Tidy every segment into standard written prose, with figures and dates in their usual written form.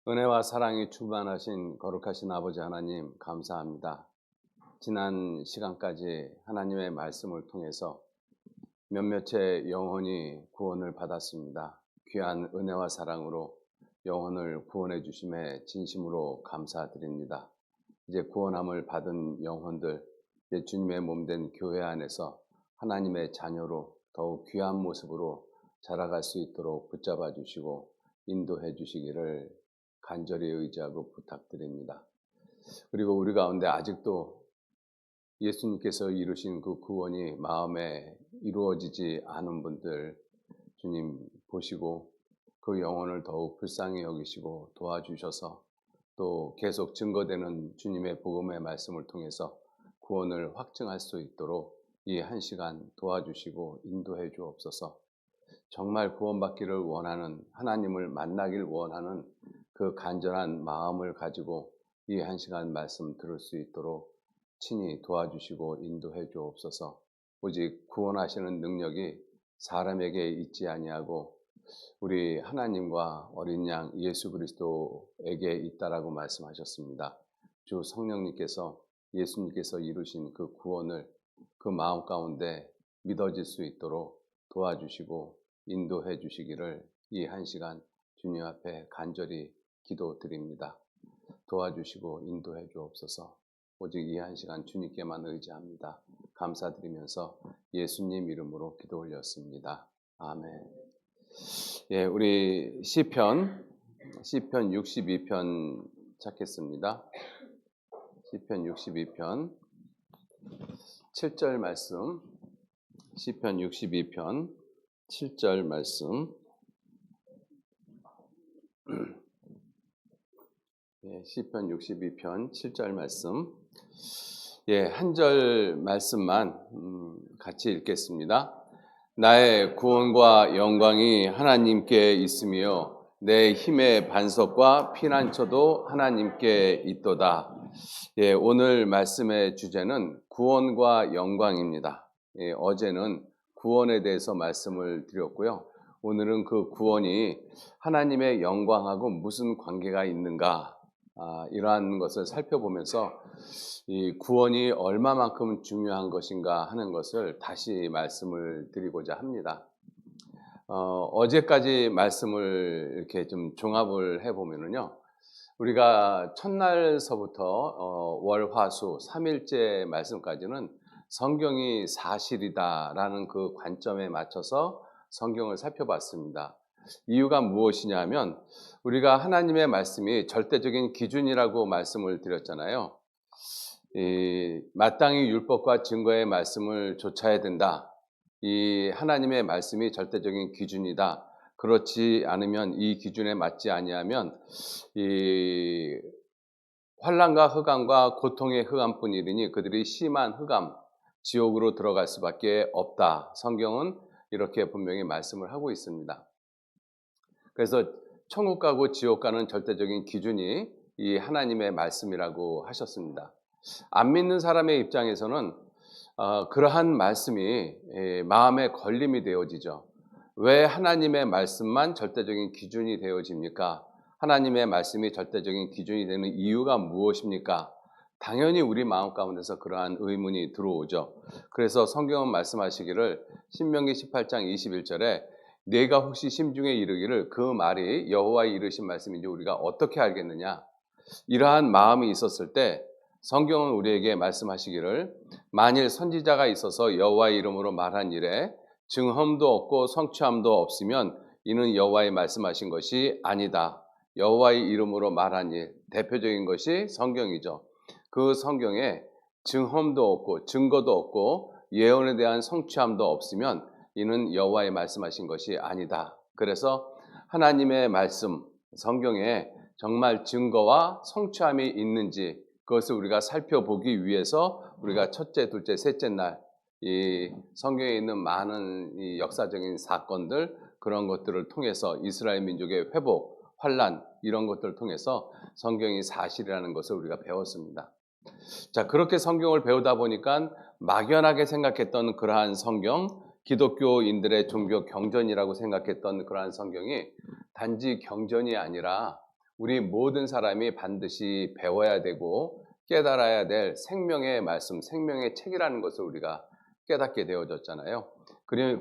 은혜와 사랑이 충만하신 거룩하신 아버지 하나님 감사합니다. 지난 시간까지 하나님의 말씀을 통해서 몇몇의 영혼이 구원을 받았습니다. 귀한 은혜와 사랑으로 영혼을 구원해 주심에 진심으로 감사드립니다. 이제 구원함을 받은 영혼들, 이제 주님의 몸된 교회 안에서 하나님의 자녀로 더욱 귀한 모습으로 자라갈 수 있도록 붙잡아 주시고 인도해 주시기를 간절히 의지하고 부탁드립니다. 그리고 우리 가운데 아직도 예수님께서 이루신 그 구원이 마음에 이루어지지 않은 분들 주님 보시고 그 영혼을 더욱 불쌍히 여기시고 도와주셔서 또 계속 증거되는 주님의 복음의 말씀을 통해서 구원을 확증할 수 있도록 이 한 시간 도와주시고 인도해 주옵소서. 정말 구원받기를 원하는 하나님을 만나길 원하는 그 간절한 마음을 가지고 이 한 시간 말씀 들을 수 있도록 친히 도와주시고 인도해 주옵소서. 오직 구원하시는 능력이 사람에게 있지 아니하고 우리 하나님과 어린 양 예수 그리스도에게 있다라고 말씀하셨습니다. 주 성령님께서 예수님께서 이루신 그 구원을 그 마음 가운데 믿어질 수 있도록 도와주시고 인도해 주시기를 이 한 시간 주님 앞에 간절히 기도드립니다. 도와주시고 인도해 주옵소서. 오직 이 한 시간 주님께만 의지합니다. 감사드리면서 예수님 이름으로 기도 올렸습니다. 아멘. 예, 우리 시편 62편 찾겠습니다. 시편 62편 7절 말씀. 시편 62편 7절 말씀. 예, 시편 62편 7절 말씀. 예, 한 절 말씀만 같이 읽겠습니다. 나의 구원과 영광이 하나님께 있으며 내 힘의 반석과 피난처도 하나님께 있도다. 예, 오늘 말씀의 주제는 구원과 영광입니다. 예, 어제는 구원에 대해서 말씀을 드렸고요. 오늘은 그 구원이 하나님의 영광하고 무슨 관계가 있는가, 이러한 것을 살펴보면서 이 구원이 얼마만큼 중요한 것인가 하는 것을 다시 말씀을 드리고자 합니다. 어제까지 말씀을 이렇게 좀 종합을 해보면요. 우리가 첫날서부터 월, 화, 수 3일째 말씀까지는 성경이 사실이다라는 그 관점에 맞춰서 성경을 살펴봤습니다. 이유가 무엇이냐면 우리가 하나님의 말씀이 절대적인 기준이라고 말씀을 드렸잖아요. 마땅히 율법과 증거의 말씀을 좇아야 된다. 이 하나님의 말씀이 절대적인 기준이다. 그렇지 않으면 이 기준에 맞지 아니하면 이 환난과 흑암과 고통의 흑암뿐이니 그들이 심한 흑암, 지옥으로 들어갈 수밖에 없다. 성경은 이렇게 분명히 말씀을 하고 있습니다. 그래서 천국 가고 지옥 가는 절대적인 기준이 이 하나님의 말씀이라고 하셨습니다. 안 믿는 사람의 입장에서는 그러한 말씀이 마음에 걸림이 되어지죠. 왜 하나님의 말씀만 절대적인 기준이 되어집니까? 하나님의 말씀이 절대적인 기준이 되는 이유가 무엇입니까? 당연히 우리 마음 가운데서 그러한 의문이 들어오죠. 그래서 성경은 말씀하시기를 신명기 18장 21절에 네가 혹시 심중에 이르기를 그 말이 여호와의 이르신 말씀인지 우리가 어떻게 알겠느냐? 이러한 마음이 있었을 때 성경은 우리에게 말씀하시기를 만일 선지자가 있어서 여호와의 이름으로 말한 일에 증험도 없고 성취함도 없으면 이는 여호와의 말씀하신 것이 아니다. 여호와의 이름으로 말한 일, 대표적인 것이 성경이죠. 그 성경에 증험도 없고 증거도 없고 예언에 대한 성취함도 없으면 이는 여호와의 말씀하신 것이 아니다. 그래서 하나님의 말씀, 성경에 정말 증거와 성취함이 있는지 그것을 우리가 살펴보기 위해서 우리가 첫째, 둘째, 셋째 날 이 성경에 있는 많은 이 역사적인 사건들 그런 것들을 통해서 이스라엘 민족의 회복, 환란 이런 것들을 통해서 성경이 사실이라는 것을 우리가 배웠습니다. 자, 그렇게 성경을 배우다 보니까 막연하게 생각했던 그러한 성경, 기독교인들의 종교 경전이라고 생각했던 그러한 성경이 단지 경전이 아니라 우리 모든 사람이 반드시 배워야 되고 깨달아야 될 생명의 말씀, 생명의 책이라는 것을 우리가 깨닫게 되어졌잖아요.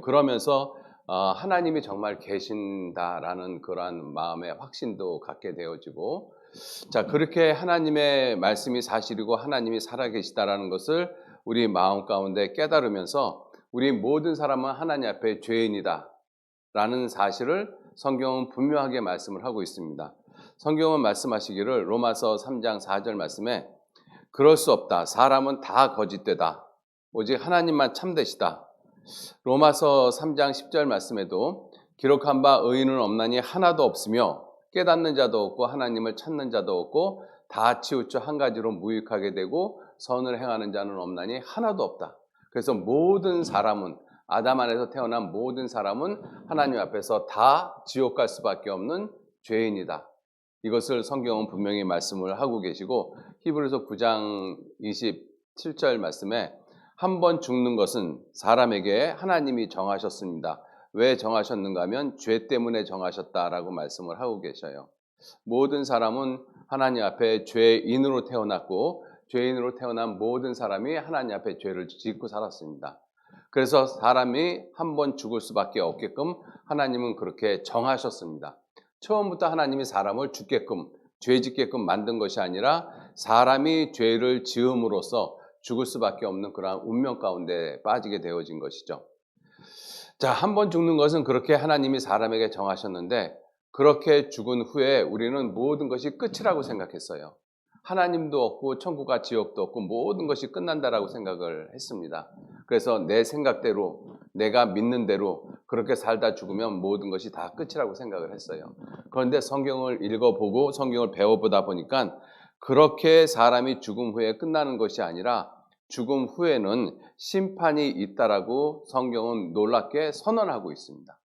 그러면서 하나님이 정말 계신다라는 그러한 마음의 확신도 갖게 되어지고, 자, 그렇게 하나님의 말씀이 사실이고 하나님이 살아계시다라는 것을 우리 마음 가운데 깨달으면서 우리 모든 사람은 하나님 앞에 죄인이다 라는 사실을 성경은 분명하게 말씀을 하고 있습니다. 성경은 말씀하시기를 로마서 3장 4절 말씀에 그럴 수 없다. 사람은 다 거짓되다. 오직 하나님만 참되시다. 로마서 3장 10절 말씀에도 기록한 바 의인은 없나니 하나도 없으며 깨닫는 자도 없고 하나님을 찾는 자도 없고 다 치우쳐 한 가지로 무익하게 되고 선을 행하는 자는 없나니 하나도 없다. 그래서 모든 사람은, 아담 안에서 태어난 모든 사람은 하나님 앞에서 다 지옥 갈 수밖에 없는 죄인이다. 이것을 성경은 분명히 말씀을 하고 계시고, 히브리서 9장 27절 말씀에 한 번 죽는 것은 사람에게 하나님이 정하셨습니다. 왜 정하셨는가 하면 죄 때문에 정하셨다라고 말씀을 하고 계셔요. 모든 사람은 하나님 앞에 죄인으로 태어났고 죄인으로 태어난 모든 사람이 하나님 앞에 죄를 짓고 살았습니다. 그래서 사람이 한 번 죽을 수밖에 없게끔 하나님은 그렇게 정하셨습니다. 처음부터 하나님이 사람을 죽게끔, 죄 짓게끔 만든 것이 아니라 사람이 죄를 지음으로써 죽을 수밖에 없는 그러한 운명 가운데 빠지게 되어진 것이죠. 자, 한 번 죽는 것은 그렇게 하나님이 사람에게 정하셨는데, 그렇게 죽은 후에 우리는 모든 것이 끝이라고 생각했어요. 하나님도 없고 천국과 지옥도 없고 모든 것이 끝난다라고 생각을 했습니다. 그래서 내 생각대로, 내가 믿는 대로 그렇게 살다 죽으면 모든 것이 다 끝이라고 생각을 했어요. 그런데 성경을 읽어보고 성경을 배워보다 보니까 그렇게 사람이 죽음 후에 끝나는 것이 아니라 죽음 후에는 심판이 있다라고 성경은 놀랍게 선언하고 있습니다.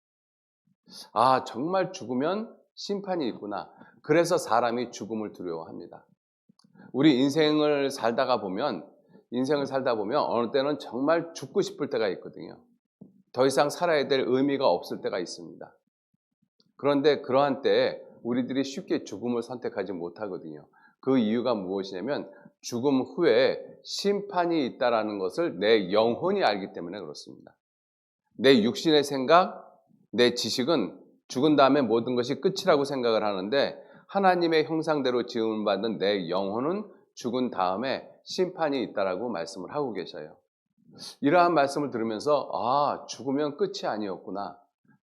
아, 정말 죽으면 심판이 있구나. 그래서 사람이 죽음을 두려워합니다. 우리 인생을 살다 보면 어느 때는 정말 죽고 싶을 때가 있거든요. 더 이상 살아야 될 의미가 없을 때가 있습니다. 그런데 그러한 때에 우리들이 쉽게 죽음을 선택하지 못하거든요. 그 이유가 무엇이냐면 죽음 후에 심판이 있다라는 것을 내 영혼이 알기 때문에 그렇습니다. 내 육신의 생각, 내 지식은 죽은 다음에 모든 것이 끝이라고 생각을 하는데, 하나님의 형상대로 지음을 받은 내 영혼은 죽은 다음에 심판이 있다라고 말씀을 하고 계셔요. 이러한 말씀을 들으면서 아, 죽으면 끝이 아니었구나.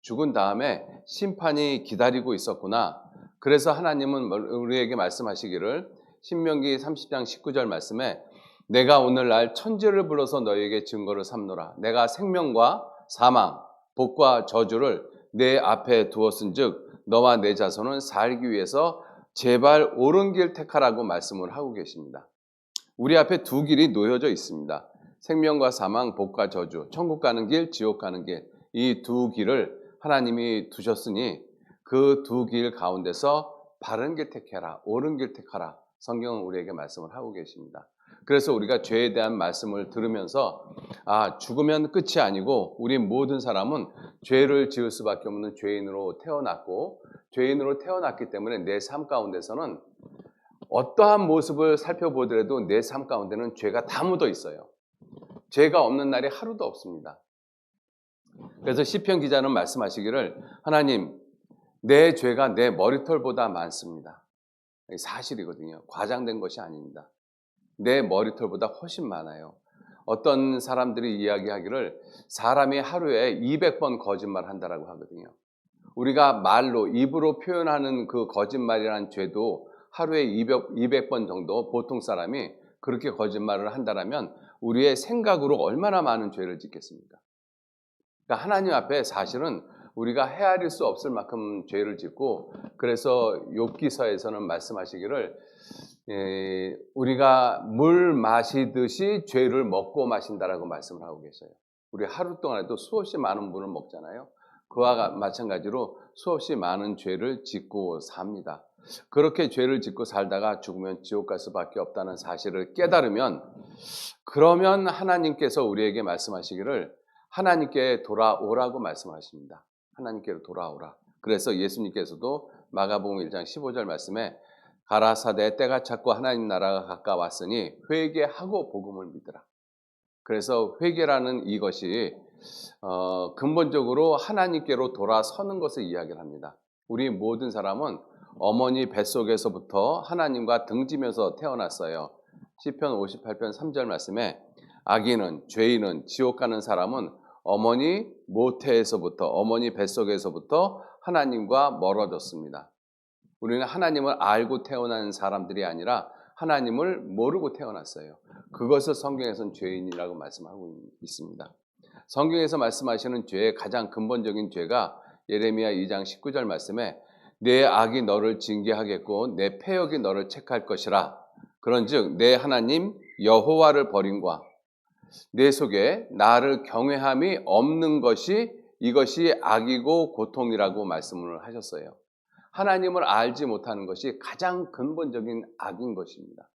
죽은 다음에 심판이 기다리고 있었구나. 그래서 하나님은 우리에게 말씀하시기를 신명기 30장 19절 말씀에 내가 오늘날 천지를 불러서 너희에게 증거를 삼노라. 내가 생명과 사망, 복과 저주를 내 앞에 두었은즉 너와 내 자손은 살기 위해서 제발 옳은 길 택하라고 말씀을 하고 계십니다. 우리 앞에 두 길이 놓여져 있습니다. 생명과 사망, 복과 저주, 천국 가는 길, 지옥 가는 길, 이 두 길을 하나님이 두셨으니 그 두 길 가운데서 바른 길 택해라, 옳은 길 택하라. 성경은 우리에게 말씀을 하고 계십니다. 그래서 우리가 죄에 대한 말씀을 들으면서 아, 죽으면 끝이 아니고 우리 모든 사람은 죄를 지을 수밖에 없는 죄인으로 태어났고 죄인으로 태어났기 때문에 내 삶 가운데서는 어떠한 모습을 살펴보더라도 내 삶 가운데는 죄가 다 묻어 있어요. 죄가 없는 날이 하루도 없습니다. 그래서 시편 기자는 말씀하시기를 하나님, 내 죄가 내 머리털보다 많습니다. 사실이거든요. 과장된 것이 아닙니다. 내 머리털보다 훨씬 많아요. 어떤 사람들이 이야기하기를 사람이 하루에 200번 거짓말 한다라고 하거든요. 우리가 말로, 입으로 표현하는 그 거짓말이라는 죄도 하루에 200번 정도 보통 사람이 그렇게 거짓말을 한다라면 우리의 생각으로 얼마나 많은 죄를 짓겠습니까? 그러니까 하나님 앞에 사실은 우리가 헤아릴 수 없을 만큼 죄를 짓고, 그래서 욥기서에서는 말씀하시기를 우리가 물 마시듯이 죄를 먹고 마신다라고 말씀을 하고 계셔요. 우리 하루 동안에도 수없이 많은 물을 먹잖아요. 그와 마찬가지로 수없이 많은 죄를 짓고 삽니다. 그렇게 죄를 짓고 살다가 죽으면 지옥 갈 수밖에 없다는 사실을 깨달으면, 그러면 하나님께서 우리에게 말씀하시기를 하나님께 돌아오라고 말씀하십니다. 하나님께로 돌아오라. 그래서 예수님께서도 마가복음 1장 15절 말씀에 가라사대 때가 찼고 하나님 나라가 가까웠으니 회개하고 복음을 믿으라. 그래서 회개라는 이것이 근본적으로 하나님께로 돌아서는 것을 이야기를 합니다. 우리 모든 사람은 어머니 뱃속에서부터 하나님과 등지면서 태어났어요. 시편 58편 3절 말씀에 악인은, 죄인은, 지옥 가는 사람은 어머니 모태에서부터, 어머니 뱃속에서부터 하나님과 멀어졌습니다. 우리는 하나님을 알고 태어난 사람들이 아니라 하나님을 모르고 태어났어요. 그것을 성경에서는 죄인이라고 말씀하고 있습니다. 성경에서 말씀하시는 죄의 가장 근본적인 죄가 예레미야 2장 19절 말씀에 내 악이 너를 징계하겠고 내 패역이 너를 책할 것이라. 그런즉 내 하나님 여호와를 버림과 내 속에 나를 경외함이 없는 것이 이것이 악이고 고통이라고 말씀을 하셨어요. 하나님을 알지 못하는 것이 가장 근본적인 악인 것입니다.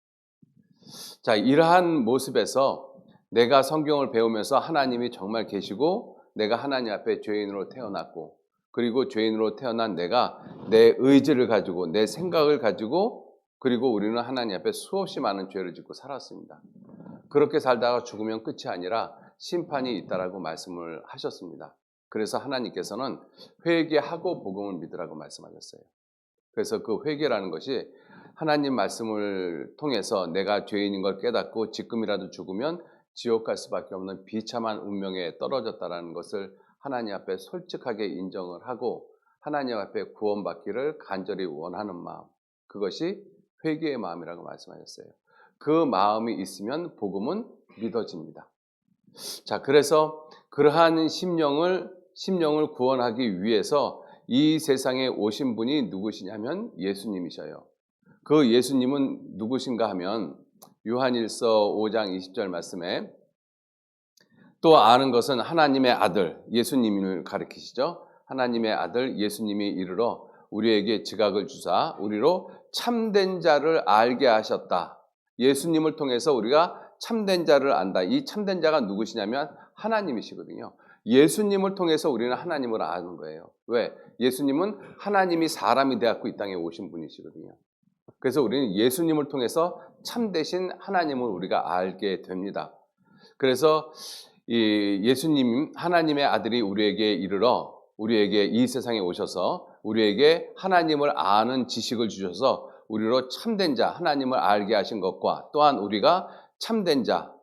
자, 이러한 모습에서 내가 성경을 배우면서 하나님이 정말 계시고 내가 하나님 앞에 죄인으로 태어났고 그리고 죄인으로 태어난 내가 내 의지를 가지고 내 생각을 가지고 그리고 우리는 하나님 앞에 수없이 많은 죄를 짓고 살았습니다. 그렇게 살다가 죽으면 끝이 아니라 심판이 있다라고 말씀을 하셨습니다. 그래서 하나님께서는 회개하고 복음을 믿으라고 말씀하셨어요. 그래서 그 회개라는 것이 하나님 말씀을 통해서 내가 죄인인 걸 깨닫고 지금이라도 죽으면 지옥 갈 수밖에 없는 비참한 운명에 떨어졌다라는 것을 하나님 앞에 솔직하게 인정을 하고 하나님 앞에 구원받기를 간절히 원하는 마음, 그것이 회개의 마음이라고 말씀하셨어요. 그 마음이 있으면 복음은 믿어집니다. 자, 그래서 그러한 심령을 구원하기 위해서 이 세상에 오신 분이 누구시냐면 예수님이셔요. 그 예수님은 누구신가 하면 요한일서 5장 20절 말씀에 또 아는 것은 하나님의 아들 예수님을 가리키시죠. 하나님의 아들 예수님이 이르러 우리에게 지각을 주사 우리로 참된 자를 알게 하셨다. 예수님을 통해서 우리가 참된 자를 안다. 이 참된 자가 누구시냐면 하나님이시거든요. 예수님을 통해서 우리는 하나님을 아는 거예요. 왜? 예수님은 하나님이 사람이 되었고 이 땅에 오신 분이시거든요. 그래서 우리는 예수님을 통해서 참되신 하나님을 우리가 알게 됩니다. 그래서 이 예수님 하나님의 아들이 우리에게 이르러 우리에게 이 세상에 오셔서 우리에게 하나님을 아는 지식을 주셔서 우리로 참된 자 하나님을 알게 하신 것과 또한 우리가 참된 자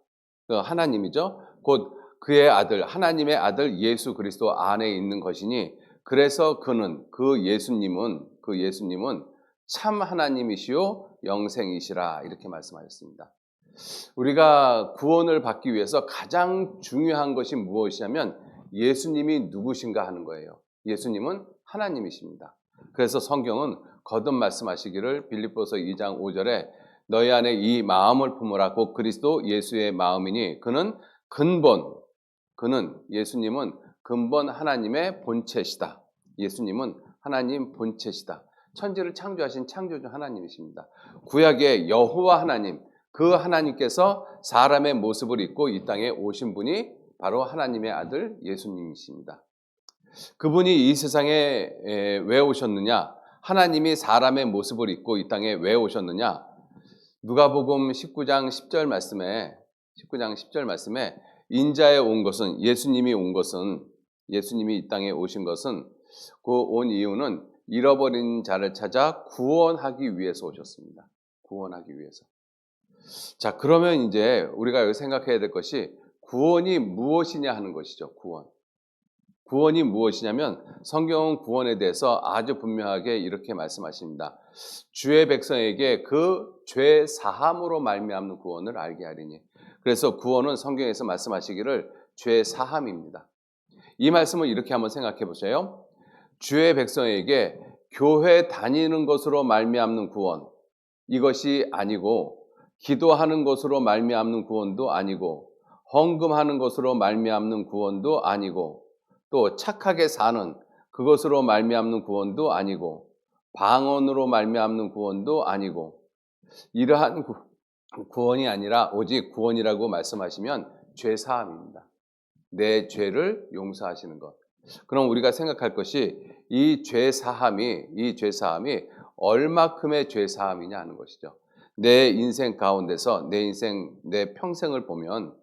하나님이죠. 곧 그의 아들 하나님의 아들 예수 그리스도 안에 있는 것이니 그래서 그 예수님은 참 하나님이시요 영생이시라 이렇게 말씀하셨습니다. 우리가 구원을 받기 위해서 가장 중요한 것이 무엇이냐면 예수님이 누구신가 하는 거예요. 예수님은 하나님이십니다. 그래서 성경은 거듭 말씀하시기를 빌립보서 2장 5절에 너희 안에 이 마음을 품으라 곧 그리스도 예수의 마음이니 예수님은 근본 하나님의 본체시다. 예수님은 하나님 본체시다. 천지를 창조하신 창조주 하나님이십니다. 구약의 여호와 하나님, 그 하나님께서 사람의 모습을 입고 이 땅에 오신 분이 바로 하나님의 아들 예수님이십니다. 그분이 이 세상에 왜 오셨느냐? 하나님이 사람의 모습을 입고 이 땅에 왜 오셨느냐? 누가복음 19장 10절 말씀에 인자에 온 것은 예수님이 이 땅에 오신 것은 그 온 이유는 잃어버린 자를 찾아 구원하기 위해서 오셨습니다. 구원하기 위해서. 자, 그러면 이제 우리가 여기 생각해야 될 것이 구원이 무엇이냐 하는 것이죠. 구원이 무엇이냐면 성경은 구원에 대해서 아주 분명하게 이렇게 말씀하십니다. 주의 백성에게 그 죄 사함으로 말미암는 구원을 알게 하리니. 그래서 구원은 성경에서 말씀하시기를 죄 사함입니다. 이 말씀을 이렇게 한번 생각해 보세요. 주의 백성에게 교회 다니는 것으로 말미암는 구원, 이것이 아니고 기도하는 것으로 말미암는 구원도 아니고 헌금하는 것으로 말미암는 구원도 아니고 또 착하게 사는 그것으로 말미암는 구원도 아니고 방언으로 말미암는 구원도 아니고 이러한 구원이 아니라 오직 구원이라고 말씀하시면 죄사함입니다. 내 죄를 용서하시는 것. 그럼 우리가 생각할 것이 이 죄사함이 얼마큼의 죄사함이냐 하는 것이죠. 내 인생 가운데서 내 평생을 보면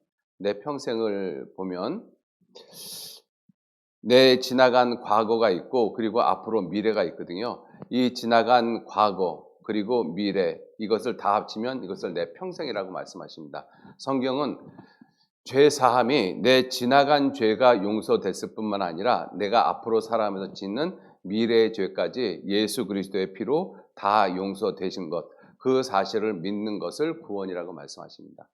내 지나간 과거가 있고 그리고 앞으로 미래가 있거든요. 이 지나간 과거 그리고 미래 이것을 다 합치면 이것을 내 평생이라고 말씀하십니다. 성경은 죄 사함이 내 지나간 죄가 용서됐을 뿐만 아니라 내가 앞으로 살아가면서 짓는 미래의 죄까지 예수 그리스도의 피로 다 용서되신 것, 그 사실을 믿는 것을 구원이라고 말씀하십니다.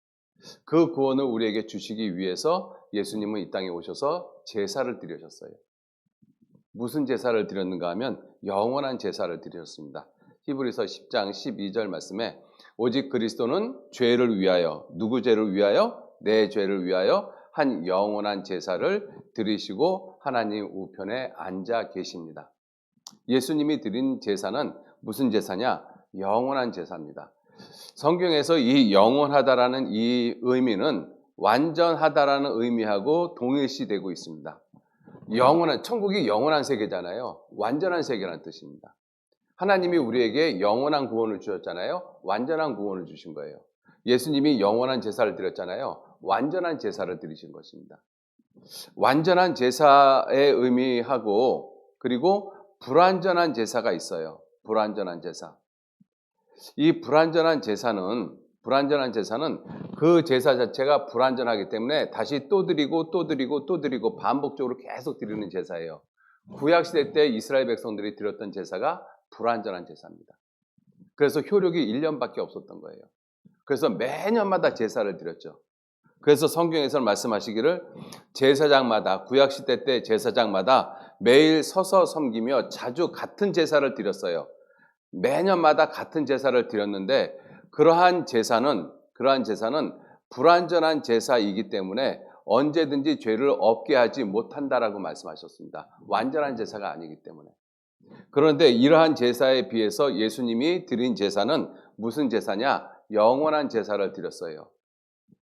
그 구원을 우리에게 주시기 위해서 예수님은 이 땅에 오셔서 제사를 드리셨어요. 무슨 제사를 드렸는가 하면 영원한 제사를 드렸습니다. 히브리서 10장 12절 말씀에 오직 그리스도는 죄를 위하여, 누구 죄를 위하여? 내 죄를 위하여 한 영원한 제사를 드리시고 하나님 우편에 앉아 계십니다. 예수님이 드린 제사는 무슨 제사냐? 영원한 제사입니다. 성경에서 이 영원하다라는 이 의미는 완전하다라는 의미하고 동일시되고 있습니다. 천국이 영원한 세계잖아요. 완전한 세계라는 뜻입니다. 하나님이 우리에게 영원한 구원을 주셨잖아요. 완전한 구원을 주신 거예요. 예수님이 영원한 제사를 드렸잖아요. 완전한 제사를 드리신 것입니다. 완전한 제사의 의미하고 그리고 불완전한 제사가 있어요. 불완전한 제사. 이 불완전한 제사는 그 제사 자체가 불완전하기 때문에 다시 또 드리고 반복적으로 계속 드리는 제사예요. 구약시대 때 이스라엘 백성들이 드렸던 제사가 불완전한 제사입니다. 그래서 효력이 1년밖에 없었던 거예요. 그래서 매년마다 제사를 드렸죠. 그래서 성경에서는 말씀하시기를 구약시대 때 제사장마다 매일 서서 섬기며 자주 같은 제사를 드렸어요. 매년마다 같은 제사를 드렸는데 그러한 제사는 불완전한 제사이기 때문에 언제든지 죄를 없게 하지 못한다라고 말씀하셨습니다. 완전한 제사가 아니기 때문에. 그런데 이러한 제사에 비해서 예수님이 드린 제사는 무슨 제사냐? 영원한 제사를 드렸어요.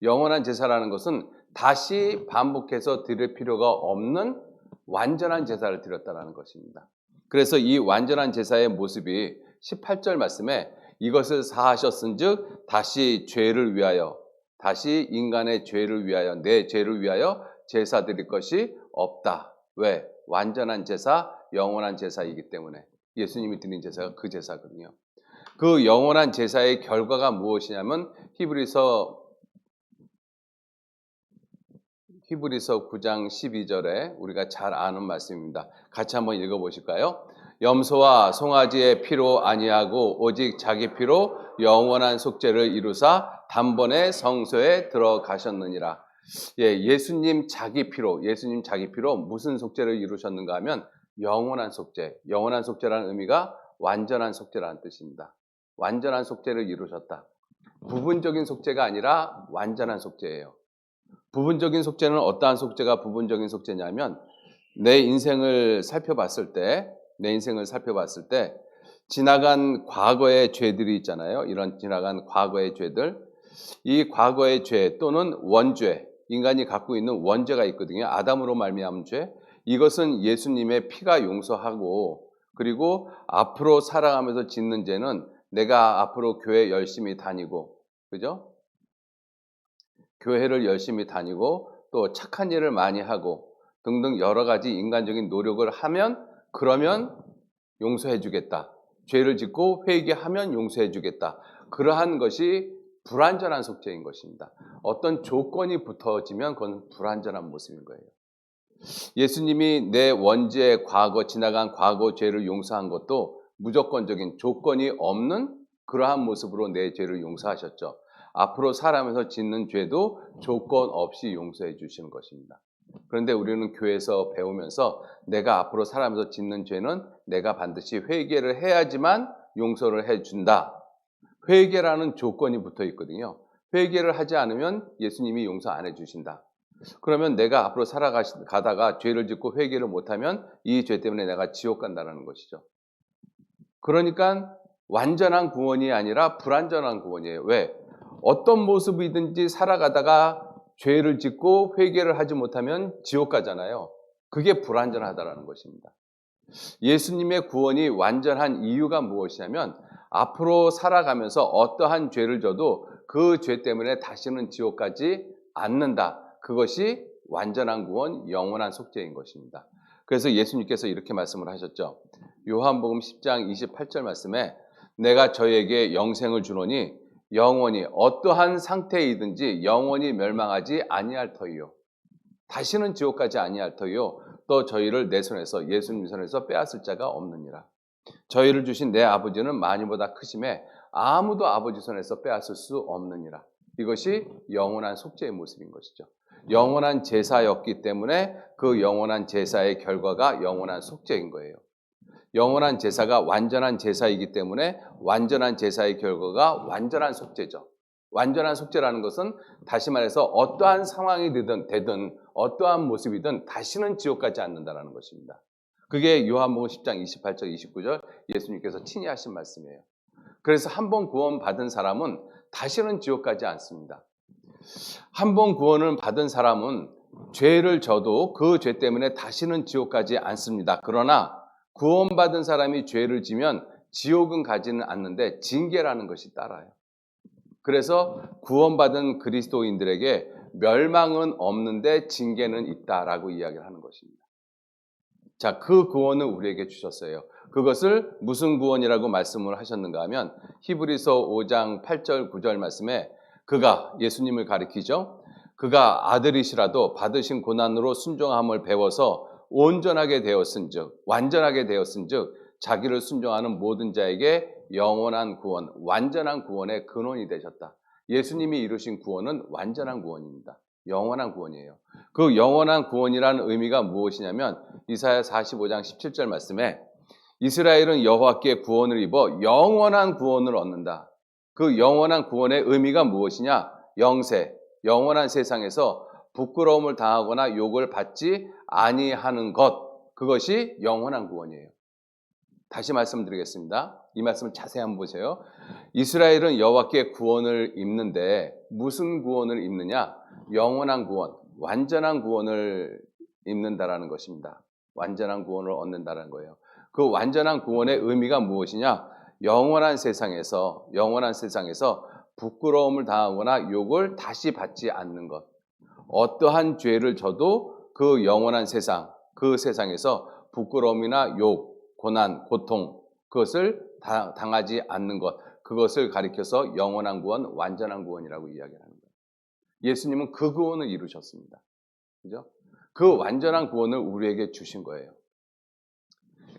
영원한 제사라는 것은 다시 반복해서 드릴 필요가 없는 완전한 제사를 드렸다는 것입니다. 그래서 이 완전한 제사의 모습이 18절 말씀에 이것을 사하셨은즉 다시 인간의 죄를 위하여 내 죄를 위하여 제사 드릴 것이 없다. 왜? 완전한 제사, 영원한 제사이기 때문에. 예수님이 드린 제사가 그 제사거든요. 그 영원한 제사의 결과가 무엇이냐면 히브리서 9장 12절에 우리가 잘 아는 말씀입니다. 같이 한번 읽어보실까요? 염소와 송아지의 피로 아니하고 오직 자기 피로 영원한 속죄를 이루사 단번에 성소에 들어가셨느니라. 예수님 자기 피로 무슨 속죄를 이루셨는가 하면 영원한 속죄. 영원한 속죄라는 의미가 완전한 속죄라는 뜻입니다. 완전한 속죄를 이루셨다. 부분적인 속죄가 아니라 완전한 속죄예요. 부분적인 속죄는 어떠한 속죄가 부분적인 속죄냐면 내 인생을 살펴봤을 때 지나간 과거의 죄들이 있잖아요. 이런 지나간 과거의 죄들, 이 과거의 죄 또는 원죄, 인간이 갖고 있는 원죄가 있거든요. 아담으로 말미암은 죄. 이것은 예수님의 피가 용서하고 그리고 앞으로 살아가면서 짓는 죄는 내가 앞으로 교회 열심히 다니고, 그죠? 교회를 열심히 다니고 또 착한 일을 많이 하고 등등 여러 가지 인간적인 노력을 하면 그러면 용서해 주겠다. 죄를 짓고 회개하면 용서해 주겠다. 그러한 것이 불완전한 속죄인 것입니다. 어떤 조건이 붙어지면 그건 불완전한 모습인 거예요. 예수님이 내 원죄 지나간 과거 죄를 용서한 것도 무조건적인 조건이 없는 그러한 모습으로 내 죄를 용서하셨죠. 앞으로 살아가면서 짓는 죄도 조건 없이 용서해 주시는 것입니다. 그런데 우리는 교회에서 배우면서 내가 앞으로 살아가면서 짓는 죄는 내가 반드시 회개를 해야지만 용서를 해준다. 회개라는 조건이 붙어 있거든요. 회개를 하지 않으면 예수님이 용서 안 해주신다. 그러면 내가 앞으로 살아가다가 죄를 짓고 회개를 못하면 이 죄 때문에 내가 지옥 간다는 것이죠. 그러니까 완전한 구원이 아니라 불완전한 구원이에요. 왜? 어떤 모습이든지 살아가다가 죄를 짓고 회개를 하지 못하면 지옥 가잖아요. 그게 불완전하다라는 것입니다. 예수님의 구원이 완전한 이유가 무엇이냐면 앞으로 살아가면서 어떠한 죄를 져도 그 죄 때문에 다시는 지옥 가지 않는다. 그것이 완전한 구원, 영원한 속죄인 것입니다. 그래서 예수님께서 이렇게 말씀을 하셨죠. 요한복음 10장 28절 말씀에 내가 저에게 영생을 주노니 영원히 어떠한 상태이든지 영원히 멸망하지 아니할 터이요. 다시는 지옥 가지 아니할 터이요. 또 저희를 내 손에서 예수님 손에서 빼앗을 자가 없느니라. 저희를 주신 내 아버지는 많이보다 크심에 아무도 아버지 손에서 빼앗을 수 없느니라. 이것이 영원한 속죄의 모습인 것이죠. 영원한 제사였기 때문에 그 영원한 제사의 결과가 영원한 속죄인 거예요. 영원한 제사가 완전한 제사이기 때문에 완전한 제사의 결과가 완전한 속죄죠. 완전한 속죄라는 것은 다시 말해서 어떠한 상황이 되든 어떠한 모습이든 다시는 지옥 가지 않는다는 것입니다. 그게 요한복음 10장 28절 29절 예수님께서 친히 하신 말씀이에요. 그래서 한 번 구원받은 사람은 다시는 지옥 가지 않습니다. 한 번 구원을 받은 사람은 죄를 져도 그 죄 때문에 다시는 지옥 가지 않습니다. 그러나 구원받은 사람이 죄를 지면 지옥은 가지는 않는데 징계라는 것이 따라요. 그래서 구원받은 그리스도인들에게 멸망은 없는데 징계는 있다라고 이야기를 하는 것입니다. 자, 그 구원을 우리에게 주셨어요. 그것을 무슨 구원이라고 말씀을 하셨는가 하면 히브리서 5장 8절 9절 말씀에 그가 예수님을 가리키죠. 그가 아들이시라도 받으신 고난으로 순종함을 배워서 온전하게 되었은즉 완전하게 되었은즉 자기를 순종하는 모든 자에게 영원한 구원, 완전한 구원의 근원이 되셨다. 예수님이 이루신 구원은 완전한 구원입니다. 영원한 구원이에요. 그 영원한 구원이라는 의미가 무엇이냐면 이사야 45장 17절 말씀에 이스라엘은 여호와께 구원을 입어 영원한 구원을 얻는다. 그 영원한 구원의 의미가 무엇이냐? 영세, 영원한 세상에서 부끄러움을 당하거나 욕을 받지 아니하는 것, 그것이 영원한 구원이에요. 다시 말씀드리겠습니다. 이 말씀을 자세히 한번 보세요. 이스라엘은 여호와께 구원을 입는데 무슨 구원을 입느냐? 영원한 구원, 완전한 구원을 입는다라는 것입니다. 완전한 구원을 얻는다는 거예요. 그 완전한 구원의 의미가 무엇이냐? 영원한 세상에서 부끄러움을 당하거나 욕을 다시 받지 않는 것. 어떠한 죄를 져도 그 영원한 세상, 그 세상에서 부끄러움이나 욕, 고난, 고통, 그것을 당하지 않는 것. 그것을 가리켜서 영원한 구원, 완전한 구원이라고 이야기하는 거예요. 예수님은 그 구원을 이루셨습니다. 그죠? 그 완전한 구원을 우리에게 주신 거예요.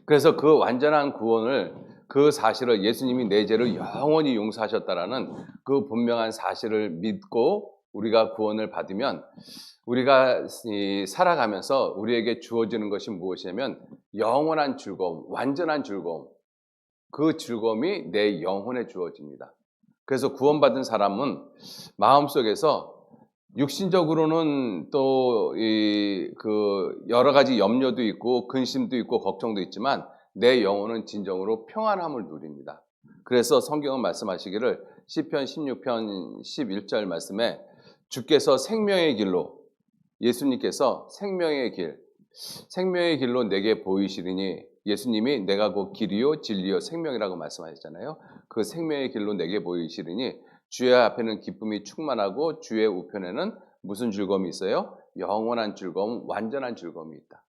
그래서 그 완전한 구원을, 그 사실을 예수님이 내 죄를 영원히 용서하셨다라는 그 분명한 사실을 믿고 우리가 구원을 받으면 우리가 살아가면서 우리에게 주어지는 것이 무엇이냐면 영원한 즐거움, 완전한 즐거움. 그 즐거움이 내 영혼에 주어집니다. 그래서 구원받은 사람은 마음속에서 육신적으로는 또 여러 가지 염려도 있고 근심도 있고 걱정도 있지만 내 영혼은 진정으로 평안함을 누립니다. 그래서 성경은 말씀하시기를 시편 16편 11절 말씀에 주께서 생명의 길로, 예수님께서 생명의 길로 내게 보이시리니, 예수님이 내가 곧 길이요 진리요 생명이라고 말씀하셨잖아요. 그 생명의 길로 내게 보이시리니 주의 앞에는 기쁨이 충만하고 주의 우편에는 무슨 즐거움이 있어요? 영원한 즐거움, 완전한 즐거움이 있다.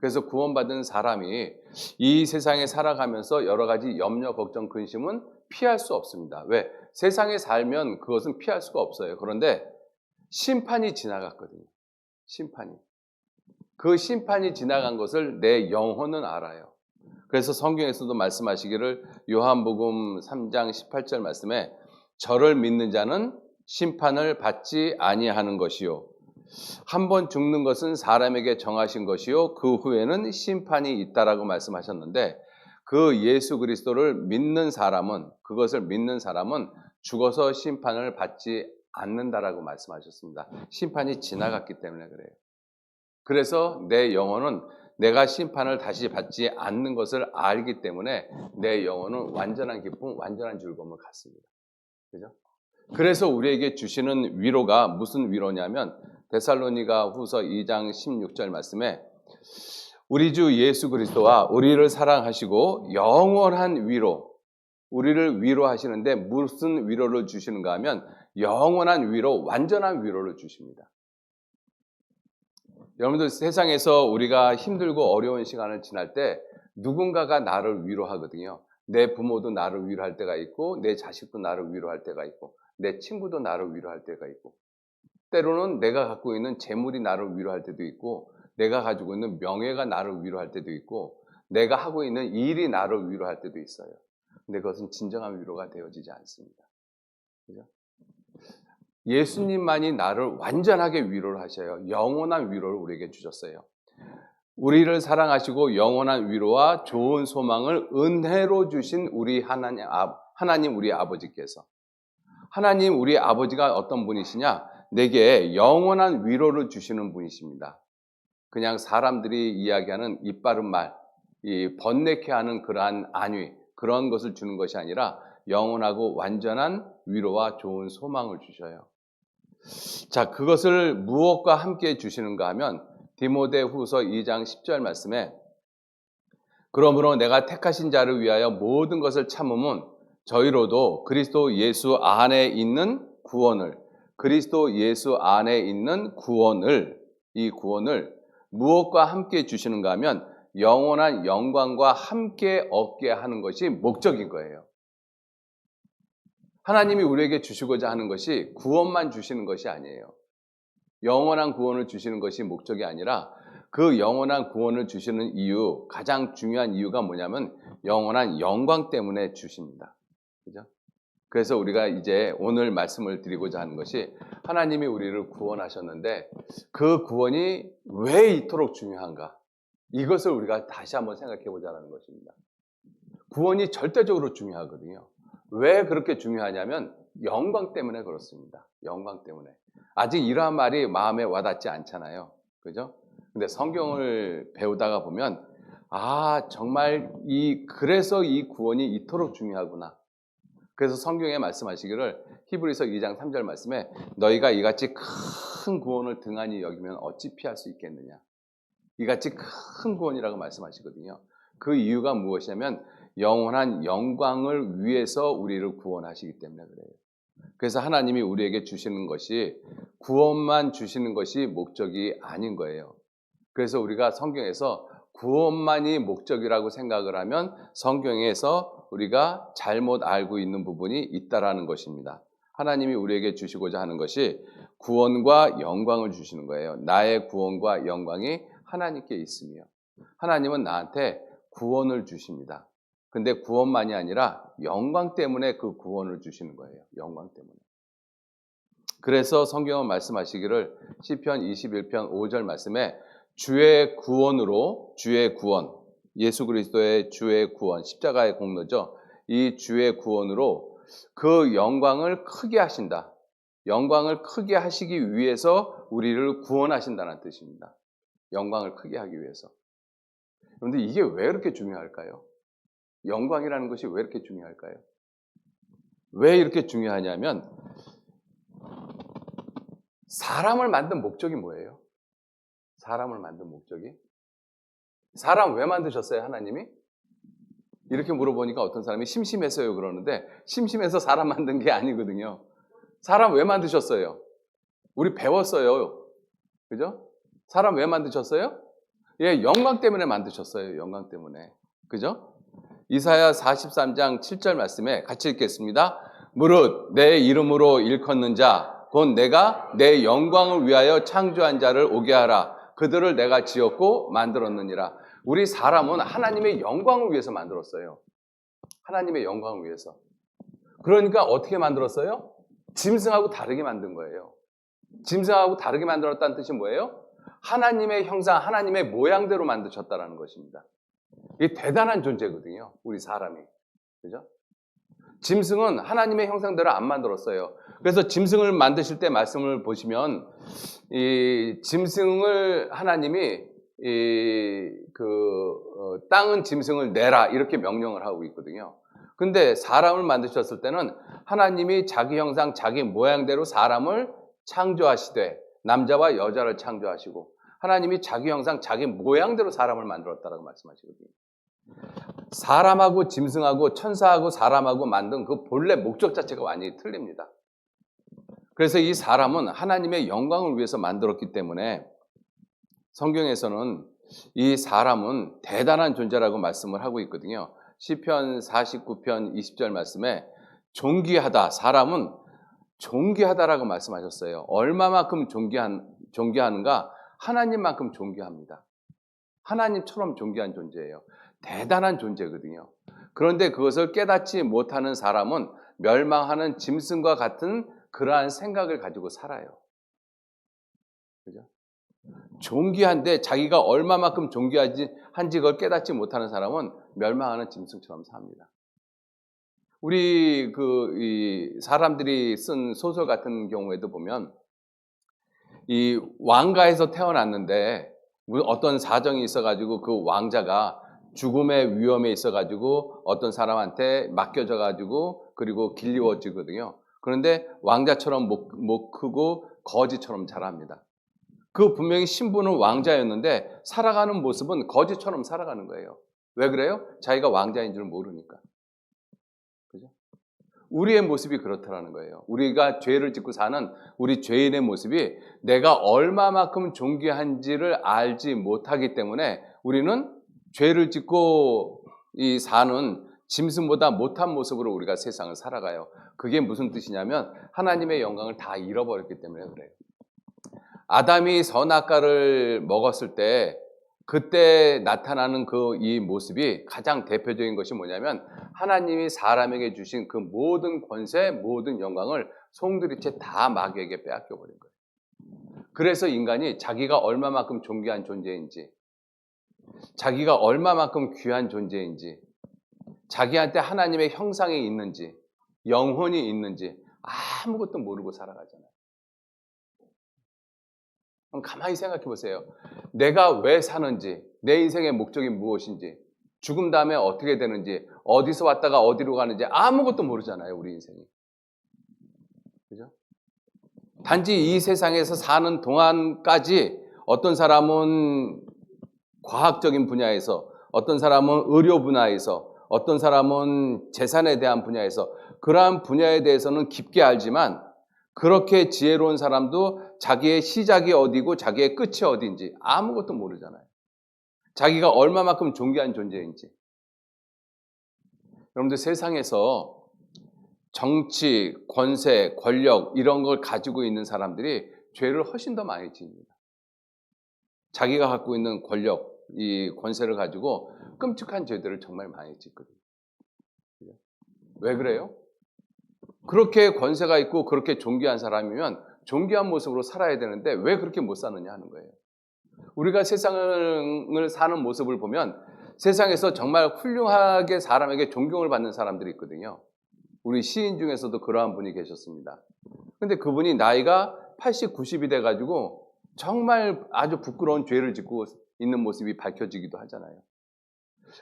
그래서 구원받은 사람이 이 세상에 살아가면서 여러 가지 염려, 걱정, 근심은 피할 수 없습니다. 왜? 세상에 살면 그것은 피할 수가 없어요. 그런데 심판이 지나갔거든요. 심판이. 그 심판이 지나간 것을 내 영혼은 알아요. 그래서 성경에서도 말씀하시기를 요한복음 3장 18절 말씀에 저를 믿는 자는 심판을 받지 아니하는 것이요. 한 번 죽는 것은 사람에게 정하신 것이요. 그 후에는 심판이 있다라고 말씀하셨는데 그 예수 그리스도를 믿는 사람은, 그것을 믿는 사람은 죽어서 심판을 받지 않는다라고 말씀하셨습니다. 심판이 지나갔기 때문에 그래요. 그래서 내 영혼은 내가 심판을 다시 받지 않는 것을 알기 때문에 내 영혼은 완전한 기쁨, 완전한 즐거움을 갖습니다. 그죠? 그래서 우리에게 주시는 위로가 무슨 위로냐면 데살로니가 후서 2장 16절 말씀에 우리 주 예수 그리스도와 우리를 사랑하시고 영원한 위로, 우리를 위로하시는데 무슨 위로를 주시는가 하면 영원한 위로, 완전한 위로를 주십니다. 여러분들, 세상에서 우리가 힘들고 어려운 시간을 지날 때 누군가가 나를 위로하거든요. 내 부모도 나를 위로할 때가 있고, 내 자식도 나를 위로할 때가 있고, 내 친구도 나를 위로할 때가 있고, 때로는 내가 갖고 있는 재물이 나를 위로할 때도 있고, 내가 가지고 있는 명예가 나를 위로할 때도 있고, 내가 하고 있는 일이 나를 위로할 때도 있어요. 근데 그것은 진정한 위로가 되어지지 않습니다. 그죠? 예수님만이 나를 완전하게 위로를 하셔요. 영원한 위로를 우리에게 주셨어요. 우리를 사랑하시고 영원한 위로와 좋은 소망을 은혜로 주신 우리 하나님 우리 아버지께서, 하나님 우리 아버지가 어떤 분이시냐? 내게 영원한 위로를 주시는 분이십니다. 그냥 사람들이 이야기하는 입바른 말, 이 번뇌케 하는 그러한 안위, 그런 것을 주는 것이 아니라 영원하고 완전한 위로와 좋은 소망을 주셔요. 자, 그것을 무엇과 함께 주시는가 하면 디모데후서 2장 10절 말씀에 그러므로 내가 택하신 자를 위하여 모든 것을 참음은 저희로도 그리스도 예수 안에 있는 구원을, 그리스도 예수 안에 있는 구원을, 이 구원을 무엇과 함께 주시는가 하면 영원한 영광과 함께 얻게 하는 것이 목적인 거예요. 하나님이 우리에게 주시고자 하는 것이 구원만 주시는 것이 아니에요. 영원한 구원을 주시는 것이 목적이 아니라 그 영원한 구원을 주시는 이유, 가장 중요한 이유가 뭐냐면 영원한 영광 때문에 주십니다. 그죠? 그래서 우리가 이제 오늘 말씀을 드리고자 하는 것이 하나님이 우리를 구원하셨는데 그 구원이 왜 이토록 중요한가? 이것을 우리가 다시 한번 생각해 보자는 것입니다. 구원이 절대적으로 중요하거든요. 왜 그렇게 중요하냐면 영광 때문에 그렇습니다. 영광 때문에. 아직 이러한 말이 마음에 와닿지 않잖아요. 그죠? 근데 성경을 배우다가 보면 정말 그래서 이 구원이 이토록 중요하구나. 그래서 성경에 말씀하시기를 히브리서 2장 3절 말씀에 너희가 이같이 큰 구원을 등한히 여기면 어찌 피할 수 있겠느냐. 이같이 큰 구원이라고 말씀하시거든요. 그 이유가 무엇이냐면 영원한 영광을 위해서 우리를 구원하시기 때문에 그래요. 그래서 하나님이 우리에게 주시는 것이 구원만 주시는 것이 목적이 아닌 거예요. 그래서 우리가 성경에서 구원만이 목적이라고 생각을 하면 성경에서 우리가 잘못 알고 있는 부분이 있다라는 것입니다. 하나님이 우리에게 주시고자 하는 것이 구원과 영광을 주시는 거예요. 나의 구원과 영광이 하나님께 있으며 하나님은 나한테 구원을 주십니다. 근데 구원만이 아니라 영광 때문에 그 구원을 주시는 거예요. 영광 때문에. 그래서 성경은 말씀하시기를 시편 21편 5절 말씀에 주의 구원으로, 주의 구원, 예수 그리스도의 주의 구원, 십자가의 공로죠. 이 주의 구원으로 그 영광을 크게 하신다. 영광을 크게 하시기 위해서 우리를 구원하신다는 뜻입니다. 영광을 크게 하기 위해서. 그런데 이게 왜 이렇게 중요할까요? 영광이라는 것이 왜 이렇게 중요할까요? 왜 이렇게 중요하냐면 사람을 만든 목적이 뭐예요? 사람을 만든 목적이? 사람 왜 만드셨어요, 하나님이? 이렇게 물어보니까 어떤 사람이 심심해서요 그러는데 심심해서 사람 만든 게 아니거든요. 사람 왜 만드셨어요? 우리 배웠어요. 그죠? 사람 왜 만드셨어요? 예, 영광 때문에 만드셨어요. 영광 때문에. 그죠? 이사야 43장 7절 말씀에 같이 읽겠습니다. 무릇 내 이름으로 일컫는 자, 곧 내가 내 영광을 위하여 창조한 자를 오게 하라. 그들을 내가 지었고 만들었느니라. 우리 사람은 하나님의 영광을 위해서 만들었어요. 하나님의 영광을 위해서. 그러니까 어떻게 만들었어요? 짐승하고 다르게 만든 거예요. 짐승하고 다르게 만들었다는 뜻이 뭐예요? 하나님의 형상, 하나님의 모양대로 만드셨다는 것입니다. 이게 대단한 존재거든요. 우리 사람이. 그죠? 짐승은 하나님의 형상대로 안 만들었어요. 그래서 짐승을 만드실 때 말씀을 보시면 이 짐승을 하나님이 땅은 짐승을 내라 이렇게 명령을 하고 있거든요. 근데 사람을 만드셨을 때는 하나님이 자기 형상, 자기 모양대로 사람을 창조하시되 남자와 여자를 창조하시고 하나님이 자기 형상, 자기 모양대로 사람을 만들었다라고 말씀하시거든요. 사람하고 짐승하고 천사하고 사람하고 만든 그 본래 목적 자체가 완전히 틀립니다. 그래서 이 사람은 하나님의 영광을 위해서 만들었기 때문에 성경에서는 이 사람은 대단한 존재라고 말씀을 하고 있거든요. 시편 49편 20절 말씀에 존귀하다, 사람은 존귀하다라고 말씀하셨어요. 얼마만큼 존귀하는가? 하나님만큼 존귀합니다. 하나님처럼 존귀한 존재예요. 대단한 존재거든요. 그런데 그것을 깨닫지 못하는 사람은 멸망하는 짐승과 같은 그러한 생각을 가지고 살아요. 그죠? 존귀한데 자기가 얼마만큼 존귀한지 그걸 깨닫지 못하는 사람은 멸망하는 짐승처럼 삽니다. 우리 이 사람들이 쓴 소설 같은 경우에도 보면 이 왕가에서 태어났는데 어떤 사정이 있어가지고 그 왕자가 죽음의 위험에 있어가지고 어떤 사람한테 맡겨져가지고 그리고 길리워지거든요. 그런데 왕자처럼 못 크고 거지처럼 자랍니다. 그 분명히 신분은 왕자였는데 살아가는 모습은 거지처럼 살아가는 거예요. 왜 그래요? 자기가 왕자인 줄 모르니까. 그죠? 우리의 모습이 그렇다라는 거예요. 우리가 죄를 짓고 사는 우리 죄인의 모습이 내가 얼마만큼 존귀한지를 알지 못하기 때문에 우리는 죄를 짓고 사는 짐승보다 못한 모습으로 우리가 세상을 살아가요. 그게 무슨 뜻이냐면 하나님의 영광을 다 잃어버렸기 때문에 그래요. 아담이 선악과를 먹었을 때 그때 나타나는 이 모습이 가장 대표적인 것이 뭐냐면 하나님이 사람에게 주신 그 모든 권세, 모든 영광을 송두리째 다 마귀에게 빼앗겨 버린 거예요. 그래서 인간이 자기가 얼마만큼 존귀한 존재인지, 자기가 얼마만큼 귀한 존재인지, 자기한테 하나님의 형상이 있는지, 영혼이 있는지 아무것도 모르고 살아가잖아요. 그럼 가만히 생각해 보세요. 내가 왜 사는지, 내 인생의 목적이 무엇인지, 죽음 다음에 어떻게 되는지, 어디서 왔다가 어디로 가는지 아무것도 모르잖아요, 우리 인생이. 그죠? 단지 이 세상에서 사는 동안까지 어떤 사람은 과학적인 분야에서, 어떤 사람은 의료 분야에서, 어떤 사람은 재산에 대한 분야에서 그러한 분야에 대해서는 깊게 알지만 그렇게 지혜로운 사람도 자기의 시작이 어디고 자기의 끝이 어디인지 아무것도 모르잖아요. 자기가 얼마만큼 존귀한 존재인지. 여러분들 세상에서 정치, 권세, 권력 이런 걸 가지고 있는 사람들이 죄를 훨씬 더 많이 지입니다. 자기가 갖고 있는 권력, 이 권세를 가지고 끔찍한 죄들을 정말 많이 짓거든요. 왜 그래요? 그렇게 권세가 있고 그렇게 존귀한 사람이면 존귀한 모습으로 살아야 되는데 왜 그렇게 못 사느냐 하는 거예요. 우리가 세상을 사는 모습을 보면 세상에서 정말 훌륭하게 사람에게 존경을 받는 사람들이 있거든요. 우리 시인 중에서도 그러한 분이 계셨습니다. 근데 그분이 나이가 80, 90이 돼가지고 정말 아주 부끄러운 죄를 짓고 있는 모습이 밝혀지기도 하잖아요.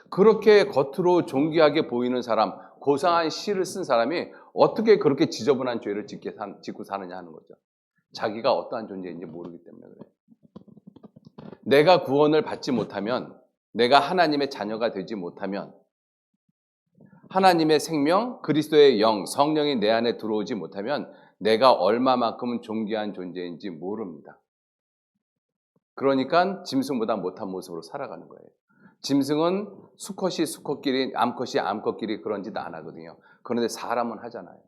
그렇게 겉으로 존귀하게 보이는 사람, 고상한 시를 쓴 사람이 어떻게 그렇게 지저분한 죄를 짓고 사느냐 하는 거죠. 자기가 어떠한 존재인지 모르기 때문에 그래요. 내가 구원을 받지 못하면, 내가 하나님의 자녀가 되지 못하면, 하나님의 생명, 그리스도의 영, 성령이 내 안에 들어오지 못하면 내가 얼마만큼 존귀한 존재인지 모릅니다. 그러니까 짐승보다 못한 모습으로 살아가는 거예요. 짐승은 수컷이 수컷끼리, 암컷이 암컷끼리 그런 짓 안 하거든요. 그런데 사람은 하잖아요.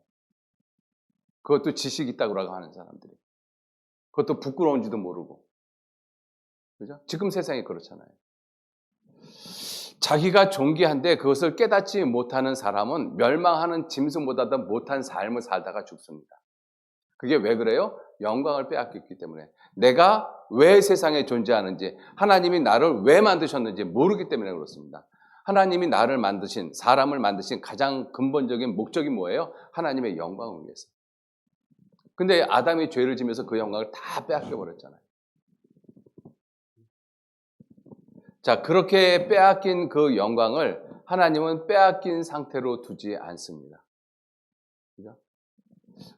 그것도 지식 있다고 하는 사람들이. 그것도 부끄러운지도 모르고. 그죠? 지금 세상이 그렇잖아요. 자기가 존귀한데 그것을 깨닫지 못하는 사람은 멸망하는 짐승보다도 못한 삶을 살다가 죽습니다. 그게 왜 그래요? 영광을 빼앗겼기 때문에. 내가 왜 세상에 존재하는지, 하나님이 나를 왜 만드셨는지 모르기 때문에 그렇습니다. 하나님이 나를 만드신, 사람을 만드신 가장 근본적인 목적이 뭐예요? 하나님의 영광을 위해서. 근데 아담이 죄를 지면서 그 영광을 다 빼앗겨 버렸잖아요. 자, 그렇게 빼앗긴 그 영광을 하나님은 빼앗긴 상태로 두지 않습니다. 그죠?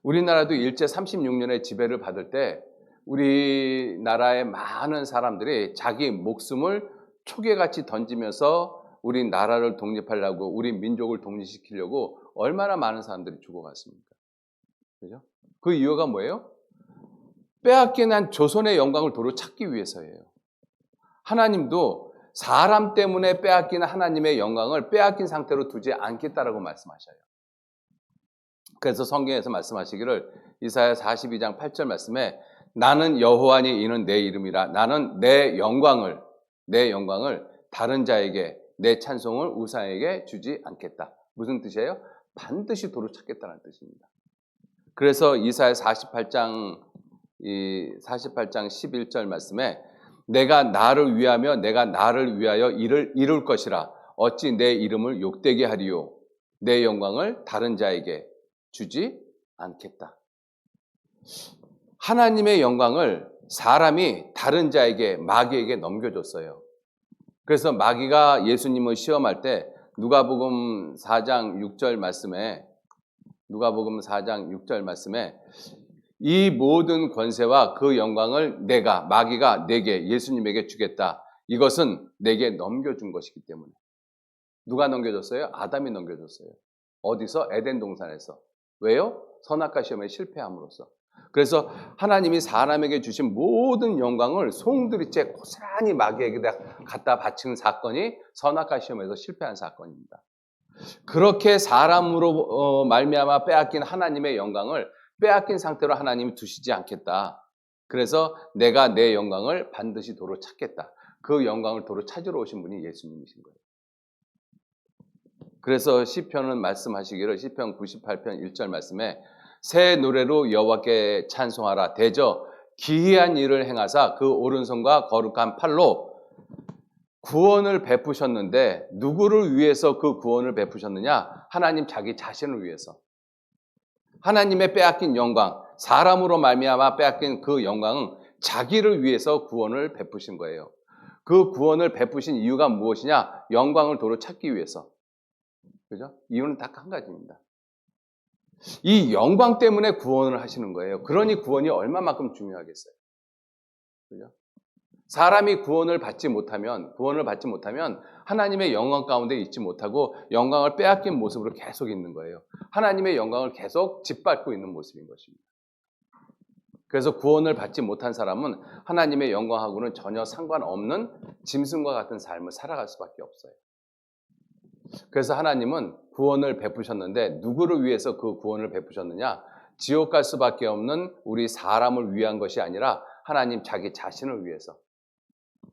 우리나라도 일제 36년의 지배를 받을 때 우리나라의 많은 사람들이 자기 목숨을 초계같이 던지면서 우리 나라를 독립하려고, 우리 민족을 독립시키려고 얼마나 많은 사람들이 죽어갔습니까? 그죠? 그 이유가 뭐예요? 빼앗긴 한 조선의 영광을 도로 찾기 위해서예요. 하나님도 사람 때문에 빼앗긴 하나님의 영광을 빼앗긴 상태로 두지 않겠다라고 말씀하셔요. 그래서 성경에서 말씀하시기를 이사야 42장 8절 말씀에 나는 여호와니 이는 내 이름이라. 나는 내 영광을 다른 자에게, 내 찬송을 우상에게 주지 않겠다. 무슨 뜻이에요? 반드시 도로 찾겠다는 뜻입니다. 그래서 이사야 48장 11절 말씀에 내가 나를 위하며 내가 나를 위하여 이를 이룰 것이라. 어찌 내 이름을 욕되게 하리요. 내 영광을 다른 자에게 주지 않겠다. 하나님의 영광을 사람이 다른 자에게, 마귀에게 넘겨줬어요. 그래서 마귀가 예수님을 시험할 때 누가복음 4장 6절 말씀에 이 모든 권세와 그 영광을 마귀가 내게, 예수님에게 주겠다. 이것은 내게 넘겨준 것이기 때문에. 누가 넘겨줬어요? 아담이 넘겨줬어요. 어디서? 에덴 동산에서. 왜요? 선악과 시험에 실패함으로써. 그래서 하나님이 사람에게 주신 모든 영광을 송두리째 고스란히 마귀에게 갖다 바치는 사건이 선악과 시험에서 실패한 사건입니다. 그렇게 사람으로 말미암아 빼앗긴 하나님의 영광을 빼앗긴 상태로 하나님이 두시지 않겠다. 그래서 내가 내 영광을 반드시 도로 찾겠다. 그 영광을 도로 찾으러 오신 분이 예수님이신 거예요. 그래서 시편은 말씀하시기를 시편 98편 1절 말씀에 새 노래로 여호와께 찬송하라. 대저 기이한 일을 행하사 그 오른손과 거룩한 팔로 구원을 베푸셨는데 누구를 위해서 그 구원을 베푸셨느냐? 하나님 자기 자신을 위해서. 하나님의 빼앗긴 영광, 사람으로 말미암아 빼앗긴 그 영광은 자기를 위해서 구원을 베푸신 거예요. 그 구원을 베푸신 이유가 무엇이냐? 영광을 도로 찾기 위해서. 그죠? 이유는 딱 한 가지입니다. 이 영광 때문에 구원을 하시는 거예요. 그러니 구원이 얼마만큼 중요하겠어요. 그죠? 사람이 구원을 받지 못하면 하나님의 영광 가운데 있지 못하고 영광을 빼앗긴 모습으로 계속 있는 거예요. 하나님의 영광을 계속 짓밟고 있는 모습인 것입니다. 그래서 구원을 받지 못한 사람은 하나님의 영광하고는 전혀 상관없는 짐승과 같은 삶을 살아갈 수밖에 없어요. 그래서 하나님은 구원을 베푸셨는데 누구를 위해서 그 구원을 베푸셨느냐? 지옥 갈 수밖에 없는 우리 사람을 위한 것이 아니라 하나님 자기 자신을 위해서.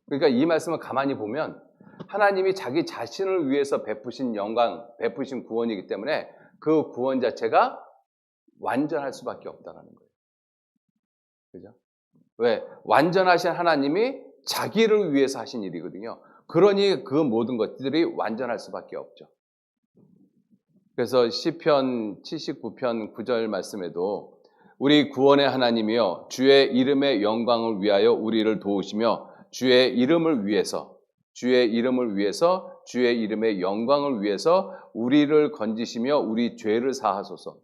그러니까 이 말씀을 가만히 보면 하나님이 자기 자신을 위해서 베푸신 영광, 베푸신 구원이기 때문에 그 구원 자체가 완전할 수밖에 없다는 거예요. 그죠? 왜? 완전하신 하나님이 자기를 위해서 하신 일이거든요. 그러니 그 모든 것들이 완전할 수밖에 없죠. 그래서 시편 79편 9절 말씀에도 우리 구원의 하나님이여 주의 이름의 영광을 위하여 우리를 도우시며 주의 이름을 위해서 주의 이름의 영광을 위해서 우리를 건지시며 우리 죄를 사하소서.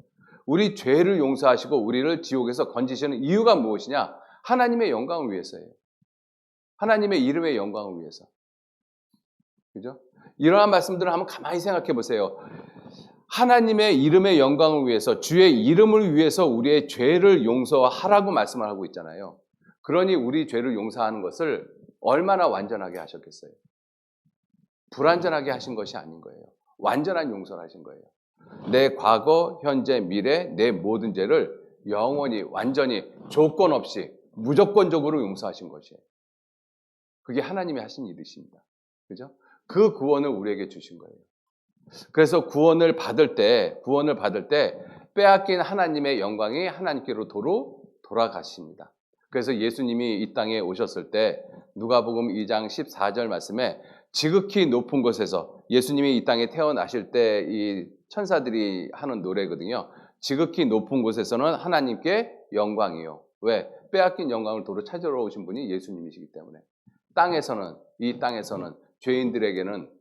우리 죄를 용서하시고 우리를 지옥에서 건지시는 이유가 무엇이냐? 하나님의 영광을 위해서예요. 하나님의 이름의 영광을 위해서. 그죠? 이러한 말씀들을 한번 가만히 생각해 보세요. 하나님의 이름의 영광을 위해서, 주의 이름을 위해서 우리의 죄를 용서하라고 말씀을 하고 있잖아요. 그러니 우리 죄를 용서하는 것을 얼마나 완전하게 하셨겠어요? 불완전하게 하신 것이 아닌 거예요. 완전한 용서를 하신 거예요. 내 과거, 현재, 미래, 내 모든 죄를 영원히, 완전히, 조건 없이, 무조건적으로 용서하신 것이에요. 그게 하나님이 하신 일이십니다. 그죠? 그 구원을 우리에게 주신 거예요. 그래서 구원을 받을 때 빼앗긴 하나님의 영광이 하나님께로 돌아가십니다. 그래서 예수님이 이 땅에 오셨을 때 누가복음 2장 14절 말씀에 지극히 높은 곳에서 예수님이 이 땅에 태어나실 때 이 천사들이 하는 노래거든요. 지극히 높은 곳에서는 하나님께 영광이요. 왜? 빼앗긴 영광을 도로 찾으러 오신 분이 예수님이시기 때문에. 이 땅에서는 죄인들에게는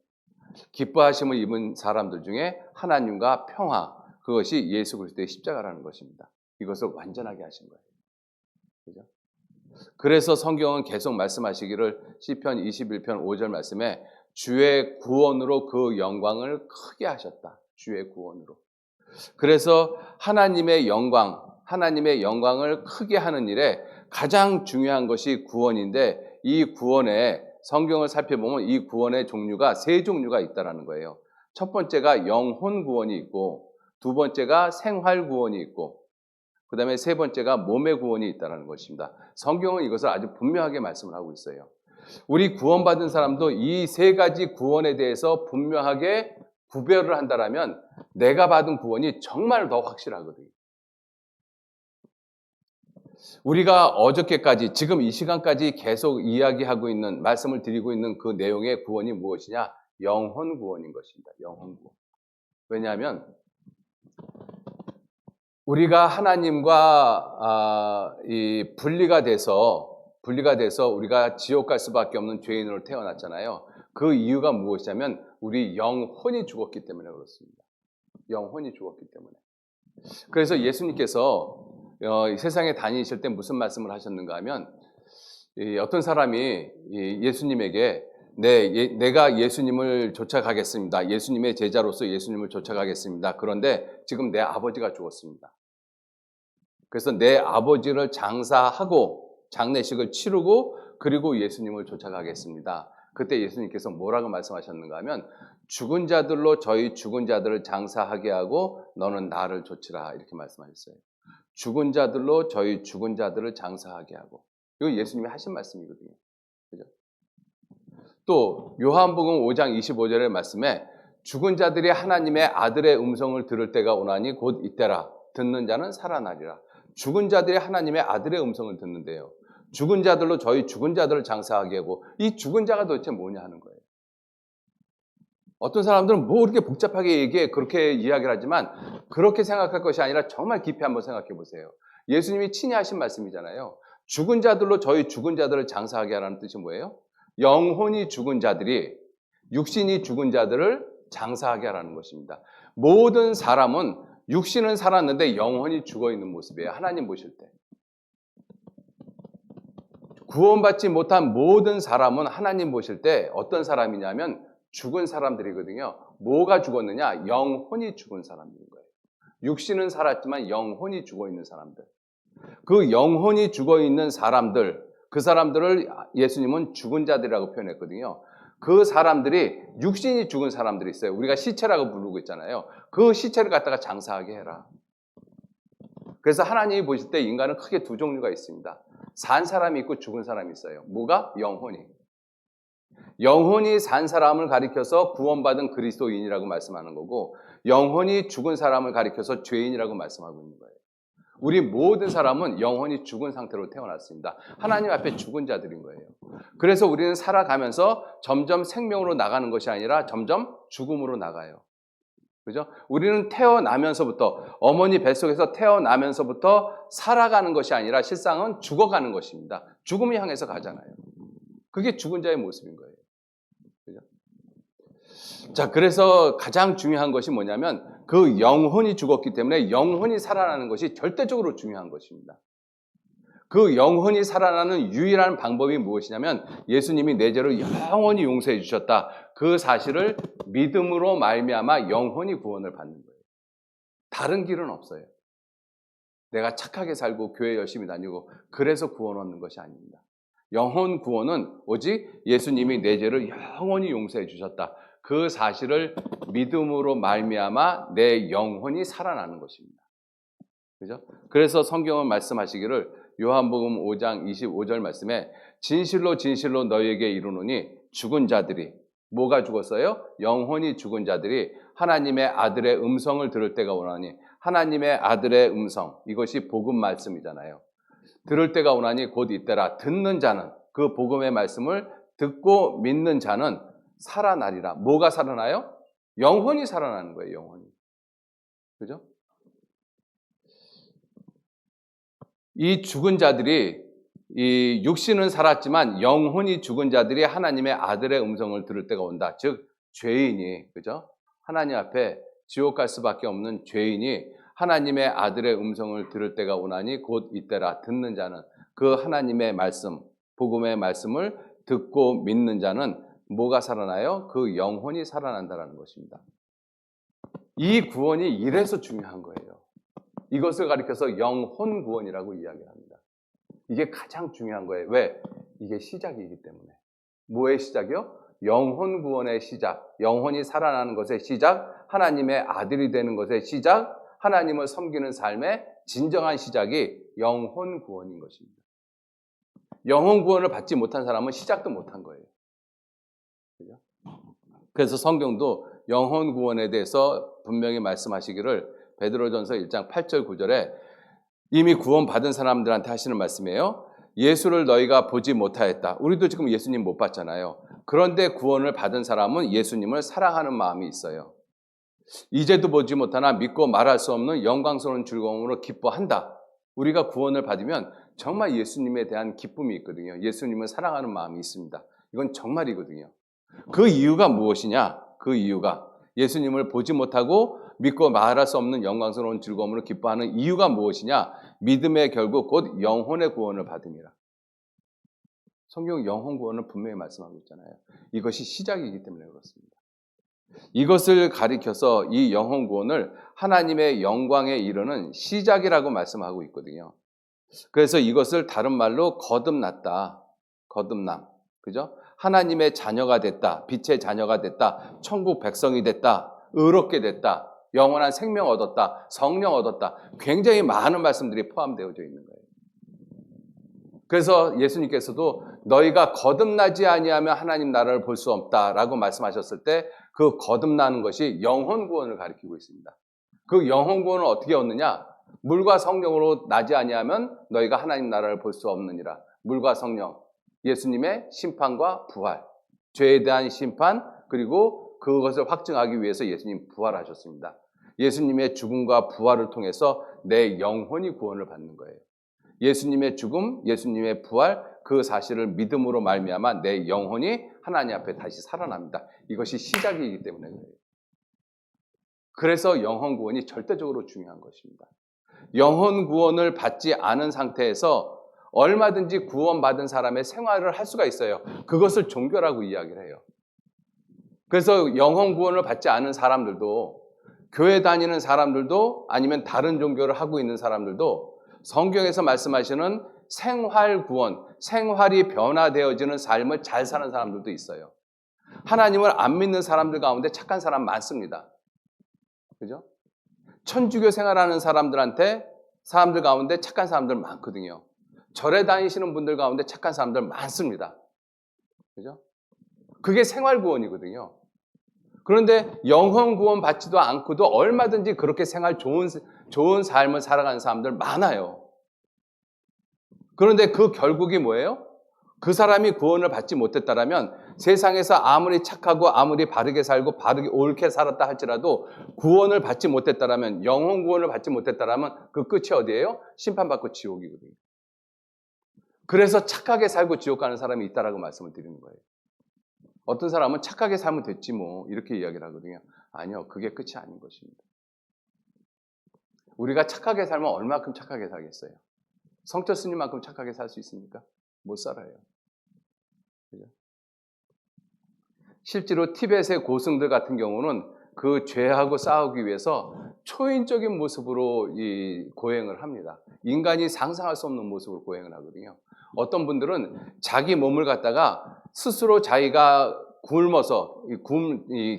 기뻐하심을 입은 사람들 중에 하나님과 평화, 그것이 예수 그리스도의 십자가라는 것입니다. 이것을 완전하게 하신 거예요. 그죠? 그래서 성경은 계속 말씀하시기를 시편 21편 5절 말씀에 주의 구원으로 그 영광을 크게 하셨다. 주의 구원으로. 그래서 하나님의 영광을 크게 하는 일에 가장 중요한 것이 구원인데 이 구원에 성경을 살펴보면 이 구원의 종류가 세 종류가 있다라는 거예요. 첫 번째가 영혼 구원이 있고 두 번째가 생활 구원이 있고 그다음에 세 번째가 몸의 구원이 있다는 것입니다. 성경은 이것을 아주 분명하게 말씀을 하고 있어요. 우리 구원받은 사람도 이 세 가지 구원에 대해서 분명하게 구별을 한다라면 내가 받은 구원이 정말 더 확실하거든요. 우리가 어저께까지 지금 이 시간까지 계속 이야기하고 있는 말씀을 드리고 있는 그 내용의 구원이 무엇이냐? 영혼 구원인 것입니다. 영혼 구원. 왜냐하면 우리가 하나님과 분리가 돼서 우리가 지옥 갈 수밖에 없는 죄인으로 태어났잖아요. 그 이유가 무엇이냐면 우리 영혼이 죽었기 때문에 그렇습니다. 영혼이 죽었기 때문에. 그래서 예수님께서 세상에 다니실 때 무슨 말씀을 하셨는가 하면 어떤 사람이 예수님에게 내가 예수님을 쫓아가겠습니다. 예수님의 제자로서 예수님을 쫓아가겠습니다. 그런데 지금 내 아버지가 죽었습니다. 그래서 내 아버지를 장사하고 장례식을 치르고 그리고 예수님을 쫓아가겠습니다. 그때 예수님께서 뭐라고 말씀하셨는가 하면 죽은 자들로 저희 죽은 자들을 장사하게 하고 너는 나를 좇으라 이렇게 말씀하셨어요. 죽은 자들로 저희 죽은 자들을 장사하게 하고 이거 예수님이 하신 말씀이거든요. 그죠? 또 요한복음 5장 25절의 말씀에 죽은 자들이 하나님의 아들의 음성을 들을 때가 오나니 곧 이때라 듣는 자는 살아나리라. 죽은 자들이 하나님의 아들의 음성을 듣는데요. 죽은 자들로 저희 죽은 자들을 장사하게 하고 이 죽은 자가 도대체 뭐냐 하는 거예요. 어떤 사람들은 뭐 그렇게 복잡하게 얘기해 그렇게 이야기를 하지만 그렇게 생각할 것이 아니라 정말 깊이 한번 생각해 보세요. 예수님이 친히 하신 말씀이잖아요. 죽은 자들로 저희 죽은 자들을 장사하게 하라는 뜻이 뭐예요? 영혼이 죽은 자들이 육신이 죽은 자들을 장사하게 하라는 것입니다. 모든 사람은 육신은 살았는데 영혼이 죽어 있는 모습이에요. 하나님 보실 때. 구원받지 못한 모든 사람은 하나님 보실 때 어떤 사람이냐면 죽은 사람들이거든요. 뭐가 죽었느냐? 영혼이 죽은 사람인 거예요. 육신은 살았지만 영혼이 죽어 있는 사람들. 그 영혼이 죽어 있는 사람들, 그 사람들을 예수님은 죽은 자들이라고 표현했거든요. 그 사람들이 육신이 죽은 사람들이 있어요. 우리가 시체라고 부르고 있잖아요. 그 시체를 갖다가 장사하게 해라. 그래서 하나님이 보실 때 인간은 크게 두 종류가 있습니다. 산 사람이 있고 죽은 사람이 있어요. 뭐가? 영혼이. 영혼이 산 사람을 가리켜서 구원받은 그리스도인이라고 말씀하는 거고 영혼이 죽은 사람을 가리켜서 죄인이라고 말씀하고 있는 거예요. 우리 모든 사람은 영혼이 죽은 상태로 태어났습니다. 하나님 앞에 죽은 자들인 거예요. 그래서 우리는 살아가면서 점점 생명으로 나가는 것이 아니라 점점 죽음으로 나가요. 그죠? 우리는 태어나면서부터 어머니 뱃속에서 태어나면서부터 살아가는 것이 아니라 실상은 죽어가는 것입니다. 죽음을 향해서 가잖아요. 그게 죽은 자의 모습인 거예요. 그죠? 자, 그래서 가장 중요한 것이 뭐냐면 그 영혼이 죽었기 때문에 영혼이 살아나는 것이 절대적으로 중요한 것입니다. 그 영혼이 살아나는 유일한 방법이 무엇이냐면 예수님이 내 죄를 영원히 용서해 주셨다. 그 사실을 믿음으로 말미암아 영혼이 구원을 받는 거예요. 다른 길은 없어요. 내가 착하게 살고 교회 열심히 다니고 그래서 구원 얻는 것이 아닙니다. 영혼 구원은 오직 예수님이 내 죄를 영원히 용서해 주셨다. 그 사실을 믿음으로 말미암아 내 영혼이 살아나는 것입니다. 그죠? 그래서 성경은 말씀하시기를 요한복음 5장 25절 말씀에 진실로 진실로 너희에게 이르노니 죽은 자들이 뭐가 죽었어요? 영혼이 죽은 자들이 하나님의 아들의 음성을 들을 때가 오나니 하나님의 아들의 음성 이것이 복음 말씀이잖아요. 들을 때가 오나니 곧 이때라. 듣는 자는 그 복음의 말씀을 듣고 믿는 자는 살아나리라. 뭐가 살아나요? 영혼이 살아나는 거예요. 영혼이. 그죠? 이 죽은 자들이 이 육신은 살았지만 영혼이 죽은 자들이 하나님의 아들의 음성을 들을 때가 온다. 즉 죄인이 그죠? 하나님 앞에 지옥 갈 수밖에 없는 죄인이 하나님의 아들의 음성을 들을 때가 오나니 곧 이때라. 듣는 자는 그 하나님의 말씀, 복음의 말씀을 듣고 믿는 자는 뭐가 살아나요? 그 영혼이 살아난다라는 것입니다. 이 구원이 이래서 중요한 거예요. 이것을 가리켜서 영혼 구원이라고 이야기합니다. 이게 가장 중요한 거예요. 왜? 이게 시작이기 때문에. 뭐의 시작이요? 영혼 구원의 시작, 영혼이 살아나는 것의 시작, 하나님의 아들이 되는 것의 시작, 하나님을 섬기는 삶의 진정한 시작이 영혼 구원인 것입니다. 영혼 구원을 받지 못한 사람은 시작도 못한 거예요. 그죠? 그래서 성경도 영혼 구원에 대해서 분명히 말씀하시기를 베드로전서 1장 8절 9절에 이미 구원받은 사람들한테 하시는 말씀이에요. 예수를 너희가 보지 못하였다. 우리도 지금 예수님 못 봤잖아요. 그런데 구원을 받은 사람은 예수님을 사랑하는 마음이 있어요. 이제도 보지 못하나 믿고 말할 수 없는 영광스러운 즐거움으로 기뻐한다. 우리가 구원을 받으면 정말 예수님에 대한 기쁨이 있거든요. 예수님을 사랑하는 마음이 있습니다. 이건 정말이거든요. 그 이유가 무엇이냐? 그 이유가 예수님을 보지 못하고 믿고 말할 수 없는 영광스러운 즐거움으로 기뻐하는 이유가 무엇이냐? 믿음의 결국 곧 영혼의 구원을 받음이라. 성경 영혼 구원을 분명히 말씀하고 있잖아요. 이것이 시작이기 때문에 그렇습니다. 이것을 가리켜서 이 영혼 구원을 하나님의 영광에 이르는 시작이라고 말씀하고 있거든요. 그래서 이것을 다른 말로 거듭났다. 거듭남. 그죠? 하나님의 자녀가 됐다. 빛의 자녀가 됐다. 천국 백성이 됐다. 의롭게 됐다. 영원한 생명 얻었다. 성령 얻었다. 굉장히 많은 말씀들이 포함되어져 있는 거예요. 그래서 예수님께서도 너희가 거듭나지 아니하면 하나님 나라를 볼 수 없다라고 말씀하셨을 때 그 거듭나는 것이 영혼 구원을 가리키고 있습니다. 그 영혼 구원을 어떻게 얻느냐? 물과 성령으로 나지 아니하면 너희가 하나님 나라를 볼 수 없느니라. 물과 성령, 예수님의 심판과 부활, 죄에 대한 심판, 그리고 그것을 확증하기 위해서 예수님 부활하셨습니다. 예수님의 죽음과 부활을 통해서 내 영혼이 구원을 받는 거예요. 예수님의 죽음, 예수님의 부활, 그 사실을 믿음으로 말미암아 내 영혼이 하나님 앞에 다시 살아납니다. 이것이 시작이기 때문에 그래요. 그래서 영혼 구원이 절대적으로 중요한 것입니다. 영혼 구원을 받지 않은 상태에서 얼마든지 구원받은 사람의 생활을 할 수가 있어요. 그것을 종교라고 이야기를 해요. 그래서 영혼 구원을 받지 않은 사람들도, 교회 다니는 사람들도, 아니면 다른 종교를 하고 있는 사람들도 성경에서 말씀하시는 생활 구원, 생활이 변화되어지는 삶을 잘 사는 사람들도 있어요. 하나님을 안 믿는 사람들 가운데 착한 사람 많습니다. 그죠? 천주교 생활하는 사람들 가운데 착한 사람들 많거든요. 절에 다니시는 분들 가운데 착한 사람들 많습니다. 그죠? 그게 생활 구원이거든요. 그런데 영혼 구원 받지도 않고도 얼마든지 그렇게 생활 좋은 삶을 살아가는 사람들 많아요. 그런데 그 결국이 뭐예요? 그 사람이 구원을 받지 못했다라면 세상에서 아무리 착하고 아무리 바르게 살고 바르게 옳게 살았다 할지라도 구원을 받지 못했다라면, 영혼 구원을 받지 못했다라면 그 끝이 어디예요? 심판받고 지옥이거든요. 그래서 착하게 살고 지옥 가는 사람이 있다라고 말씀을 드리는 거예요. 어떤 사람은 착하게 살면 됐지 뭐 이렇게 이야기를 하거든요. 아니요, 그게 끝이 아닌 것입니다. 우리가 착하게 살면 얼마큼 착하게 살겠어요? 성철 스님만큼 착하게 살 수 있습니까? 못 살아요. 그죠? 실제로 티벳의 고승들 같은 경우는 그 죄하고 싸우기 위해서 초인적인 모습으로 이 고행을 합니다. 인간이 상상할 수 없는 모습으로 고행을 하거든요. 어떤 분들은 자기 몸을 갖다가 스스로 자기가 굶어서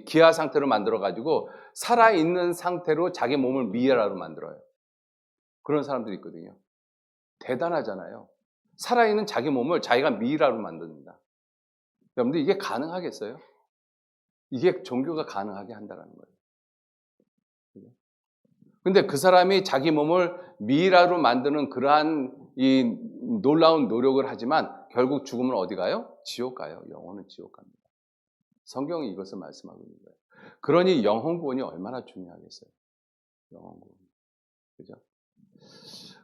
기아 상태로 만들어가지고 살아있는 상태로 자기 몸을 미이라로 만들어요. 그런 사람들이 있거든요. 대단하잖아요. 살아있는 자기 몸을 자기가 미이라로 만듭니다. 여러분들 이게 가능하겠어요? 이게 종교가 가능하게 한다는 거예요. 근데 그 사람이 자기 몸을 미이라로 만드는 그러한 이 놀라운 노력을 하지만 결국 죽으면 어디 가요? 지옥 가요. 영혼은 지옥 갑니다. 성경이 이것을 말씀하고 있는 거예요. 그러니 영혼 구원이 얼마나 중요하겠어요. 영혼 구원. 그죠?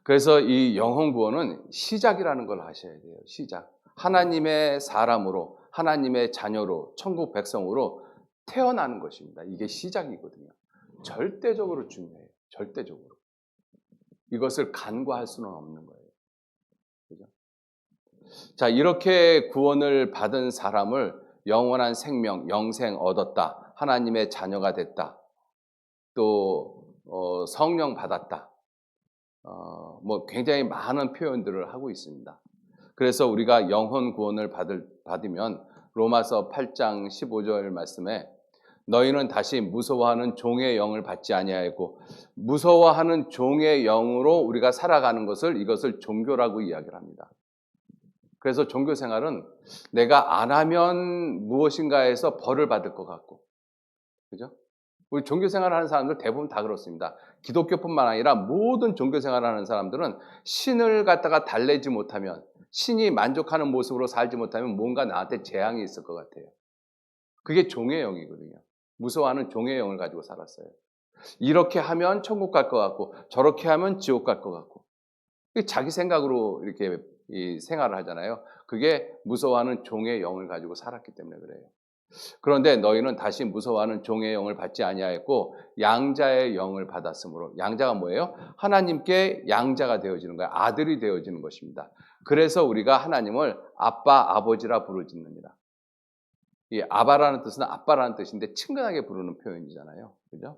그래서 이 영혼 구원은 시작이라는 걸 아셔야 돼요. 시작. 하나님의 사람으로, 하나님의 자녀로, 천국 백성으로 태어나는 것입니다. 이게 시작이거든요. 절대적으로 중요해요. 절대적으로. 이것을 간과할 수는 없는 거예요. 그죠? 자, 이렇게 구원을 받은 사람을 영원한 생명, 영생 얻었다. 하나님의 자녀가 됐다. 또 성령 받았다. 뭐 굉장히 많은 표현들을 하고 있습니다. 그래서 우리가 영혼 구원을 받으면 로마서 8장 15절 말씀에 너희는 다시 무서워하는 종의 영을 받지 아니하였고, 무서워하는 종의 영으로 우리가 살아가는 이것을 종교라고 이야기를 합니다. 그래서 종교 생활은 내가 안 하면 무엇인가에서 벌을 받을 것 같고, 그죠? 우리 종교 생활을 하는 사람들 대부분 다 그렇습니다. 기독교뿐만 아니라 모든 종교 생활을 하는 사람들은 신을 갖다가 달래지 못하면, 신이 만족하는 모습으로 살지 못하면 뭔가 나한테 재앙이 있을 것 같아요. 그게 종의 영이거든요. 무서워하는 종의 영을 가지고 살았어요. 이렇게 하면 천국 갈 것 같고 저렇게 하면 지옥 갈 것 같고, 자기 생각으로 이렇게 생활을 하잖아요. 그게 무서워하는 종의 영을 가지고 살았기 때문에 그래요. 그런데 너희는 다시 무서워하는 종의 영을 받지 아니하였고 양자의 영을 받았으므로, 양자가 뭐예요? 하나님께 양자가 되어지는 거예요. 아들이 되어지는 것입니다. 그래서 우리가 하나님을 아빠, 아버지라 부르짖느니라. 이 아바라는 뜻은 아빠라는 뜻인데 친근하게 부르는 표현이잖아요. 그죠?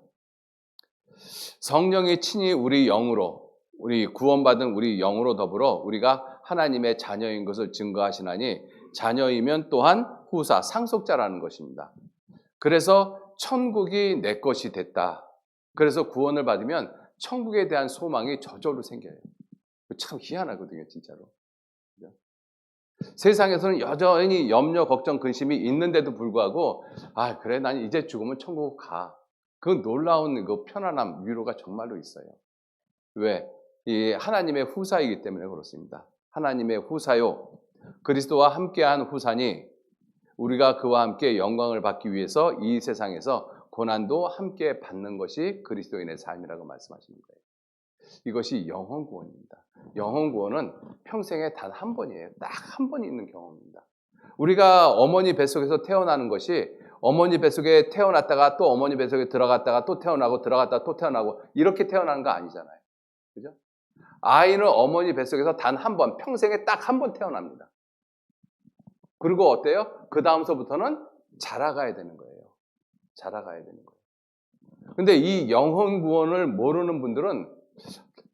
성령이 친히 우리 영으로, 우리 구원받은 우리 영으로 더불어 우리가 하나님의 자녀인 것을 증거하시나니, 자녀이면 또한 후사, 상속자라는 것입니다. 그래서 천국이 내 것이 됐다. 그래서 구원을 받으면 천국에 대한 소망이 저절로 생겨요. 참 희한하거든요, 진짜로. 세상에서는 여전히 염려, 걱정, 근심이 있는데도 불구하고, 아, 그래, 난 이제 죽으면 천국 가. 그 놀라운 그 편안함, 위로가 정말로 있어요. 왜? 이 하나님의 후사이기 때문에 그렇습니다. 하나님의 후사요. 그리스도와 함께한 후사니 우리가 그와 함께 영광을 받기 위해서 이 세상에서 고난도 함께 받는 것이 그리스도인의 삶이라고 말씀하시는 거예요. 이것이 영혼 구원입니다. 영혼 구원은 평생에 단 한 번이에요. 딱 한 번 있는 경험입니다. 우리가 어머니 뱃속에서 태어나는 것이, 어머니 뱃속에 태어났다가 또 어머니 뱃속에 들어갔다가 또 태어나고 들어갔다가 또 태어나고 이렇게 태어나는 거 아니잖아요. 그죠? 아이는 어머니 뱃속에서 단 한 번, 평생에 딱 한 번 태어납니다. 그리고 어때요? 그 다음서부터는 자라가야 되는 거예요. 자라가야 되는 거예요. 근데 이 영혼 구원을 모르는 분들은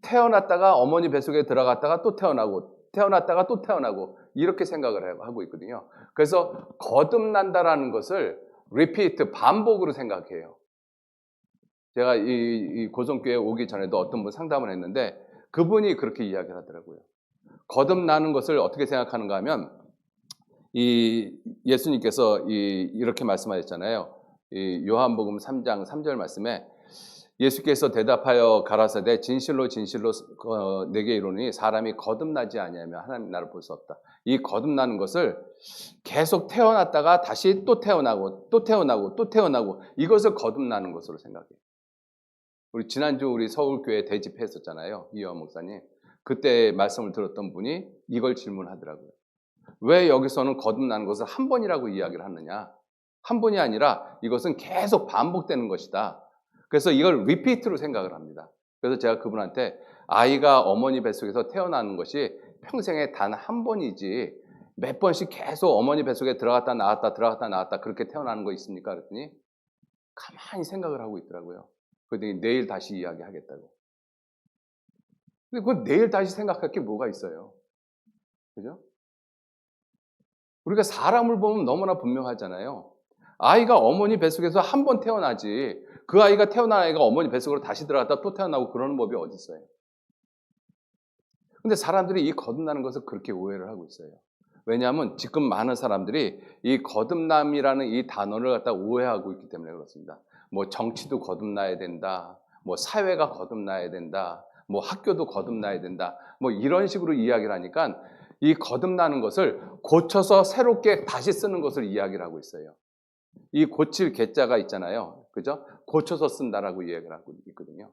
태어났다가 어머니 뱃속에 들어갔다가 또 태어나고, 태어났다가 또 태어나고, 이렇게 생각을 하고 있거든요. 그래서 거듭난다라는 것을 repeat, 반복으로 생각해요. 제가 이 고성교회 오기 전에도 어떤 분 상담을 했는데 그분이 그렇게 이야기를 하더라고요. 거듭나는 것을 어떻게 생각하는가 하면, 이 예수님께서 이렇게 말씀하셨잖아요. 이 요한복음 3장 3절 말씀에 예수께서 대답하여 가라사대 진실로 진실로 내게 이르노니 사람이 거듭나지 아니하면 하나님 나라를 볼 수 없다. 이 거듭나는 것을 계속 태어났다가 다시 또 태어나고 또 태어나고 또 태어나고, 이것을 거듭나는 것으로 생각해요. 우리 지난주 우리 서울교회 대집했었잖아요. 이효원 목사님. 그때 말씀을 들었던 분이 이걸 질문하더라고요. 왜 여기서는 거듭나는 것을 한 번이라고 이야기를 하느냐? 한 번이 아니라 이것은 계속 반복되는 것이다. 그래서 이걸 리피트로 생각을 합니다. 그래서 제가 그분한테, 아이가 어머니 뱃속에서 태어나는 것이 평생에 단 한 번이지 몇 번씩 계속 어머니 뱃속에 들어갔다 나왔다 들어갔다 나왔다 그렇게 태어나는 거 있습니까? 그랬더니 가만히 생각을 하고 있더라고요. 그랬더니 내일 다시 이야기하겠다고. 근데 그건 내일 다시 생각할 게 뭐가 있어요? 그죠? 우리가 사람을 보면 너무나 분명하잖아요. 아이가 어머니 뱃속에서 한 번 태어나지, 그 아이가 태어난 아이가 어머니 뱃속으로 다시 들어갔다 또 태어나고 그러는 법이 어디 있어요? 근데 사람들이 이 거듭나는 것을 그렇게 오해를 하고 있어요. 왜냐하면 지금 많은 사람들이 이 거듭남이라는 이 단어를 갖다 오해하고 있기 때문에 그렇습니다. 뭐 정치도 거듭나야 된다, 뭐 사회가 거듭나야 된다, 뭐 학교도 거듭나야 된다, 뭐 이런 식으로 이야기를 하니까 이 거듭나는 것을 고쳐서 새롭게 다시 쓰는 것을 이야기를 하고 있어요. 이 고칠 개자가 있잖아요. 그죠? 고쳐서 쓴다라고 이야기를 하고 있거든요.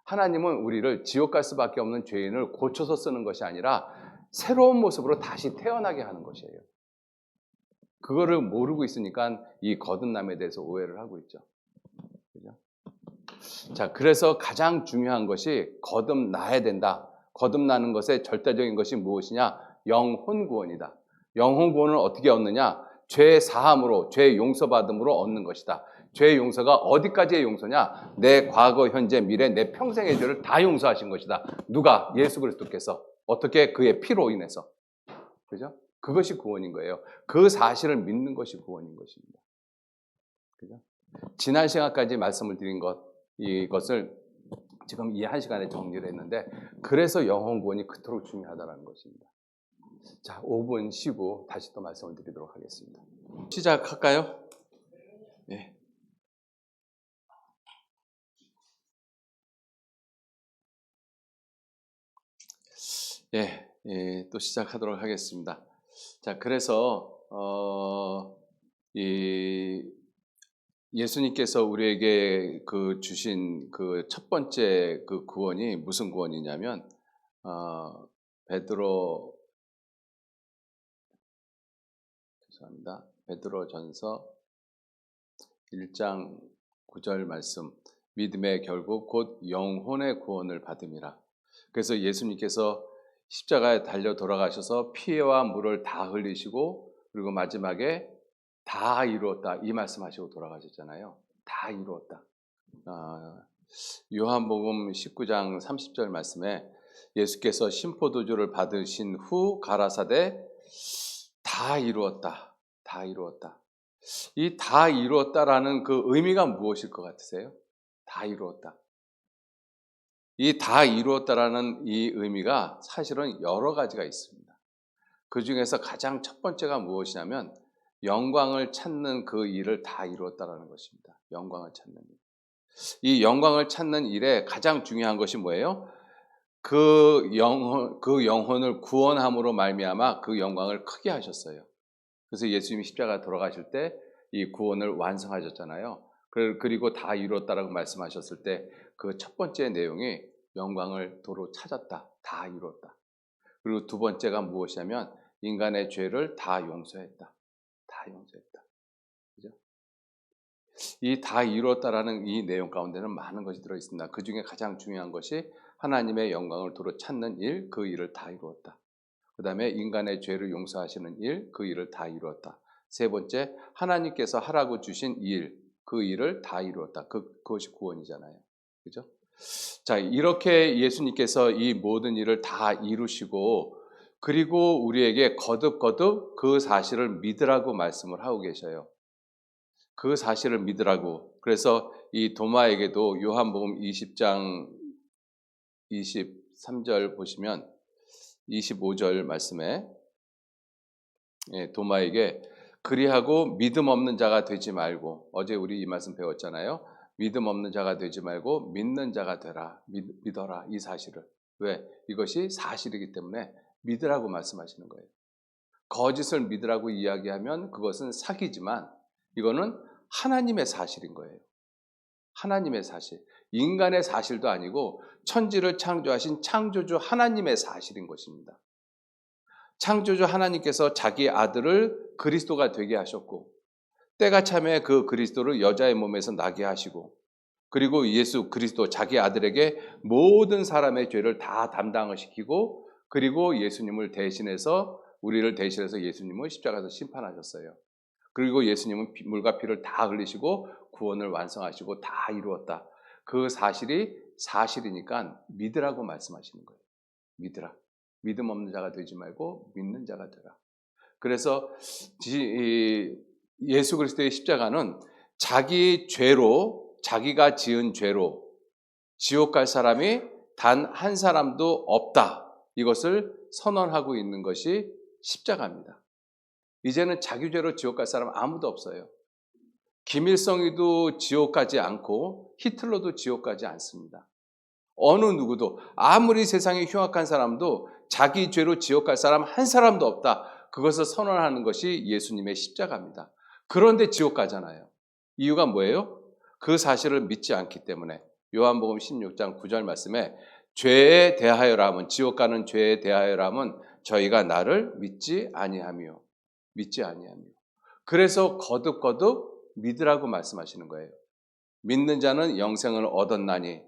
하나님은 우리를 지옥 갈 수밖에 없는 죄인을 고쳐서 쓰는 것이 아니라 새로운 모습으로 다시 태어나게 하는 것이에요. 그거를 모르고 있으니까 이 거듭남에 대해서 오해를 하고 있죠. 그죠? 자, 그래서 가장 중요한 것이 거듭나야 된다. 거듭나는 것의 절대적인 것이 무엇이냐? 영혼 구원이다. 영혼 구원을 어떻게 얻느냐? 죄 사함으로, 죄 용서받음으로 얻는 것이다. 죄 용서가 어디까지의 용서냐? 내 과거, 현재, 미래, 내 평생의 죄를 다 용서하신 것이다. 누가? 예수 그리스도께서. 어떻게? 그의 피로 인해서. 그죠? 그것이 구원인 거예요. 그 사실을 믿는 것이 구원인 것입니다. 그죠? 지난 시간까지 말씀을 드린 이것을 지금 이 한 시간에 정리를 했는데, 그래서 영혼 구원이 그토록 중요하다는 것입니다. 자, 5분 쉬고 다시 또 말씀을 드리도록 하겠습니다. 시작할까요? 네. 또 시작하도록 하겠습니다. 자, 그래서 예수님께서 우리에게 주신 그 첫 번째 그 구원이 무슨 구원이냐면, 베드로전서 1장 9절 말씀, 믿음의 결국 곧 영혼의 구원을 받음이라. 그래서 예수님께서 십자가에 달려 돌아가셔서 피와 물을 다 흘리시고, 그리고 마지막에 다 이루었다 이 말씀하시고 돌아가셨잖아요. 다 이루었다. 요한복음 19장 30절 말씀에 예수께서 심포도주를 받으신 후 가라사대 다 이루었다. 다 이루었다. 이 다 이루었다라는 그 의미가 무엇일 것 같으세요? 다 이루었다. 이 다 이루었다라는 이 의미가 사실은 여러 가지가 있습니다. 그 중에서 가장 첫 번째가 무엇이냐면 영광을 찾는 그 일을 다 이루었다라는 것입니다. 영광을 찾는 일. 이 영광을 찾는 일에 가장 중요한 것이 뭐예요? 그 영혼을 구원함으로 말미암아 그 영광을 크게 하셨어요. 그래서 예수님이 십자가 돌아가실 때 이 구원을 완성하셨잖아요. 그리고 다 이루었다라고 말씀하셨을 때 그 첫 번째 내용이 영광을 도로 찾았다. 다 이루었다. 그리고 두 번째가 무엇이냐면 인간의 죄를 다 용서했다. 다 용서했다. 그죠? 이 다 이루었다라는 이 내용 가운데는 많은 것이 들어 있습니다. 그 중에 가장 중요한 것이 하나님의 영광을 도로 찾는 일, 그 일을 다 이루었다. 그 다음에 인간의 죄를 용서하시는 일, 그 일을 다 이루었다. 세 번째, 하나님께서 하라고 주신 일, 그 일을 다 이루었다. 그것이 구원이잖아요. 그죠? 자, 이렇게 예수님께서 이 모든 일을 다 이루시고, 그리고 우리에게 거듭거듭 그 사실을 믿으라고 말씀을 하고 계셔요. 그 사실을 믿으라고. 그래서 이 도마에게도 요한복음 20장 23절 보시면 25절 말씀에 도마에게 그리하고 믿음 없는 자가 되지 말고, 어제 우리 이 말씀 배웠잖아요. 믿음 없는 자가 되지 말고 믿는 자가 되라. 믿어라 이 사실을. 왜? 이것이 사실이기 때문에 믿으라고 말씀하시는 거예요. 거짓을 믿으라고 이야기하면 그것은 사기지만 이거는 하나님의 사실인 거예요. 하나님의 사실. 인간의 사실도 아니고 천지를 창조하신 창조주 하나님의 사실인 것입니다. 창조주 하나님께서 자기 아들을 그리스도가 되게 하셨고, 때가 참에 그 그리스도를 여자의 몸에서 나게 하시고, 그리고 예수 그리스도 자기 아들에게 모든 사람의 죄를 다 담당을 시키고, 그리고 예수님을 대신해서 우리를 대신해서 예수님을 십자가에서 심판하셨어요. 그리고 예수님은 물과 피를 다 흘리시고 구원을 완성하시고 다 이루었다. 그 사실이 사실이니까 믿으라고 말씀하시는 거예요. 믿으라. 믿음 없는 자가 되지 말고 믿는 자가 되라. 그래서 예수 그리스도의 십자가는 자기 죄로, 자기가 지은 죄로 지옥 갈 사람이 단 한 사람도 없다. 이것을 선언하고 있는 것이 십자가입니다. 이제는 자기 죄로 지옥 갈 사람 아무도 없어요. 김일성이도 지옥 가지 않고 히틀러도 지옥 가지 않습니다. 어느 누구도, 아무리 세상에 흉악한 사람도 자기 죄로 지옥 갈 사람 한 사람도 없다. 그것을 선언하는 것이 예수님의 십자가입니다. 그런데 지옥 가잖아요. 이유가 뭐예요? 그 사실을 믿지 않기 때문에. 요한복음 16장 9절 말씀에 죄에 대하여라면, 지옥 가는 죄에 대하여라면 저희가 나를 믿지 아니하며. 그래서 거듭거듭 믿으라고 말씀하시는 거예요. 믿는 자는 영생을 얻었나니.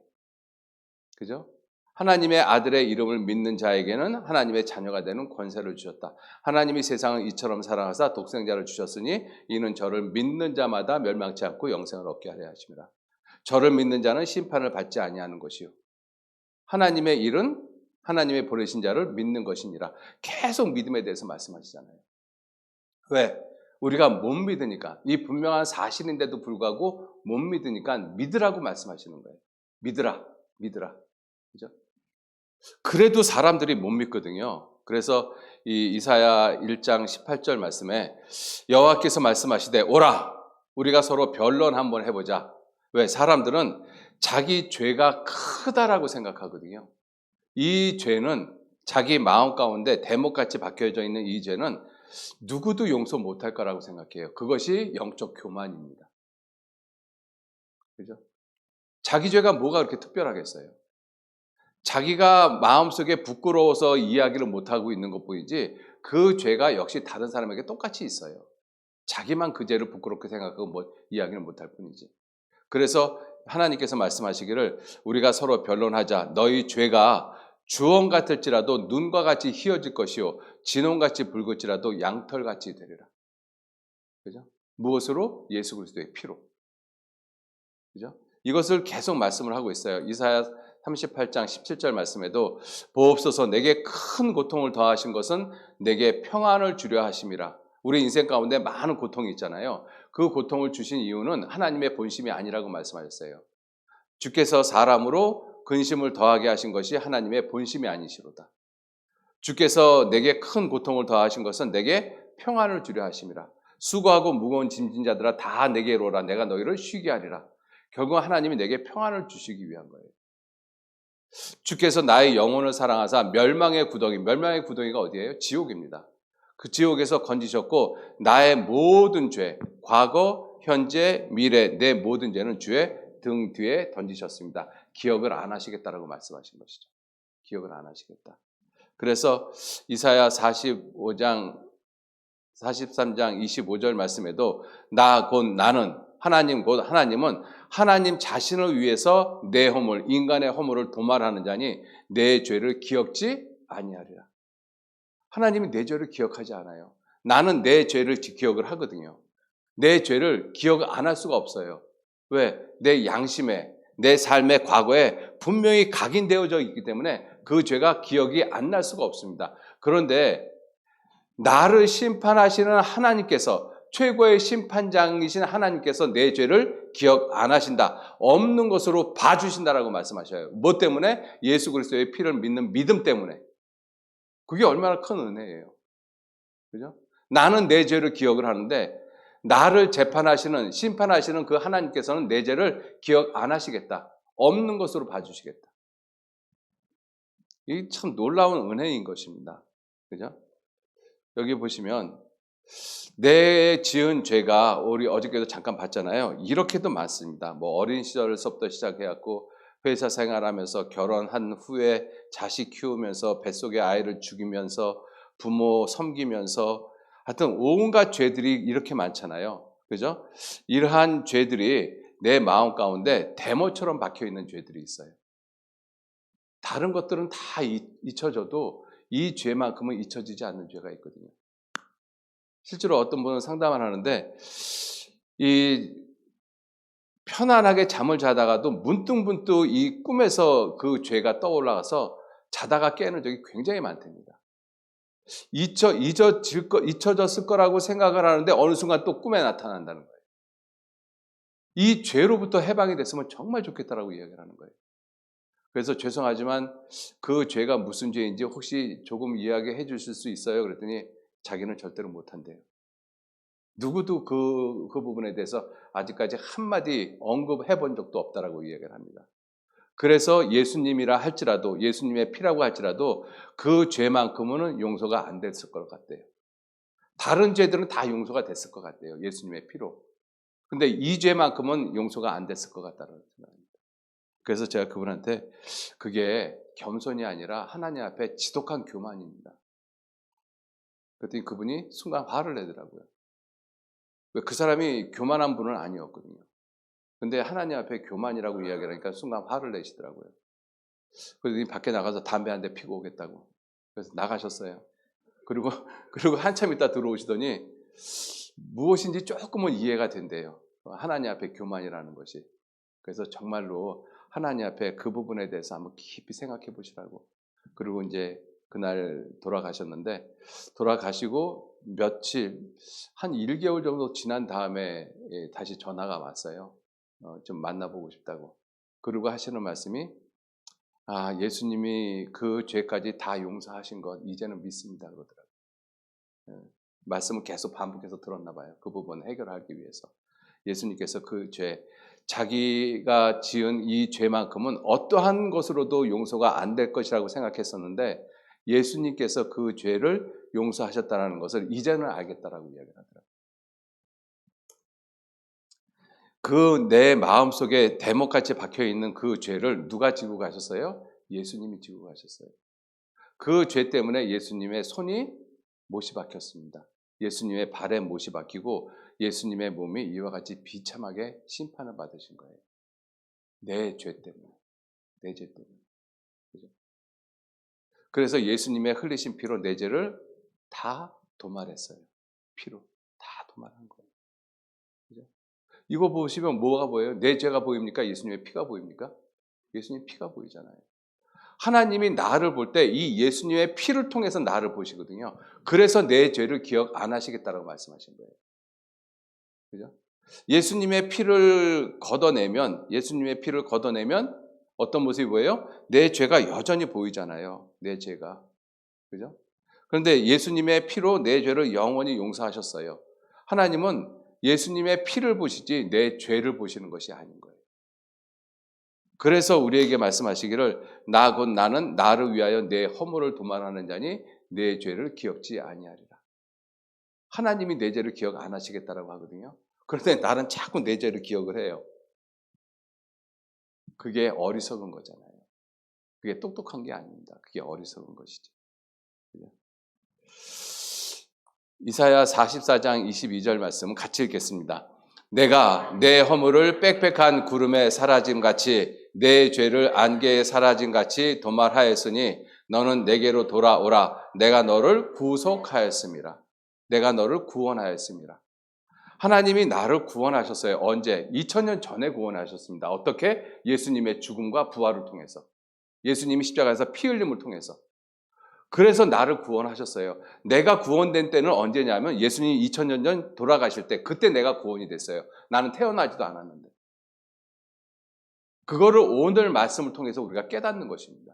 그죠? 하나님의 아들의 이름을 믿는 자에게는 하나님의 자녀가 되는 권세를 주셨다. 하나님이 세상을 이처럼 사랑하사 독생자를 주셨으니 이는 저를 믿는 자마다 멸망치 않고 영생을 얻게 하려 하심이라. 저를 믿는 자는 심판을 받지 아니하는 것이요 하나님의 일은 하나님의 보내신 자를 믿는 것이니라. 계속 믿음에 대해서 말씀하시잖아요. 왜? 우리가 못 믿으니까, 이 분명한 사실인데도 불구하고 못 믿으니까 믿으라고 말씀하시는 거예요. 믿으라, 믿으라. 그죠? 그래도 사람들이 못 믿거든요. 그래서 이 이사야 1장 18절 말씀에 여호와께서 말씀하시되 오라 우리가 서로 변론 한번 해보자. 왜? 사람들은 자기 죄가 크다라고 생각하거든요. 이 죄는 자기 마음 가운데 대목같이 박혀져 있는 이 죄는 누구도 용서 못할 거라고 생각해요. 그것이 영적 교만입니다. 그죠? 자기 죄가 뭐가 그렇게 특별하겠어요? 자기가 마음속에 부끄러워서 이야기를 못하고 있는 것뿐이지 그 죄가 역시 다른 사람에게 똑같이 있어요. 자기만 그 죄를 부끄럽게 생각하고 이야기를 못할 뿐이지. 그래서 하나님께서 말씀하시기를 우리가 서로 변론하자. 너희 죄가 주홍 같을지라도 눈과 같이 희어질 것이요 진홍같이 붉을지라도 양털같이 되리라. 그죠? 무엇으로? 예수 그리스도의 피로. 그죠? 이것을 계속 말씀을 하고 있어요. 이사야 38장 17절 말씀에도 보옵소서 내게 큰 고통을 더하신 것은 내게 평안을 주려 하심이라. 우리 인생 가운데 많은 고통이 있잖아요. 그 고통을 주신 이유는 하나님의 본심이 아니라고 말씀하셨어요. 주께서 사람으로 근심을 더하게 하신 것이 하나님의 본심이 아니시로다. 주께서 내게 큰 고통을 더하신 것은 내게 평안을 주려 하심이라. 수고하고 무거운 짐진 자들아 다 내게로 오라. 내가 너희를 쉬게 하리라. 결국 하나님이 내게 평안을 주시기 위한 거예요. 주께서 나의 영혼을 사랑하사 멸망의 구덩이가 어디예요? 지옥입니다. 그 지옥에서 건지셨고 나의 모든 죄, 과거, 현재, 미래 내 모든 죄는 주의 등 뒤에 던지셨습니다. 기억을 안 하시겠다라고 말씀하신 것이죠. 기억을 안 하시겠다. 그래서 이사야 43장 25절 말씀에도 나 곧 나는 하나님 곧 하나님은 하나님 자신을 위해서 내 허물 인간의 허물을 도말하는 자니 내 죄를 기억지 아니하리라. 하나님이 내 죄를 기억하지 않아요. 나는 내 죄를 기억을 하거든요. 내 죄를 기억 안 할 수가 없어요. 왜? 내 양심에 내 삶의 과거에 분명히 각인되어져 있기 때문에 그 죄가 기억이 안 날 수가 없습니다. 그런데 나를 심판하시는 하나님께서 최고의 심판장이신 하나님께서 내 죄를 기억 안 하신다. 없는 것으로 봐주신다라고 말씀하셔요. 뭐 때문에? 예수 그리스도의 피를 믿는 믿음 때문에. 그게 얼마나 큰 은혜예요. 그죠? 나는 내 죄를 기억을 하는데 나를 재판하시는 심판하시는 그 하나님께서는 내 죄를 기억 안 하시겠다. 없는 것으로 봐주시겠다. 이 참 놀라운 은혜인 것입니다. 그죠? 여기 보시면 내 지은 죄가 우리 어저께도 잠깐 봤잖아요. 이렇게도 많습니다. 뭐 어린 시절서부터 시작해갖고 회사 생활하면서 결혼한 후에 자식 키우면서 뱃속에 아이를 죽이면서 부모 섬기면서 하여튼 온갖 죄들이 이렇게 많잖아요. 그죠? 이러한 죄들이 내 마음 가운데 대모처럼 박혀 있는 죄들이 있어요. 다른 것들은 다 잊혀져도 이 죄만큼은 잊혀지지 않는 죄가 있거든요. 실제로 어떤 분은 상담을 하는데 이 편안하게 잠을 자다가도 문득문득 이 꿈에서 그 죄가 떠올라서 자다가 깨는 적이 굉장히 많답니다. 잊혀졌을 거라고 생각을 하는데 어느 순간 또 꿈에 나타난다는 거예요. 이 죄로부터 해방이 됐으면 정말 좋겠다라고 이야기를 하는 거예요. 그래서 죄송하지만 그 죄가 무슨 죄인지 혹시 조금 이야기해 주실 수 있어요? 그랬더니 자기는 절대로 못한대요. 누구도 그 부분에 대해서 아직까지 한마디 언급해 본 적도 없다라고 이야기를 합니다. 그래서 예수님이라 할지라도 예수님의 피라고 할지라도 그 죄만큼은 용서가 안 됐을 것 같대요. 다른 죄들은 다 용서가 됐을 것 같대요. 예수님의 피로. 근데 이 죄만큼은 용서가 안 됐을 것 같다는 생각입니다. 그래서 제가 그분한테 그게 겸손이 아니라 하나님 앞에 지독한 교만입니다. 그랬더니 그분이 순간 화를 내더라고요. 그 사람이 교만한 분은 아니었거든요. 근데 하나님 앞에 교만이라고 이야기를 하니까 순간 화를 내시더라고요. 그러더니 밖에 나가서 담배 한 대 피고 오겠다고. 그래서 나가셨어요. 그리고 한참 있다 들어오시더니 무엇인지 조금은 이해가 된대요. 하나님 앞에 교만이라는 것이. 그래서 정말로 하나님 앞에 그 부분에 대해서 한번 깊이 생각해 보시라고. 그리고 이제 그날 돌아가셨는데, 돌아가시고 며칠, 한 1개월 정도 지난 다음에 다시 전화가 왔어요. 좀 만나보고 싶다고. 그리고 하시는 말씀이, 예수님이 그 죄까지 다 용서하신 것 이제는 믿습니다 그러더라고요. 말씀을 계속 반복해서 들었나 봐요. 그 부분 해결하기 위해서. 예수님께서 그 죄, 자기가 지은 이 죄만큼은 어떠한 것으로도 용서가 안 될 것이라고 생각했었는데, 예수님께서 그 죄를 용서하셨다는 것을 이제는 알겠다라고 이야기를 하더라고요. 그 내 마음속에 대목같이 박혀있는 그 죄를 누가 지고 가셨어요? 예수님이 지고 가셨어요. 그 죄 때문에 예수님의 손이 못이 박혔습니다. 예수님의 발에 못이 박히고 예수님의 몸이 이와 같이 비참하게 심판을 받으신 거예요. 내 죄 때문에. 내 죄 때문에. 그죠? 그래서 예수님의 흘리신 피로 내 죄를 다 도말했어요. 피로 다 도말한 거예요. 그죠? 이거 보시면 뭐가 보여요? 내 죄가 보입니까? 예수님의 피가 보입니까? 예수님의 피가 보이잖아요. 하나님이 나를 볼 때 이 예수님의 피를 통해서 나를 보시거든요. 그래서 내 죄를 기억 안 하시겠다라고 말씀하신 거예요. 그죠? 예수님의 피를 걷어내면 어떤 모습이 보여요? 내 죄가 여전히 보이잖아요. 내 죄가. 그죠? 그런데 예수님의 피로 내 죄를 영원히 용서하셨어요. 하나님은 예수님의 피를 보시지 내 죄를 보시는 것이 아닌 거예요. 그래서 우리에게 말씀하시기를 나 곧 나는 나를 위하여 내 허물을 도말하는 자니 내 죄를 기억지 아니하리라. 하나님이 내 죄를 기억 안 하시겠다라고 하거든요. 그런데 나는 자꾸 내 죄를 기억을 해요. 그게 어리석은 거잖아요. 그게 똑똑한 게 아닙니다. 그게 어리석은 것이죠. 이사야 44장 22절 말씀 같이 읽겠습니다. 내가 내 허물을 빽빽한 구름에 사라짐 같이 내 죄를 안개에 사라짐 같이 도말하였으니 너는 내게로 돌아오라. 내가 너를 구속하였습니다. 내가 너를 구원하였습니다. 하나님이 나를 구원하셨어요. 언제? 2000년 전에 구원하셨습니다. 어떻게? 예수님의 죽음과 부활을 통해서. 예수님이 십자가에서 피 흘림을 통해서. 그래서 나를 구원하셨어요. 내가 구원된 때는 언제냐면 예수님이 2000년 전 돌아가실 때 그때 내가 구원이 됐어요. 나는 태어나지도 않았는데. 그거를 오늘 말씀을 통해서 우리가 깨닫는 것입니다.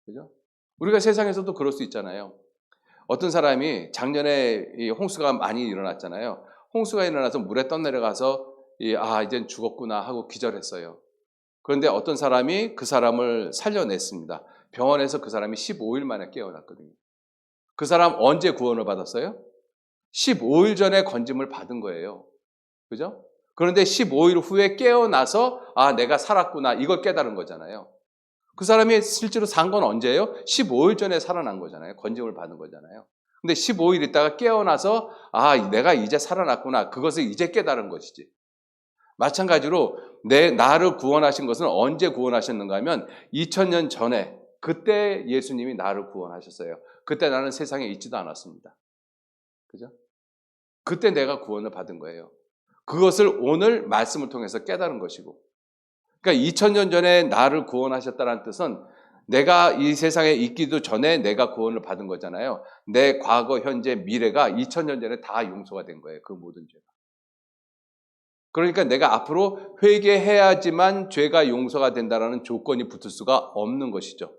그죠? 우리가 세상에서도 그럴 수 있잖아요. 어떤 사람이 작년에 이 홍수가 많이 일어났잖아요. 홍수가 일어나서 물에 떠내려가서 이젠 죽었구나 하고 기절했어요. 그런데 어떤 사람이 그 사람을 살려냈습니다. 병원에서 그 사람이 15일 만에 깨어났거든요. 그 사람 언제 구원을 받았어요? 15일 전에 건짐을 받은 거예요. 그죠? 그런데 15일 후에 깨어나서 내가 살았구나 이걸 깨달은 거잖아요. 그 사람이 실제로 산 건 언제예요? 15일 전에 살아난 거잖아요. 건짐을 받은 거잖아요. 근데 15일 있다가 깨어나서 내가 이제 살아났구나 그것을 이제 깨달은 것이지. 마찬가지로 나를 구원하신 것은 언제 구원하셨는가 하면 2000년 전에 그때 예수님이 나를 구원하셨어요. 그때 나는 세상에 있지도 않았습니다. 그죠? 그때 내가 구원을 받은 거예요. 그것을 오늘 말씀을 통해서 깨달은 것이고. 그러니까 2000년 전에 나를 구원하셨다는 뜻은 내가 이 세상에 있기도 전에 내가 구원을 받은 거잖아요. 내 과거, 현재, 미래가 2000년 전에 다 용서가 된 거예요. 그 모든 죄가. 그러니까 내가 앞으로 회개해야지만 죄가 용서가 된다는 조건이 붙을 수가 없는 것이죠.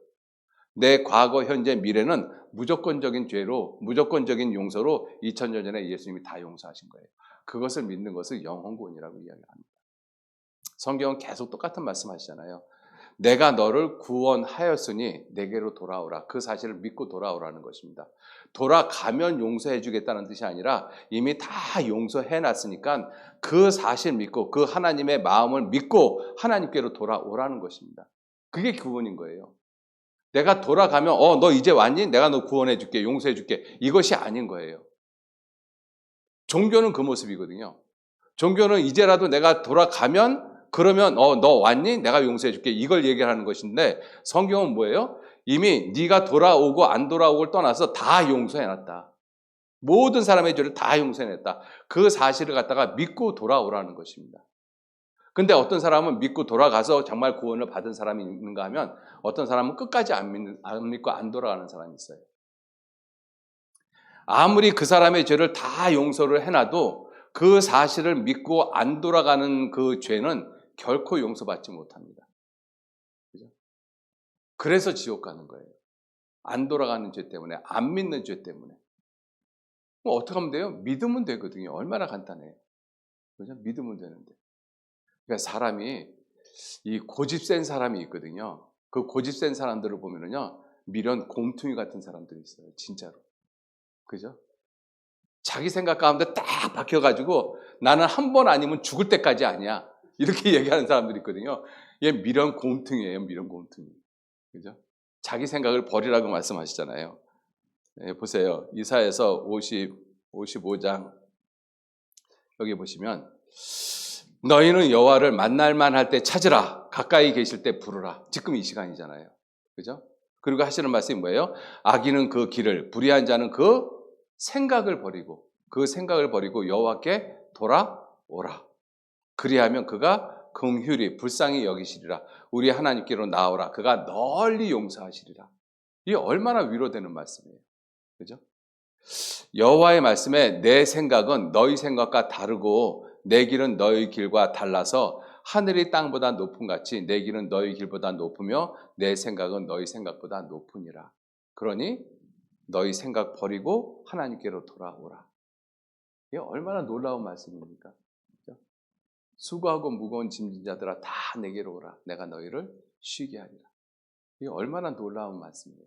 내 과거, 현재, 미래는 무조건적인 죄로, 무조건적인 용서로 2000년 전에 예수님이 다 용서하신 거예요. 그것을 믿는 것을 영혼구원이라고 이야기합니다. 성경은 계속 똑같은 말씀 하시잖아요. 내가 너를 구원하였으니 내게로 돌아오라. 그 사실을 믿고 돌아오라는 것입니다. 돌아가면 용서해 주겠다는 뜻이 아니라 이미 다 용서해 놨으니까 그 사실 믿고 그 하나님의 마음을 믿고 하나님께로 돌아오라는 것입니다. 그게 구원인 거예요. 내가 돌아가면 너 이제 왔니? 내가 너 구원해 줄게. 용서해 줄게. 이것이 아닌 거예요. 종교는 그 모습이거든요. 종교는 이제라도 내가 돌아가면 그러면 너 왔니? 내가 용서해 줄게. 이걸 얘기하는 것인데 성경은 뭐예요? 이미 네가 돌아오고 안 돌아오고를 떠나서 다 용서해 놨다. 모든 사람의 죄를 다 용서해 냈다. 그 사실을 갖다가 믿고 돌아오라는 것입니다. 근데 어떤 사람은 믿고 돌아가서 정말 구원을 받은 사람이 있는가 하면 어떤 사람은 끝까지 안 믿고 안 돌아가는 사람이 있어요. 아무리 그 사람의 죄를 다 용서를 해놔도 그 사실을 믿고 안 돌아가는 그 죄는 결코 용서받지 못합니다. 그죠? 그래서 지옥 가는 거예요. 안 돌아가는 죄 때문에, 안 믿는 죄 때문에. 뭐 어떻게 하면 돼요? 믿으면 되거든요. 얼마나 간단해요. 그죠? 믿으면 되는데. 그러니까 사람이 이 고집 센 사람이 있거든요. 그 고집 센 사람들을 보면은요, 미련 곰퉁이 같은 사람들이 있어요. 진짜로. 그죠? 자기 생각 가운데 딱 박혀가지고 나는 한 번 아니면 죽을 때까지 아니야. 이렇게 얘기하는 사람들이 있거든요. 얘 미련 곰퉁이에요. 미련 곰퉁이. 그죠? 자기 생각을 버리라고 말씀하시잖아요. 네, 보세요. 이사야서 55장 여기 보시면 너희는 여호와를 만날 만할 때 찾으라. 가까이 계실 때 부르라. 지금 이 시간이잖아요. 그죠? 그리고 하시는 말씀이 뭐예요? 악인은 그 길을, 불의한 자는 그 생각을 버리고 여호와께 돌아오라. 그리하면 그가 긍휼히 불쌍히 여기시리라. 우리 하나님께로 나오라. 그가 널리 용서하시리라. 이게 얼마나 위로되는 말씀이에요. 그죠? 여호와의 말씀에 내 생각은 너희 생각과 다르고 내 길은 너희 길과 달라서 하늘이 땅보다 높음 같이 내 길은 너희 길보다 높으며 내 생각은 너희 생각보다 높으니라. 그러니 너희 생각 버리고 하나님께로 돌아오라. 이게 얼마나 놀라운 말씀입니까? 그렇죠? 수고하고 무거운 짐진 자들아 다 내게로 오라. 내가 너희를 쉬게 하리라. 이게 얼마나 놀라운 말씀이에요.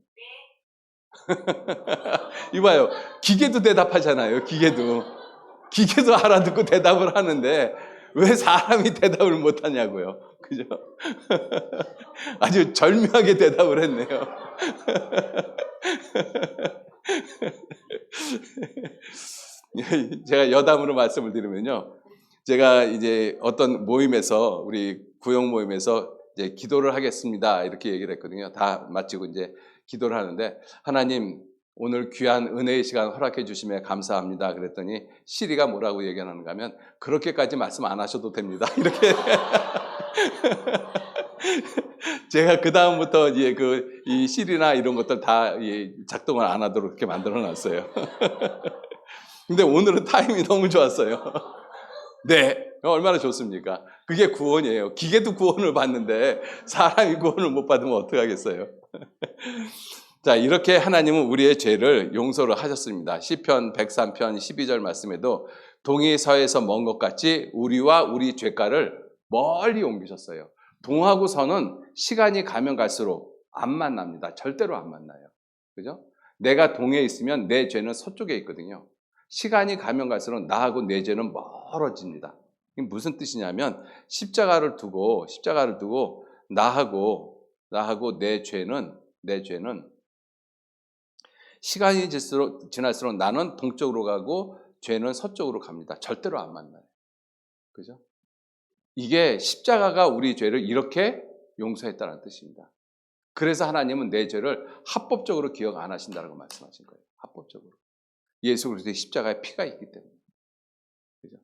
이봐요. 기계도 대답하잖아요. 기계도 알아듣고 대답을 하는데 왜 사람이 대답을 못하냐고요. 그죠? 아주 절묘하게 대답을 했네요. 제가 여담으로 말씀을 드리면요. 제가 이제 어떤 모임에서, 우리 구역 모임에서 이제 기도를 하겠습니다. 이렇게 얘기를 했거든요. 다 마치고 이제 기도를 하는데, 하나님, 오늘 귀한 은혜의 시간 허락해 주심에 감사합니다. 그랬더니 시리가 뭐라고 얘기하는가 하면, 그렇게까지 말씀 안 하셔도 됩니다. 이렇게. 제가 그다음부터 이제 이 시리나 이런 것들 다 작동을 안 하도록 이렇게 만들어 놨어요. 근데 오늘은 타임이 너무 좋았어요. 네. 얼마나 좋습니까? 그게 구원이에요. 기계도 구원을 받는데 사람이 구원을 못 받으면 어떡하겠어요? 자, 이렇게 하나님은 우리의 죄를 용서를 하셨습니다. 시편 103편 12절 말씀에도 동이 서에서 먼 것 같이 우리와 우리 죄가를 멀리 옮기셨어요. 동하고 서는 시간이 가면 갈수록 안 만납니다. 절대로 안 만나요. 그죠? 내가 동에 있으면 내 죄는 서쪽에 있거든요. 시간이 가면 갈수록 나하고 내 죄는 멀어집니다. 이게 무슨 뜻이냐면 십자가를 두고 나하고 내 죄는 시간이 지날수록 나는 동쪽으로 가고 죄는 서쪽으로 갑니다. 절대로 안 만나요. 그죠? 이게 십자가가 우리 죄를 이렇게 용서했다는 뜻입니다. 그래서 하나님은 내 죄를 합법적으로 기억 안 하신다고 말씀하신 거예요. 합법적으로. 예수 그리스도의 십자가에 피가 있기 때문에. 그죠?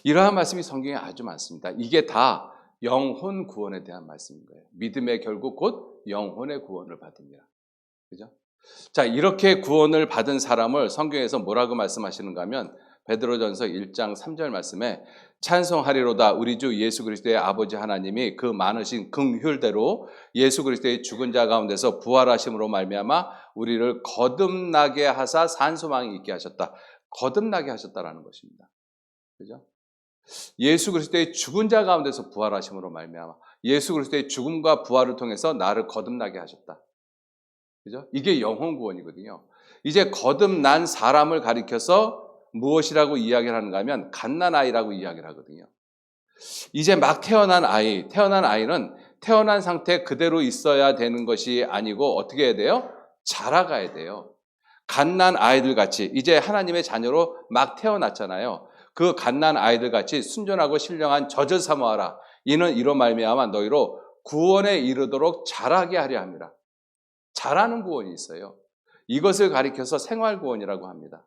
이러한 말씀이 성경에 아주 많습니다. 이게 다 영혼 구원에 대한 말씀인 거예요. 믿음의 결국 곧 영혼의 구원을 받으니라. 그죠? 자, 이렇게 구원을 받은 사람을 성경에서 뭐라고 말씀하시는가 하면 베드로전서 1장 3절 말씀에 찬송하리로다 우리 주 예수 그리스도의 아버지 하나님이 그 많으신 긍휼대로 예수 그리스도의 죽은 자 가운데서 부활하심으로 말미암아 우리를 거듭나게 하사 산소망이 있게 하셨다. 거듭나게 하셨다라는 것입니다. 그죠? 예수 그리스도의 죽은 자 가운데서 부활하심으로 말미암아 예수 그리스도의 죽음과 부활을 통해서 나를 거듭나게 하셨다. 그죠? 이게 영혼 구원이거든요. 이제 거듭난 사람을 가리켜서 무엇이라고 이야기를 하는가 하면 갓난아이라고 이야기를 하거든요. 이제 막 태어난 아이는 태어난 상태 그대로 있어야 되는 것이 아니고 어떻게 해야 돼요? 자라가야 돼요. 갓난 아이들 같이 이제 하나님의 자녀로 막 태어났잖아요. 그 갓난 아이들 같이 순전하고 신령한 젖을 사모하라. 이는 이로 말미암아 너희로 구원에 이르도록 자라게 하려 함이라. 자라는 구원이 있어요. 이것을 가리켜서 생활 구원이라고 합니다.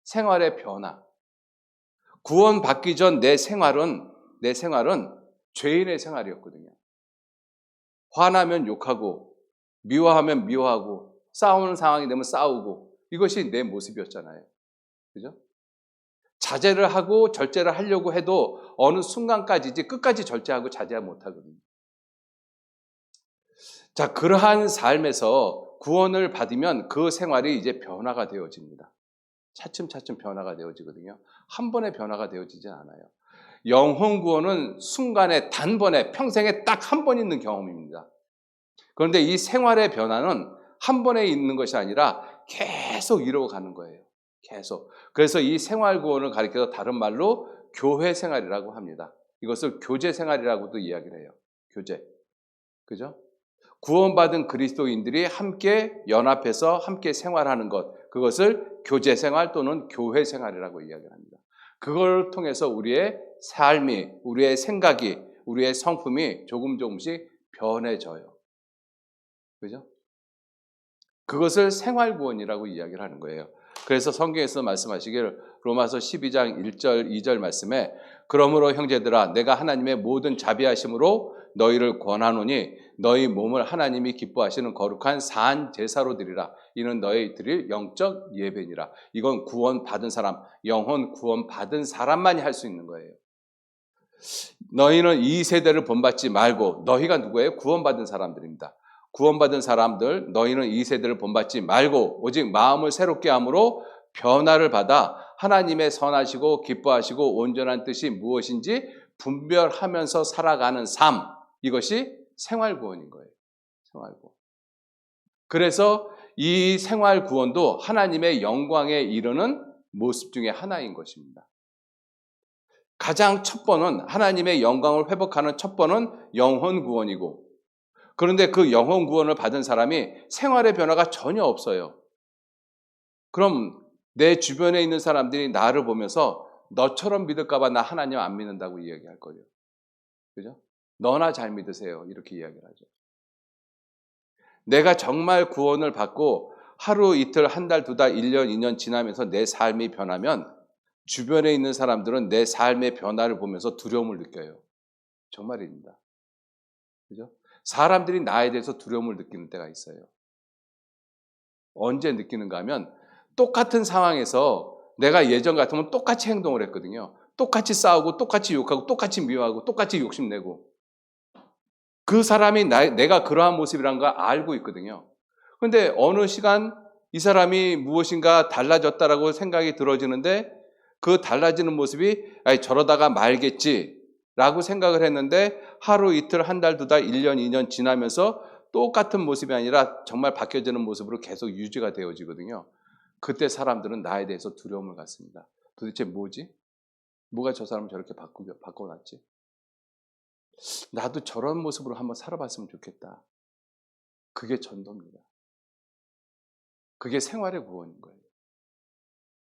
생활의 변화. 구원받기 전 내 생활은 죄인의 생활이었거든요. 화나면 욕하고, 미워하면 미워하고, 싸우는 상황이 되면 싸우고, 이것이 내 모습이었잖아요. 그죠? 자제를 하고 절제를 하려고 해도 어느 순간까지지 끝까지 절제하고 자제 못하거든요. 자, 그러한 삶에서 구원을 받으면 그 생활이 이제 변화가 되어집니다. 차츰차츰 변화가 되어지거든요. 한 번에 변화가 되어지진 않아요. 영혼 구원은 순간에 단번에 평생에 딱 한 번 있는 경험입니다. 그런데 이 생활의 변화는 한 번에 있는 것이 아니라 계속 이루어가는 거예요. 계속. 그래서 이 생활 구원을 가리켜서 다른 말로 교회 생활이라고 합니다. 이것을 교제 생활이라고도 이야기를 해요. 교제. 그죠? 구원받은 그리스도인들이 함께 연합해서 함께 생활하는 것, 그것을 교제 생활 또는 교회 생활이라고 이야기를 합니다. 그걸 통해서 우리의 삶이, 우리의 생각이, 우리의 성품이 조금씩 변해져요. 그죠? 그것을 생활 구원이라고 이야기를 하는 거예요. 그래서 성경에서 말씀하시길 로마서 12장 1절 2절 말씀에 그러므로 형제들아 내가 하나님의 모든 자비하심으로 너희를 권하노니 너희 몸을 하나님이 기뻐하시는 거룩한 산 제사로 드리라. 이는 너희 드릴 영적 예배니라. 이건 구원받은 사람, 영혼 구원받은 사람만이 할 수 있는 거예요. 너희는 이 세대를 본받지 말고, 너희가 누구예요? 구원받은 사람들입니다. 구원받은 사람들, 너희는 이 세대를 본받지 말고 오직 마음을 새롭게 함으로 변화를 받아 하나님의 선하시고 기뻐하시고 온전한 뜻이 무엇인지 분별하면서 살아가는 삶, 이것이 생활 구원인 거예요. 생활 구원. 그래서 이 생활 구원도 하나님의 영광에 이르는 모습 중에 하나인 것입니다. 가장 첫 번은 하나님의 영광을 회복하는 첫 번은 영혼 구원이고, 그런데 그 영혼 구원을 받은 사람이 생활의 변화가 전혀 없어요. 그럼 내 주변에 있는 사람들이 나를 보면서 너처럼 믿을까 봐 나 하나님 안 믿는다고 이야기할 거예요. 그죠? 너나 잘 믿으세요. 이렇게 이야기를 하죠. 내가 정말 구원을 받고 하루 이틀 한 달 두 달 1년 2년 지나면서 내 삶이 변하면 주변에 있는 사람들은 내 삶의 변화를 보면서 두려움을 느껴요. 정말입니다. 그죠? 사람들이 나에 대해서 두려움을 느끼는 때가 있어요. 언제 느끼는가 하면 똑같은 상황에서 내가 예전 같으면 똑같이 행동을 했거든요. 똑같이 싸우고 똑같이 욕하고 똑같이 미워하고 똑같이 욕심내고, 그 사람이 내가 그러한 모습이라는 걸 알고 있거든요. 그런데 어느 시간 이 사람이 무엇인가 달라졌다라고 생각이 들어지는데 그 달라지는 모습이 저러다가 말겠지라고 생각을 했는데 하루 이틀 한 달 두 달 1년 2년 지나면서 똑같은 모습이 아니라 정말 바뀌어지는 모습으로 계속 유지가 되어지거든요. 그때 사람들은 나에 대해서 두려움을 갖습니다. 도대체 뭐지? 뭐가 저 사람을 저렇게 바꿔놨지? 나도 저런 모습으로 한번 살아봤으면 좋겠다. 그게 전도입니다. 그게 생활의 구원인 거예요.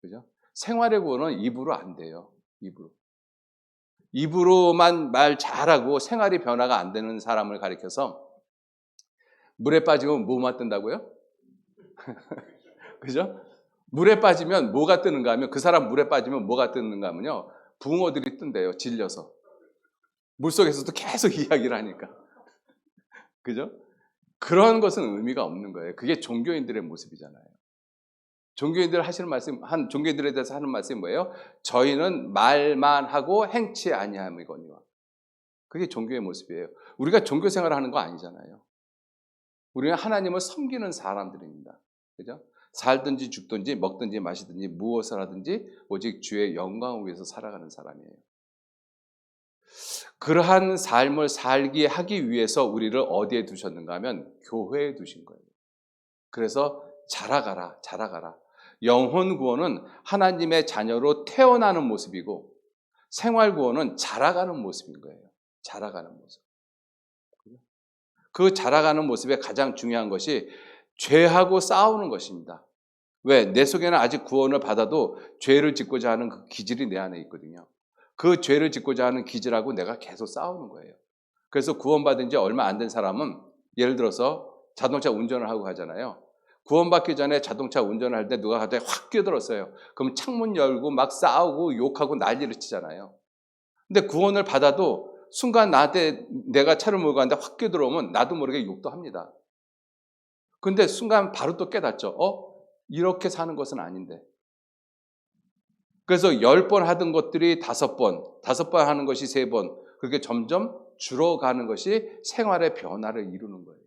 그죠? 생활의 구원은 입으로 안 돼요. 입으로만 말 잘하고 생활이 변화가 안 되는 사람을 가리켜서 물에 빠지면 뭐만 뜬다고요? 그죠? 물에 빠지면 뭐가 뜨는가 하면, 그 사람 물에 빠지면 뭐가 뜨는가 하면요, 붕어들이 뜬대요. 질려서. 물속에서도 계속 이야기를 하니까. 그죠? 그런 것은 의미가 없는 거예요. 그게 종교인들의 모습이잖아요. 종교인들에 대해서 하는 말씀이 뭐예요? 저희는 말만 하고 행치 아니함이거니와. 그게 종교의 모습이에요. 우리가 종교 생활을 하는 거 아니잖아요. 우리는 하나님을 섬기는 사람들입니다. 그죠? 살든지 죽든지 먹든지 마시든지 무엇을 하든지 오직 주의 영광을 위해서 살아가는 사람이에요. 그러한 삶을 살게 하기 위해서 우리를 어디에 두셨는가 하면 교회에 두신 거예요. 그래서 자라가라. 영혼 구원은 하나님의 자녀로 태어나는 모습이고 생활 구원은 자라가는 모습인 거예요. 자라가는 모습. 그 자라가는 모습의 가장 중요한 것이 죄하고 싸우는 것입니다. 왜? 내 속에는 아직 구원을 받아도 죄를 짓고자 하는 그 기질이 내 안에 있거든요. 그 죄를 짓고자 하는 기질하고 내가 계속 싸우는 거예요. 그래서 구원받은 지 얼마 안 된 사람은 예를 들어서 자동차 운전을 하고 가잖아요. 구원받기 전에 자동차 운전을 할 때 누가 갑자기 확 끼어들었어요. 그럼 창문 열고 막 싸우고 욕하고 난리를 치잖아요. 근데 구원을 받아도 순간 나한테 내가 차를 몰고 가는데 확 끼어들어오면 나도 모르게 욕도 합니다. 근데 순간 바로 또 깨닫죠. 이렇게 사는 것은 아닌데. 그래서 10번 하던 것들이 5번, 5번 하는 것이 3번, 그렇게 점점 줄어가는 것이 생활의 변화를 이루는 거예요.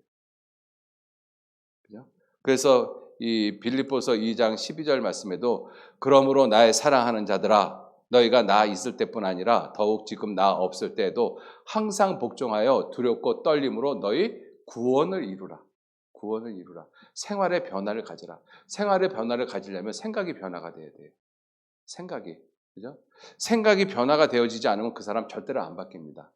그죠? 그래서 이 빌립보서 2장 12절 말씀에도 그러므로 나의 사랑하는 자들아 너희가 나 있을 때뿐 아니라 더욱 지금 나 없을 때에도 항상 복종하여 두렵고 떨림으로 너희 구원을 이루라. 구원을 이루라. 생활의 변화를 가져라. 생활의 변화를 가지려면 생각이 변화가 돼야 돼요. 생각이. 그죠? 생각이 변화가 되어지지 않으면 그 사람 절대로 안 바뀝니다.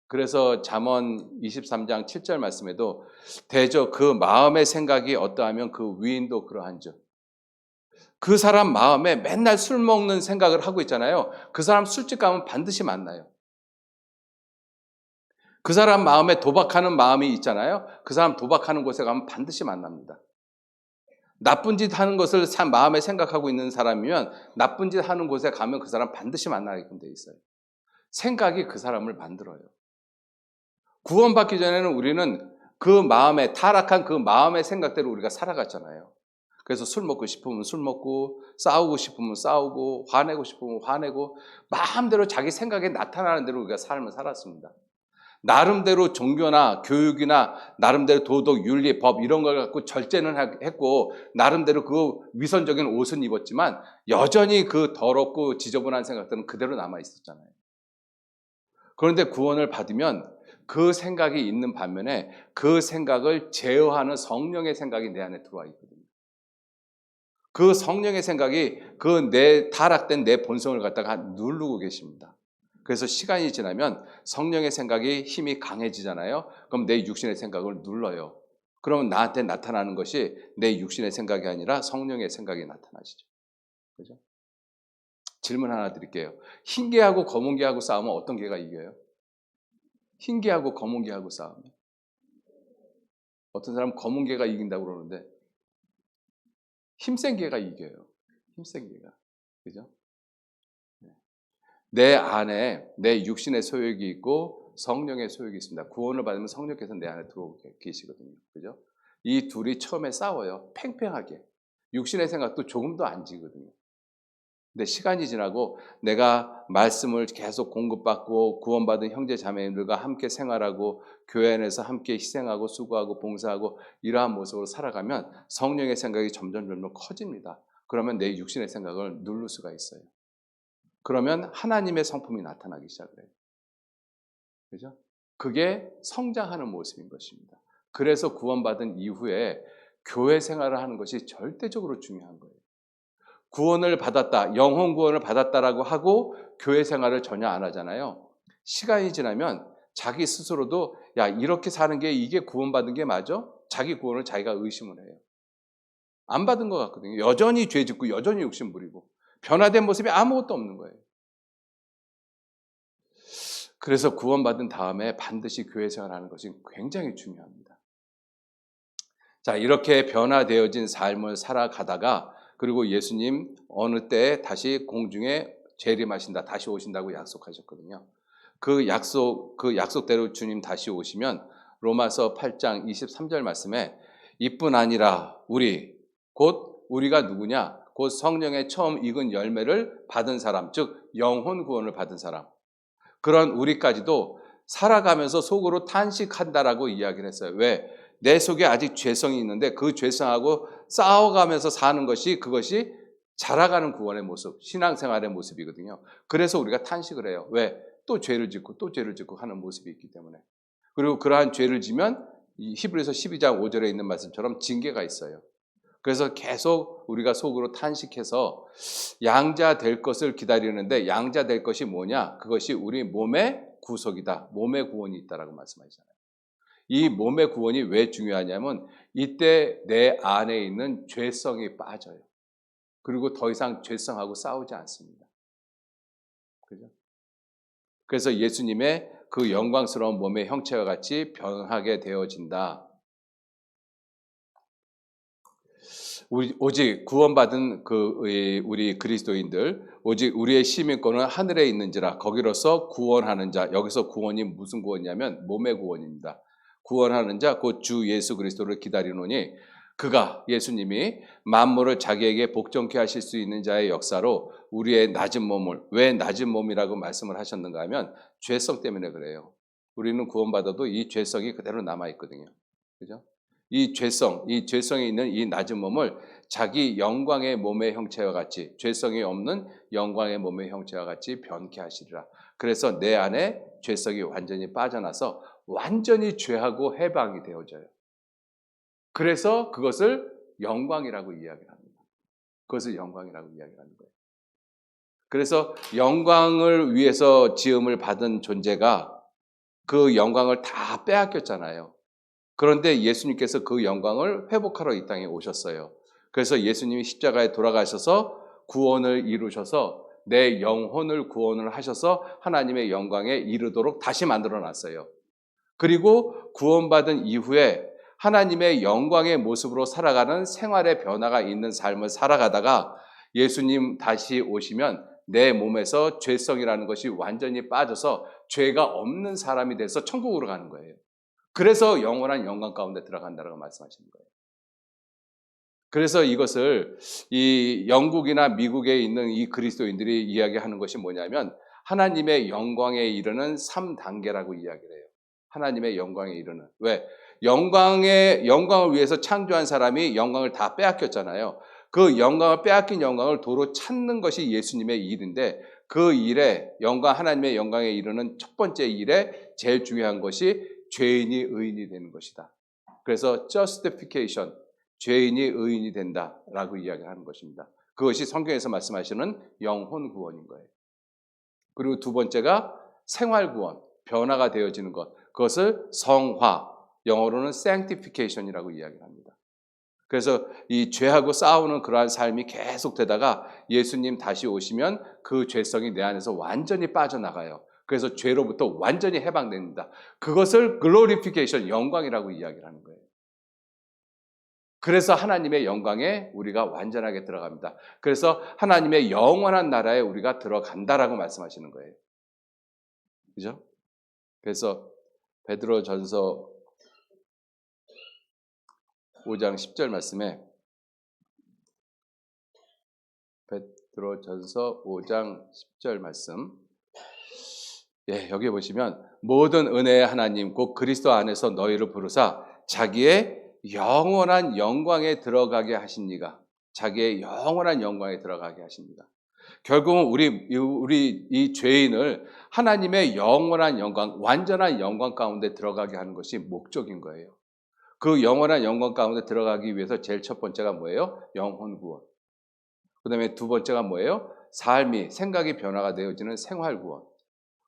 그래서 잠언 23장 7절 말씀에도 대저 그 마음의 생각이 어떠하면 그 위인도 그러한즉. 그 사람 마음에 맨날 술 먹는 생각을 하고 있잖아요. 그 사람 술집 가면 반드시 만나요. 그 사람 마음에 도박하는 마음이 있잖아요. 그 사람 도박하는 곳에 가면 반드시 만납니다. 나쁜 짓 하는 것을 마음에 생각하고 있는 사람이면 나쁜 짓 하는 곳에 가면 그 사람 반드시 만나게끔 돼 있어요. 생각이 그 사람을 만들어요. 구원받기 전에는 우리는 그 마음에 타락한 그 마음의 생각대로 우리가 살아갔잖아요. 그래서 술 먹고 싶으면 술 먹고 싸우고 싶으면 싸우고 화내고 싶으면 화내고 마음대로 자기 생각에 나타나는 대로 우리가 삶을 살았습니다. 나름대로 종교나 교육이나 나름대로 도덕, 윤리, 법 이런 걸 갖고 절제는 했고 나름대로 그 위선적인 옷은 입었지만 여전히 그 더럽고 지저분한 생각들은 그대로 남아 있었잖아요. 그런데 구원을 받으면 그 생각이 있는 반면에 그 생각을 제어하는 성령의 생각이 내 안에 들어와 있거든요. 그 성령의 생각이 그 내 타락된 내 본성을 갖다가 누르고 계십니다. 그래서 시간이 지나면 성령의 생각이 힘이 강해지잖아요. 그럼 내 육신의 생각을 눌러요. 그러면 나한테 나타나는 것이 내 육신의 생각이 아니라 성령의 생각이 나타나시죠. 그죠? 질문 하나 드릴게요. 흰 개하고 검은 개하고 싸우면 어떤 개가 이겨요? 흰 개하고 검은 개하고 싸우면. 어떤 사람은 검은 개가 이긴다고 그러는데 힘센 개가 이겨요. 힘센 개가. 그죠? 내 안에 내 육신의 소욕이 있고 성령의 소욕이 있습니다. 구원을 받으면 성령께서 내 안에 들어오고 계시거든요. 그죠? 이 둘이 처음에 싸워요. 팽팽하게. 육신의 생각도 조금도 안 지거든요. 근데 시간이 지나고 내가 말씀을 계속 공급받고 구원받은 형제 자매님들과 함께 생활하고 교회 안에서 함께 희생하고 수고하고 봉사하고 이러한 모습으로 살아가면 성령의 생각이 점점 커집니다. 그러면 내 육신의 생각을 누를 수가 있어요. 그러면 하나님의 성품이 나타나기 시작을 해요. 그죠? 그게 성장하는 모습인 것입니다. 그래서 구원받은 이후에 교회 생활을 하는 것이 절대적으로 중요한 거예요. 구원을 받았다, 영혼 구원을 받았다라고 하고 교회 생활을 전혀 안 하잖아요. 시간이 지나면 자기 스스로도 야, 이렇게 사는 게 이게 구원받은 게 맞아? 자기 구원을 자기가 의심을 해요. 안 받은 것 같거든요. 여전히 죄 짓고 여전히 욕심 부리고 변화된 모습이 아무것도 없는 거예요. 그래서 구원받은 다음에 반드시 교회 생활하는 것이 굉장히 중요합니다. 자, 이렇게 변화되어진 삶을 살아가다가 그리고 예수님 어느 때 다시 공중에 재림하신다, 다시 오신다고 약속하셨거든요. 그 약속대로 주님 다시 오시면 로마서 8장 23절 말씀에 이뿐 아니라 곧 우리가 누구냐? 곧 성령의 처음 익은 열매를 받은 사람, 즉 영혼 구원을 받은 사람. 그런 우리까지도 살아가면서 속으로 탄식한다라고 이야기를 했어요. 왜? 내 속에 아직 죄성이 있는데 그 죄성하고 싸워가면서 사는 것이 그것이 자라가는 구원의 모습, 신앙생활의 모습이거든요. 그래서 우리가 탄식을 해요. 왜? 또 죄를 짓고 또 죄를 짓고 하는 모습이 있기 때문에. 그리고 그러한 죄를 지면 히브리서 12장 5절에 있는 말씀처럼 징계가 있어요. 그래서 계속 우리가 속으로 탄식해서 양자 될 것을 기다리는데 양자 될 것이 뭐냐? 그것이 우리 몸의 구속이다. 몸의 구원이 있다라고 말씀하시잖아요. 이 몸의 구원이 왜 중요하냐면 이때 내 안에 있는 죄성이 빠져요. 그리고 더 이상 죄성하고 싸우지 않습니다. 그죠? 그래서 예수님의 그 영광스러운 몸의 형체와 같이 변하게 되어진다. 오직 구원받은 우리 그리스도인들, 오직 우리의 시민권은 하늘에 있는지라. 거기로서 구원하는 자, 여기서 구원이 무슨 구원이냐면 몸의 구원입니다. 구원하는 자 곧 주 예수 그리스도를 기다리노니 그가, 예수님이 만물을 자기에게 복종케 하실 수 있는 자의 역사로 우리의 낮은 몸을, 왜 낮은 몸이라고 말씀을 하셨는가 하면 죄성 때문에 그래요. 우리는 구원받아도 이 죄성이 그대로 남아있거든요. 그죠? 이 죄성이 있는 이 낮은 몸을 자기 영광의 몸의 형체와 같이, 죄성이 없는 영광의 몸의 형체와 같이 변케 하시리라. 그래서 내 안에 죄성이 완전히 빠져나서 완전히 죄하고 해방이 되어져요. 그래서 그것을 영광이라고 이야기를 합니다. 그것을 영광이라고 이야기를 하는 거예요. 그래서 영광을 위해서 지음을 받은 존재가 그 영광을 다 빼앗겼잖아요. 그런데 예수님께서 그 영광을 회복하러 이 땅에 오셨어요. 그래서 예수님이 십자가에 돌아가셔서 구원을 이루셔서 내 영혼을 구원을 하셔서 하나님의 영광에 이르도록 다시 만들어 놨어요. 그리고 구원받은 이후에 하나님의 영광의 모습으로 살아가는 생활의 변화가 있는 삶을 살아가다가 예수님 다시 오시면 내 몸에서 죄성이라는 것이 완전히 빠져서 죄가 없는 사람이 돼서 천국으로 가는 거예요. 그래서 영원한 영광 가운데 들어간다라고 말씀하시는 거예요. 그래서 이것을 이 영국이나 미국에 있는 이 그리스도인들이 이야기하는 것이 뭐냐면 하나님의 영광에 이르는 3단계라고 이야기를 해요. 하나님의 영광에 이르는. 왜? 영광을 위해서 창조한 사람이 영광을 다 빼앗겼잖아요. 그 영광을 빼앗긴 영광을 도로 찾는 것이 예수님의 일인데 그 일에 하나님의 영광에 이르는 첫 번째 일에 제일 중요한 것이 죄인이 의인이 되는 것이다. 그래서 justification, 죄인이 의인이 된다라고 이야기하는 것입니다. 그것이 성경에서 말씀하시는 영혼 구원인 거예요. 그리고 두 번째가 생활 구원, 변화가 되어지는 것. 그것을 성화, 영어로는 sanctification이라고 이야기합니다. 그래서 이 죄하고 싸우는 그러한 삶이 계속 되다가 예수님 다시 오시면 그 죄성이 내 안에서 완전히 빠져나가요. 그래서 죄로부터 완전히 해방됩니다. 그것을 glorification, 영광이라고 이야기를 하는 거예요. 그래서 하나님의 영광에 우리가 완전하게 들어갑니다. 그래서 하나님의 영원한 나라에 우리가 들어간다라고 말씀하시는 거예요. 그죠? 그래서 베드로전서 5장 10절 말씀에 베드로전서 5장 10절 말씀. 예, 여기 보시면 모든 은혜의 하나님 곧 그리스도 안에서 너희를 부르사 자기의 영원한 영광에 들어가게 하십니다. 자기의 영원한 영광에 들어가게 하십니다. 결국은 우리 이 죄인을 하나님의 영원한 영광, 완전한 영광 가운데 들어가게 하는 것이 목적인 거예요. 그 영원한 영광 가운데 들어가기 위해서 제일 첫 번째가 뭐예요? 영혼 구원. 그 다음에 두 번째가 뭐예요? 생각이 변화가 되어지는 생활 구원.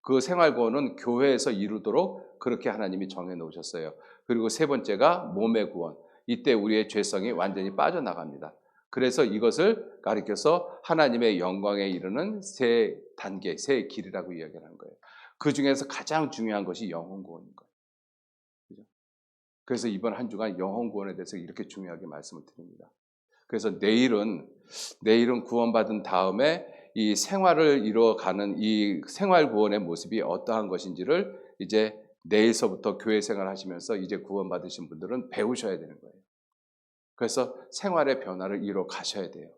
그 생활 구원은 교회에서 이루도록 그렇게 하나님이 정해 놓으셨어요. 그리고 세 번째가 몸의 구원. 이때 우리의 죄성이 완전히 빠져나갑니다. 그래서 이것을 가리켜서 하나님의 영광에 이르는 세 단계, 세 길이라고 이야기하는 거예요. 그 중에서 가장 중요한 것이 영혼 구원인 거예요. 그죠? 그래서 이번 한 주간 영혼 구원에 대해서 이렇게 중요하게 말씀을 드립니다. 그래서 내일은 구원받은 다음에 이 생활을 이루어가는 이 생활 구원의 모습이 어떠한 것인지를 이제 내일서부터 교회 생활하시면서 이제 구원받으신 분들은 배우셔야 되는 거예요. 그래서 생활의 변화를 이루어 가셔야 돼요.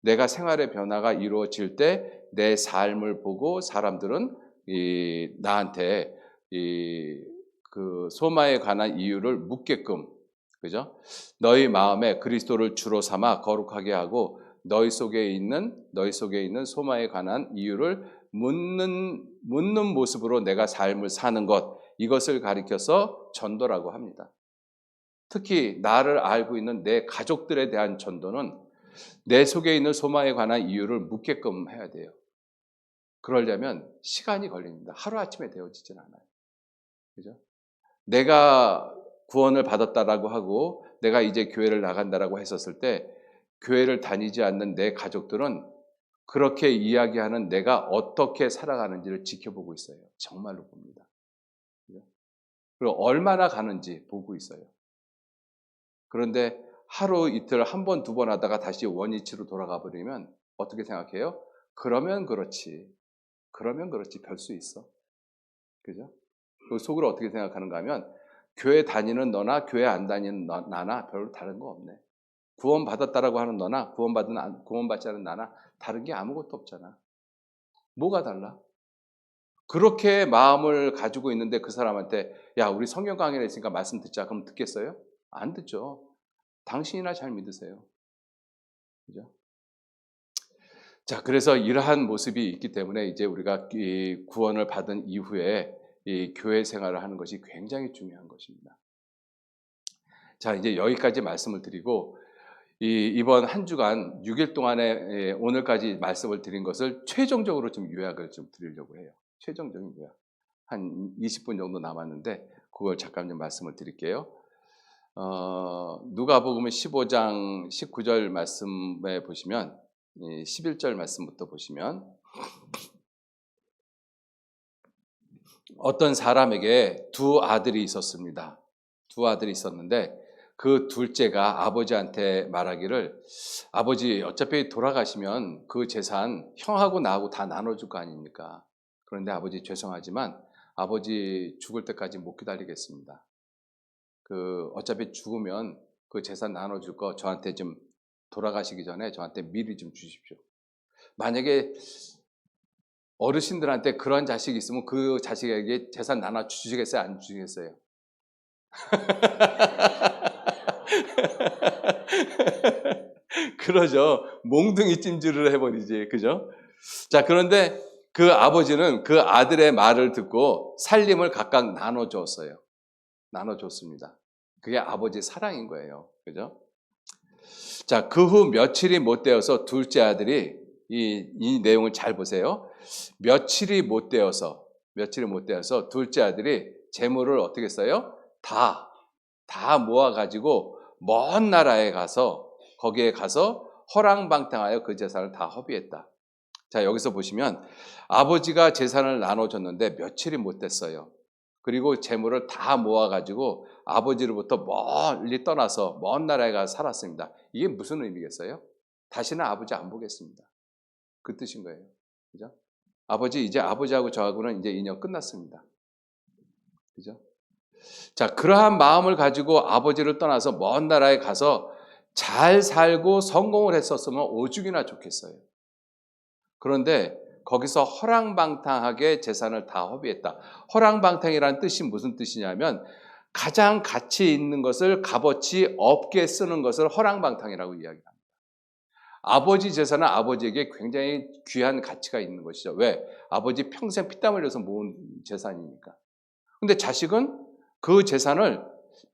내가 생활의 변화가 이루어질 때 내 삶을 보고 사람들은 나한테 그 소마에 관한 이유를 묻게끔, 그죠? 너희 마음에 그리스도를 주로 삼아 거룩하게 하고 너희 속에 있는 소마에 관한 이유를 묻는 모습으로 내가 삶을 사는 것, 이것을 가리켜서 전도라고 합니다. 특히 나를 알고 있는 내 가족들에 대한 전도는 내 속에 있는 소망에 관한 이유를 묻게끔 해야 돼요. 그러려면 시간이 걸립니다. 하루아침에 되어지진 않아요. 그죠? 내가 구원을 받았다라고 하고 내가 이제 교회를 나간다라고 했었을 때 교회를 다니지 않는 내 가족들은 그렇게 이야기하는 내가 어떻게 살아가는지를 지켜보고 있어요. 정말로 봅니다. 그리고 얼마나 가는지 보고 있어요. 그런데 하루 이틀 한 번, 두 번 하다가 다시 원위치로 돌아가 버리면 어떻게 생각해요? 그러면 그렇지. 그러면 그렇지. 별 수 있어. 그죠? 그 속으로 어떻게 생각하는가 하면 교회 다니는 너나 교회 안 다니는 나나 별로 다른 거 없네. 구원받았다라고 하는 너나 구원받지 않은 나나 다른 게 아무것도 없잖아. 뭐가 달라? 그렇게 마음을 가지고 있는데 그 사람한테 야 우리 성경 강의를 했으니까 말씀 듣자. 그럼 듣겠어요? 안 듣죠. 당신이나 잘 믿으세요. 그죠? 자, 그래서 이러한 모습이 있기 때문에 이제 우리가 이 구원을 받은 이후에 이 교회 생활을 하는 것이 굉장히 중요한 것입니다. 자, 이제 여기까지 말씀을 드리고 이번 한 주간 6일 동안에 오늘까지 말씀을 드린 것을 최종적으로 좀 요약을 좀 드리려고 해요. 최종적인 요약. 한 20분 정도 남았는데 그걸 잠깐 좀 말씀을 드릴게요. 누가복음 15장 19절 말씀에 보시면 11절 말씀부터 보시면 어떤 사람에게 두 아들이 있었습니다. 두 아들이 있었는데 그 둘째가 아버지한테 말하기를 아버지 어차피 돌아가시면 그 재산 형하고 나하고 다 나눠줄 거 아닙니까? 그런데 아버지 죄송하지만 아버지 죽을 때까지 못 기다리겠습니다. 어차피 죽으면 그 재산 나눠줄 거 저한테 좀 돌아가시기 전에 저한테 미리 좀 주십시오. 만약에 어르신들한테 그런 자식이 있으면 그 자식에게 재산 나눠 주시겠어요? 안 주시겠어요? 그러죠. 몽둥이 찜질을 해버리지. 그죠? 자, 그런데 그 아버지는 그 아들의 말을 듣고 살림을 각각 나눠줬어요. 나눠줬습니다. 그게 아버지의 사랑인 거예요. 그죠? 자, 그 후 며칠이 못 되어서 둘째 아들이 이 내용을 잘 보세요. 며칠이 못 되어서 둘째 아들이 재물을 어떻게 써요? 다 모아가지고 먼 나라에 가서 거기에 가서 허랑방탕하여 그 재산을 다 허비했다. 자, 여기서 보시면 아버지가 재산을 나눠줬는데 며칠이 못 됐어요. 그리고 재물을 다 모아가지고 아버지로부터 멀리 떠나서 먼 나라에 가서 살았습니다. 이게 무슨 의미겠어요? 다시는 아버지 안 보겠습니다. 그 뜻인 거예요. 그죠? 이제 아버지하고 저하고는 이제 인연 끝났습니다. 그죠? 자, 그러한 마음을 가지고 아버지를 떠나서 먼 나라에 가서 잘 살고 성공을 했었으면 오죽이나 좋겠어요. 그런데 거기서 허랑방탕하게 재산을 다 허비했다. 허랑방탕이라는 뜻이 무슨 뜻이냐면 가장 가치 있는 것을 값어치 없게 쓰는 것을 허랑방탕이라고 이야기합니다. 아버지 재산은 아버지에게 굉장히 귀한 가치가 있는 것이죠. 왜? 아버지 평생 피땀 흘려서 모은 재산이니까. 근데 자식은 그 재산을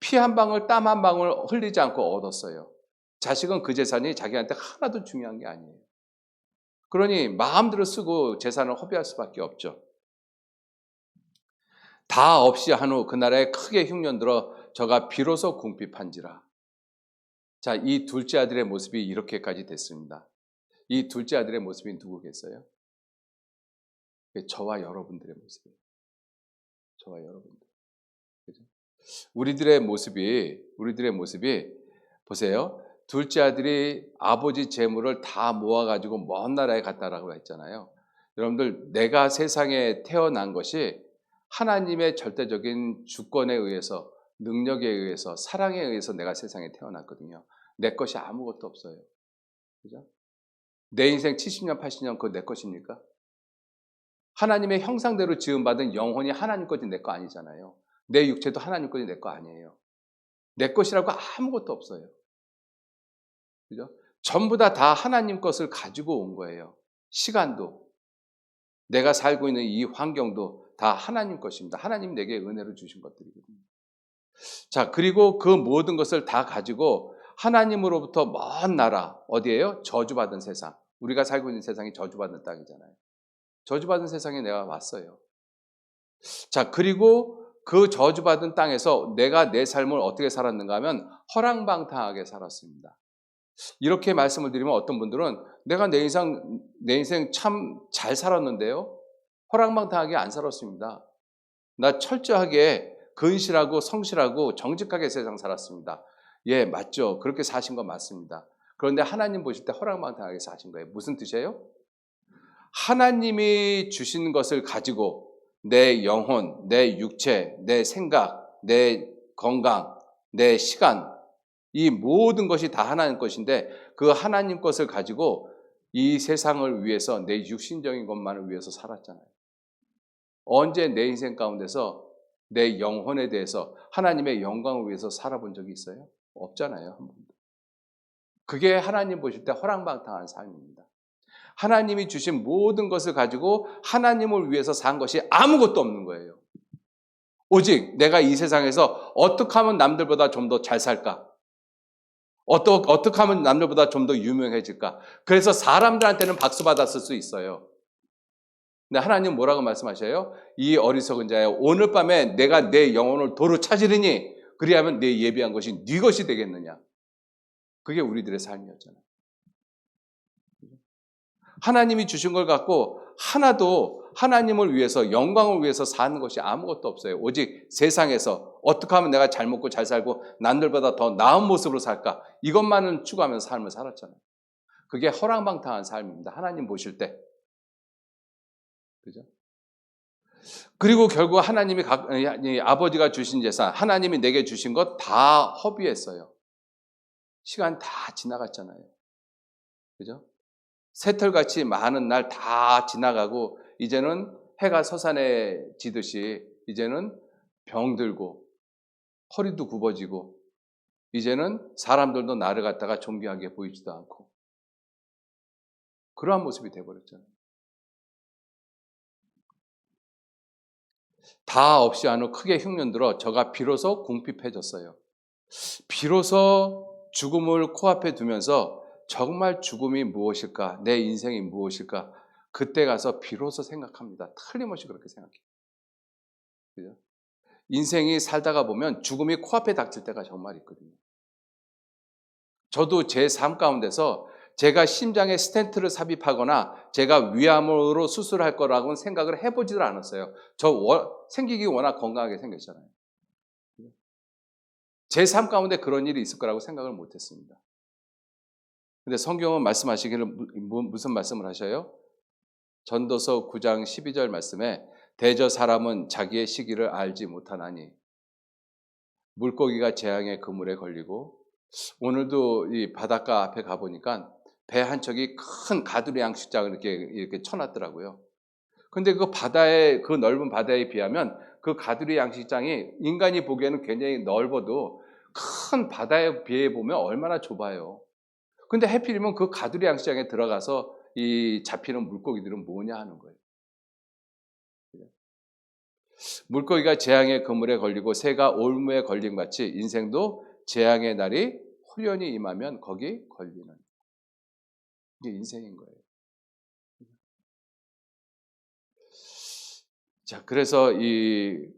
피 한 방울 땀 한 방울 흘리지 않고 얻었어요. 자식은 그 재산이 자기한테 하나도 중요한 게 아니에요. 그러니 마음대로 쓰고 재산을 허비할 수밖에 없죠. 다 없이 한 후 그 나라에 크게 흉년들어 저가 비로소 궁핍한지라. 자, 이 둘째 아들의 모습이 이렇게까지 됐습니다. 이 둘째 아들의 모습이 누구겠어요? 저와 여러분들의 모습이에요. 저와 여러분들. 그죠? 우리들의 모습이 보세요. 둘째 아들이 아버지 재물을 다 모아가지고 먼 나라에 갔다라고 했잖아요. 여러분들, 내가 세상에 태어난 것이 하나님의 절대적인 주권에 의해서, 능력에 의해서, 사랑에 의해서 내가 세상에 태어났거든요. 내 것이 아무것도 없어요. 그죠? 내 인생 70년, 80년 그거 내 것입니까? 하나님의 형상대로 지음받은 영혼이 하나님 것이 내 거 아니잖아요. 내 육체도 하나님 것이 내 거 아니에요. 내 것이라고 아무것도 없어요. 그죠? 전부 다 하나님 것을 가지고 온 거예요. 시간도, 내가 살고 있는 이 환경도 다 하나님 것입니다. 하나님 내게 은혜로 주신 것들이거든요. 자, 그리고 그 모든 것을 다 가지고 하나님으로부터 먼 나라, 어디예요? 저주받은 세상. 우리가 살고 있는 세상이 저주받은 땅이잖아요. 저주받은 세상에 내가 왔어요. 자, 그리고 그 저주받은 땅에서 내가 내 삶을 어떻게 살았는가 하면 허랑방탕하게 살았습니다. 이렇게 말씀을 드리면 어떤 분들은 내가 내 인생 참 잘 살았는데요. 허랑방탕하게 안 살았습니다. 나 철저하게 근실하고 성실하고 정직하게 세상 살았습니다. 예, 맞죠. 그렇게 사신 건 맞습니다. 그런데 하나님 보실 때 허랑방탕하게 사신 거예요. 무슨 뜻이에요? 하나님이 주신 것을 가지고 내 영혼, 내 육체, 내 생각, 내 건강, 내 시간, 이 모든 것이 다 하나님 것인데 그 하나님 것을 가지고 이 세상을 위해서 내 육신적인 것만을 위해서 살았잖아요. 언제 내 인생 가운데서 내 영혼에 대해서 하나님의 영광을 위해서 살아본 적이 있어요? 없잖아요. 한 번도. 그게 하나님 보실 때 허랑방탕한 삶입니다. 하나님이 주신 모든 것을 가지고 하나님을 위해서 산 것이 아무것도 없는 거예요. 오직 내가 이 세상에서 어떻게 하면 남들보다 좀 더 잘 살까? 어떻게 하면 남들보다 좀 더 유명해질까? 그래서 사람들한테는 박수 받았을 수 있어요. 근데 하나님 뭐라고 말씀하셔요? 이 어리석은 자야, 오늘 밤에 내가 내 영혼을 도로 찾으리니 그리하면 내 예비한 것이 네 것이 되겠느냐? 그게 우리들의 삶이었잖아요. 하나님이 주신 걸 갖고 하나도 하나님을 위해서 영광을 위해서 사는 것이 아무것도 없어요. 오직 세상에서 어떻게 하면 내가 잘 먹고 잘 살고 남들보다 더 나은 모습으로 살까? 이것만을 추구하면서 삶을 살았잖아요. 그게 허랑방탕한 삶입니다. 하나님 보실 때. 그죠? 그리고 결국 하나님이 아버지가 주신 재산, 하나님이 내게 주신 것 다 허비했어요. 시간 다 지나갔잖아요. 그죠? 새털같이 많은 날 다 지나가고 이제는 해가 서산에 지듯이 이제는 병들고 허리도 굽어지고 이제는 사람들도 나를 갖다가 존귀하게 보이지도 않고 그러한 모습이 돼버렸잖아요. 다 없이 한 후 크게 흉년들어 저가 비로소 궁핍해졌어요. 비로소 죽음을 코앞에 두면서 정말 죽음이 무엇일까? 내 인생이 무엇일까? 그때 가서 비로소 생각합니다. 틀림없이 그렇게 생각해요. 그죠? 인생이 살다가 보면 죽음이 코앞에 닥칠 때가 정말 있거든요. 저도 제 삶 가운데서 제가 심장에 스텐트를 삽입하거나 제가 위암으로 수술할 거라고는 생각을 해보지도 않았어요. 생기기 워낙 건강하게 생겼잖아요. 제 삶 가운데 그런 일이 있을 거라고 생각을 못했습니다. 근데 성경은 말씀하시기를 무슨 말씀을 하셔요? 전도서 9장 12절 말씀에 대저 사람은 자기의 시기를 알지 못하나니 물고기가 재앙의 그물에 걸리고 오늘도 이 바닷가 앞에 가보니까 배 한 척이 큰 가두리 양식장을 이렇게 쳐놨더라고요. 근데 그 바다에, 그 넓은 바다에 비하면 그 가두리 양식장이 인간이 보기에는 굉장히 넓어도 큰 바다에 비해 보면 얼마나 좁아요. 근데 해필이면 그 가두리 양식장에 들어가서 이 잡히는 물고기들은 뭐냐 하는 거예요. 물고기가 재앙의 그물에 걸리고 새가 올무에 걸린 같이 인생도 재앙의 날이 후련히 임하면 거기 걸리는. 이게 인생인 거예요. 자, 그래서 이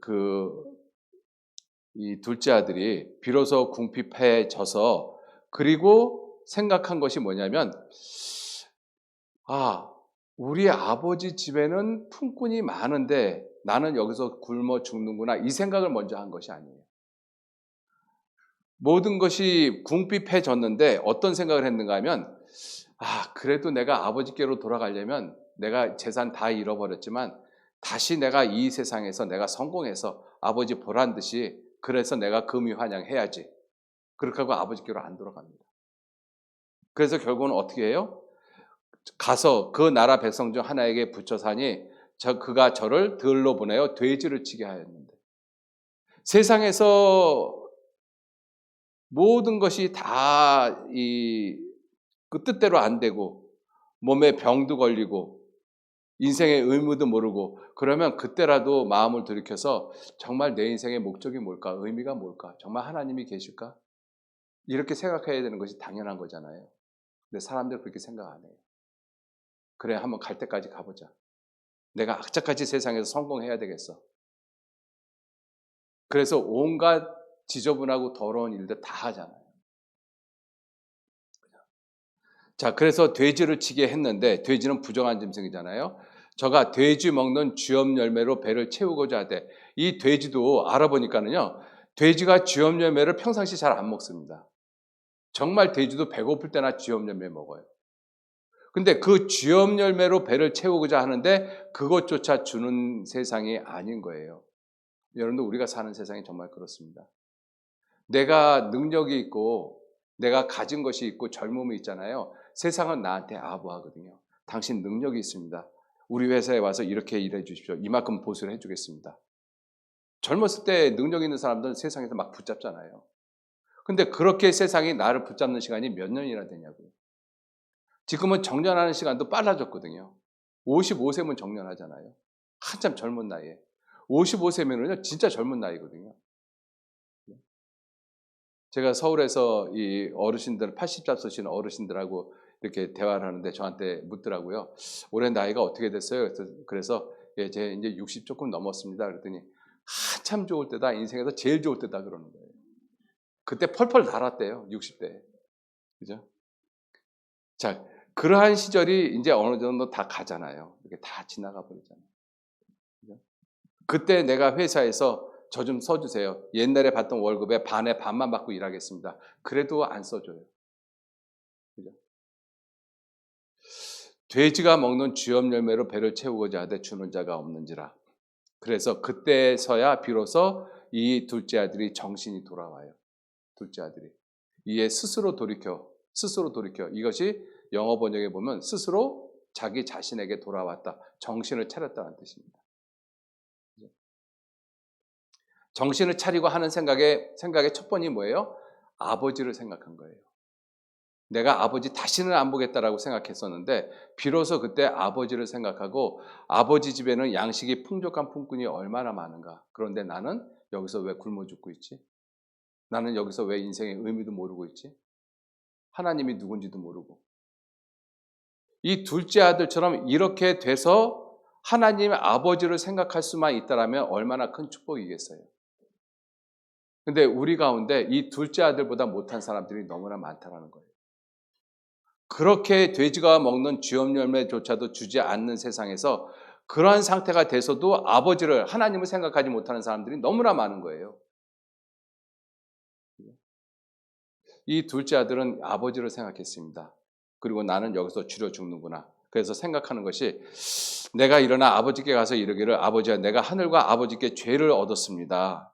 둘째 아들이 비로소 궁핍해져서 그리고 생각한 것이 뭐냐면, 우리 아버지 집에는 품꾼이 많은데 나는 여기서 굶어 죽는구나. 이 생각을 먼저 한 것이 아니에요. 모든 것이 궁핍해졌는데 어떤 생각을 했는가 하면, 그래도 내가 아버지께로 돌아가려면 내가 재산 다 잃어버렸지만 다시 내가 이 세상에서 내가 성공해서 아버지 보란 듯이 그래서 내가 금유환영해야지. 그렇게 하고 아버지께로 안 돌아갑니다. 그래서 결국은 어떻게 해요? 가서 그 나라 백성 중 하나에게 붙여 사니 그가 저를 들로 보내어 돼지를 치게 하였는데, 세상에서 모든 것이 다 그 뜻대로 안 되고 몸에 병도 걸리고 인생의 의무도 모르고 그러면 그때라도 마음을 돌이켜서 정말 내 인생의 목적이 뭘까? 의미가 뭘까? 정말 하나님이 계실까? 이렇게 생각해야 되는 것이 당연한 거잖아요. 근데 사람들 그렇게 생각 안 해요. 그래, 한번 갈 때까지 가보자. 내가 악착같이 세상에서 성공해야 되겠어. 그래서 온갖 지저분하고 더러운 일들 다 하잖아요. 자, 그래서 돼지를 치게 했는데 돼지는 부정한 짐승이잖아요. 저가 돼지 먹는 쥐업 열매로 배를 채우고자 하되 이 돼지도 알아보니까는요. 돼지가 쥐업 열매를 평상시 잘 안 먹습니다. 정말 돼지도 배고플 때나 쥐업 열매 먹어요. 근데 그 쥐업 열매로 배를 채우고자 하는데 그것조차 주는 세상이 아닌 거예요. 여러분들 우리가 사는 세상이 정말 그렇습니다. 내가 능력이 있고 내가 가진 것이 있고 젊음이 있잖아요. 세상은 나한테 아부하거든요. 당신 능력이 있습니다. 우리 회사에 와서 이렇게 일해 주십시오. 이만큼 보수를 해주겠습니다. 젊었을 때 능력 있는 사람들은 세상에서 막 붙잡잖아요. 근데 그렇게 세상이 나를 붙잡는 시간이 몇 년이나 되냐고요. 지금은 정년하는 시간도 빨라졌거든요. 55세면 정년하잖아요. 한참 젊은 나이에. 55세면은요, 진짜 젊은 나이거든요. 제가 서울에서 이 어르신들, 80살 쓰시는 어르신들하고 이렇게 대화를 하는데 저한테 묻더라고요. 올해 나이가 어떻게 됐어요? 그래서 예, 제 이제 60 조금 넘었습니다. 그랬더니 한참 좋을 때다, 인생에서 제일 좋을 때다 그러는 거예요. 그때 펄펄 날았대요, 60대. 그죠? 자, 그러한 시절이 이제 어느 정도 다 가잖아요. 이렇게 다 지나가 버리잖아요. 그죠? 그때 내가 회사에서 저 좀 써주세요. 옛날에 받던 월급의 반의 반만 받고 일하겠습니다. 그래도 안 써줘요. 그죠? 돼지가 먹는 쥐업 열매로 배를 채우고자 하되 주는 자가 없는지라. 그래서 그때서야 비로소 이 둘째 아들이 정신이 돌아와요. 둘째 아들이. 이에 스스로 돌이켜. 이것이 영어 번역에 보면 스스로 자기 자신에게 돌아왔다. 정신을 차렸다는 뜻입니다. 정신을 차리고 하는 생각의 첫 번이 뭐예요? 아버지를 생각한 거예요. 내가 아버지 다시는 안 보겠다라고 생각했었는데 비로소 그때 아버지를 생각하고 아버지 집에는 양식이 풍족한 품꾼이 얼마나 많은가. 그런데 나는 여기서 왜 굶어 죽고 있지? 나는 여기서 왜 인생의 의미도 모르고 있지? 하나님이 누군지도 모르고. 이 둘째 아들처럼 이렇게 돼서 하나님 아버지를 생각할 수만 있다면 얼마나 큰 축복이겠어요. 근데 우리 가운데 이 둘째 아들보다 못한 사람들이 너무나 많다는 거예요. 그렇게 돼지가 먹는 쥐업 열매조차도 주지 않는 세상에서 그러한 상태가 돼서도 아버지를, 하나님을 생각하지 못하는 사람들이 너무나 많은 거예요. 이 둘째 아들은 아버지를 생각했습니다. 그리고 나는 여기서 줄여 죽는구나. 그래서 생각하는 것이 내가 일어나 아버지께 가서 이르기를 아버지야 내가 하늘과 아버지께 죄를 얻었습니다.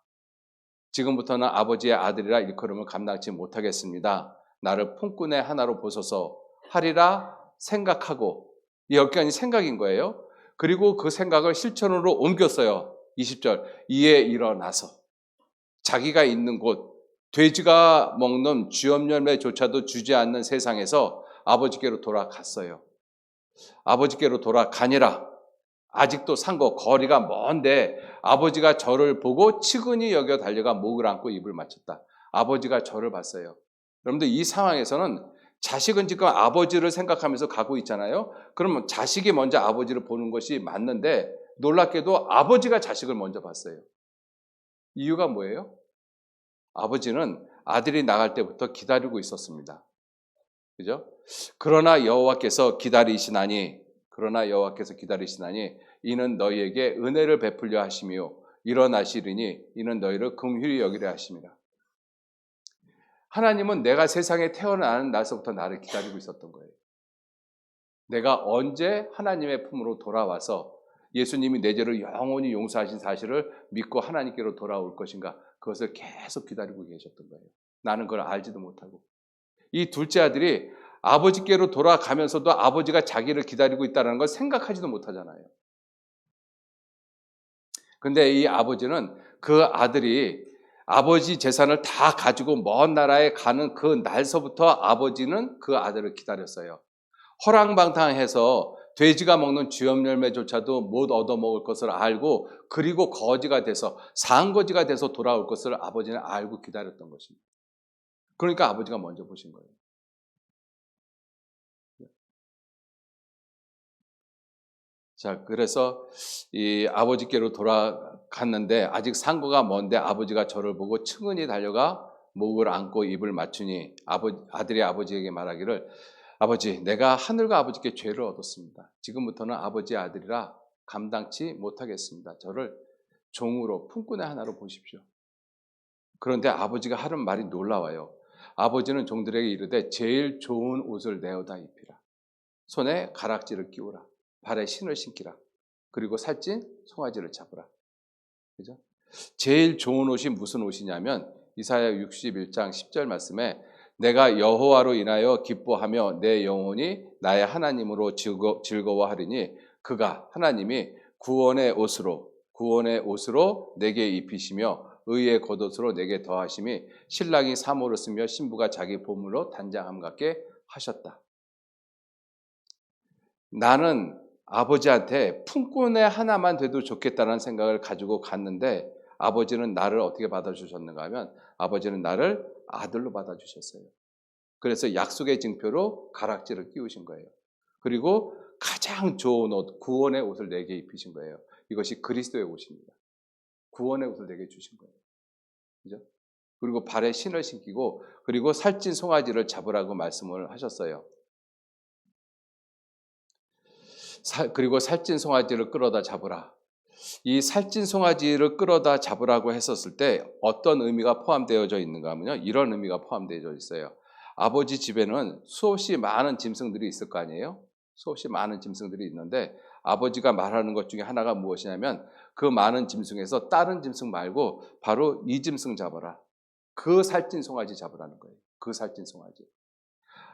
지금부터는 아버지의 아들이라 일컬음을 감당치 못하겠습니다. 나를 품꾼의 하나로 보소서 하리라 생각하고, 이 역경이 생각인 거예요. 그리고 그 생각을 실천으로 옮겼어요. 20절 이에 일어나서 자기가 있는 곳, 돼지가 먹는 쥐업 열매조차도 주지 않는 세상에서 아버지께로 돌아갔어요. 아버지께로 돌아가니라. 아직도 산거 거리가 먼데 아버지가 저를 보고 측은히 여겨 달려가 목을 안고 입을 맞췄다. 아버지가 저를 봤어요. 여러분들 이 상황에서는 자식은 지금 아버지를 생각하면서 가고 있잖아요. 그러면 자식이 먼저 아버지를 보는 것이 맞는데 놀랍게도 아버지가 자식을 먼저 봤어요. 이유가 뭐예요? 아버지는 아들이 나갈 때부터 기다리고 있었습니다. 그죠? 그러나 여호와께서 기다리시나니 이는 너희에게 은혜를 베풀려 하시며 일어나시리니 이는 너희를 긍휼히 여기려 하심이라. 하나님은 내가 세상에 태어나는 날서부터 나를 기다리고 있었던 거예요. 내가 언제 하나님의 품으로 돌아와서 예수님이 내 죄를 영원히 용서하신 사실을 믿고 하나님께로 돌아올 것인가, 그것을 계속 기다리고 계셨던 거예요. 나는 그걸 알지도 못하고. 이 둘째 아들이 아버지께로 돌아가면서도 아버지가 자기를 기다리고 있다는 걸 생각하지도 못하잖아요. 근데 이 아버지는 그 아들이 아버지 재산을 다 가지고 먼 나라에 가는 그 날서부터 아버지는 그 아들을 기다렸어요. 허랑방탕해서 돼지가 먹는 쥐업 열매조차도 못 얻어먹을 것을 알고, 그리고 거지가 돼서 상거지가 돼서 돌아올 것을 아버지는 알고 기다렸던 것입니다. 그러니까 아버지가 먼저 보신 거예요. 자, 그래서 이 아버지께로 돌아갔는데 아직 상거가 먼데 아버지가 저를 보고 측은히 달려가 목을 안고 입을 맞추니 아들이 아버지에게 말하기를 아버지, 내가 하늘과 아버지께 죄를 얻었습니다. 지금부터는 아버지의 아들이라 감당치 못하겠습니다. 저를 종으로 품꾼의 하나로 보십시오. 그런데 아버지가 하는 말이 놀라워요. 아버지는 종들에게 이르되 제일 좋은 옷을 내어다 입히라. 손에 가락지를 끼우라. 발에 신을 신기라. 그리고 살찐 송아지를 잡으라. 그죠? 제일 좋은 옷이 무슨 옷이냐면 이사야 61장 10절 말씀에 내가 여호와로 인하여 기뻐하며 내 영혼이 나의 하나님으로 즐거워하리니 그가 하나님이 구원의 옷으로 내게 입히시며 의의 겉옷으로 내게 더하심이 신랑이 사모를 쓰며 신부가 자기 보물로 단장함 같게 하셨다. 나는 아버지한테 품꾼의 하나만 돼도 좋겠다는 생각을 가지고 갔는데 아버지는 나를 어떻게 받아주셨는가 하면 아버지는 나를 아들로 받아주셨어요. 그래서 약속의 증표로 가락지를 끼우신 거예요. 그리고 가장 좋은 옷, 구원의 옷을 내게 입히신 거예요. 이것이 그리스도의 옷입니다. 구원의 옷을 내게 주신 거예요. 그죠? 그리고 발에 신을 신기고 그리고 살찐 송아지를 잡으라고 말씀을 하셨어요. 그리고 살찐 송아지를 끌어다 잡으라. 이 살찐 송아지를 끌어다 잡으라고 했었을 때 어떤 의미가 포함되어져 있는가 하면요. 이런 의미가 포함되어져 있어요. 아버지 집에는 수없이 많은 짐승들이 있을 거 아니에요? 수없이 많은 짐승들이 있는데 아버지가 말하는 것 중에 하나가 무엇이냐면 그 많은 짐승에서 다른 짐승 말고 바로 이 짐승 잡아라. 그 살찐 송아지 잡으라는 거예요. 그 살찐 송아지.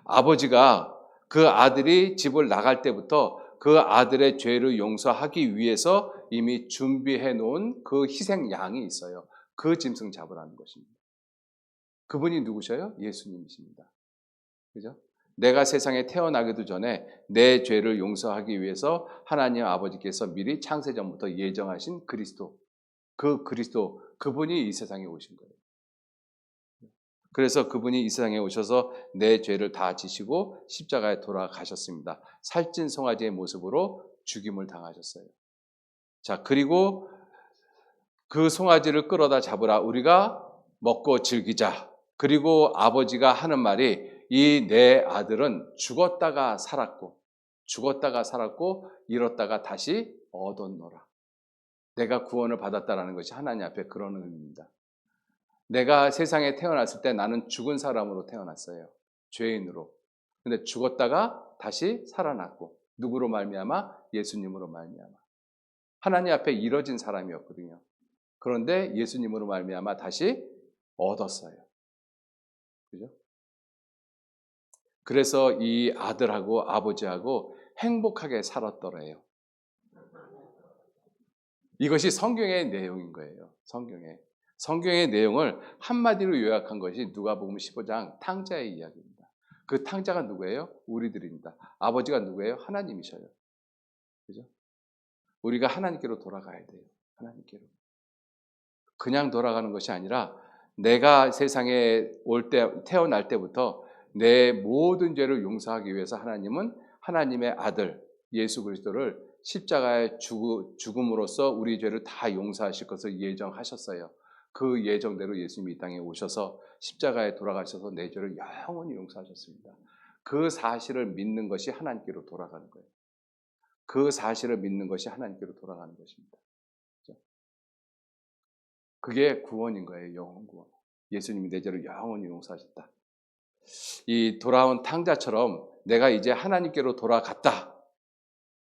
아버지가 그 아들이 집을 나갈 때부터 그 아들의 죄를 용서하기 위해서 이미 준비해 놓은 그 희생 양이 있어요. 그 짐승 잡으라는 것입니다. 그분이 누구셔요? 예수님이십니다. 그죠? 내가 세상에 태어나기도 전에 내 죄를 용서하기 위해서 하나님 아버지께서 미리 창세전부터 예정하신 그리스도, 그 그리스도, 그분이 이 세상에 오신 거예요. 그래서 그분이 이 세상에 오셔서 내 죄를 다 지시고 십자가에 돌아가셨습니다. 살찐 송아지의 모습으로 죽임을 당하셨어요. 자, 그리고 그 송아지를 끌어다 잡으라. 우리가 먹고 즐기자. 그리고 아버지가 하는 말이 이 내 아들은 죽었다가 살았고 잃었다가 다시 얻었노라. 내가 구원을 받았다라는 것이 하나님 앞에 그런 의미입니다. 내가 세상에 태어났을 때 나는 죽은 사람으로 태어났어요. 죄인으로. 근데 죽었다가 다시 살아났고 누구로 말미암아? 예수님으로 말미암아. 하나님 앞에 이뤄진 사람이었거든요. 그런데 예수님으로 말미암아 다시 얻었어요. 그죠? 그래서 이 아들하고 아버지하고 행복하게 살았더래요. 이것이 성경의 내용인 거예요. 성경의 내용을 한마디로 요약한 것이 누가복음 15장 탕자의 이야기입니다. 그 탕자가 누구예요? 우리들입니다. 아버지가 누구예요? 하나님이셔요. 그죠? 우리가 하나님께로 돌아가야 돼요. 하나님께로. 그냥 돌아가는 것이 아니라 내가 세상에 태어날 때부터 내 모든 죄를 용서하기 위해서 하나님은 하나님의 아들 예수 그리스도를 십자가에 죽음으로써 우리 죄를 다 용서하실 것을 예정하셨어요. 그 예정대로 예수님이 이 땅에 오셔서 십자가에 돌아가셔서 내 죄를 영원히 용서하셨습니다. 그 사실을 믿는 것이 하나님께로 돌아가는 거예요. 그 사실을 믿는 것이 하나님께로 돌아가는 것입니다. 그게 구원인 거예요. 영원 구원. 예수님이 내 죄를 영원히 용서하셨다. 이 돌아온 탕자처럼 내가 이제 하나님께로 돌아갔다.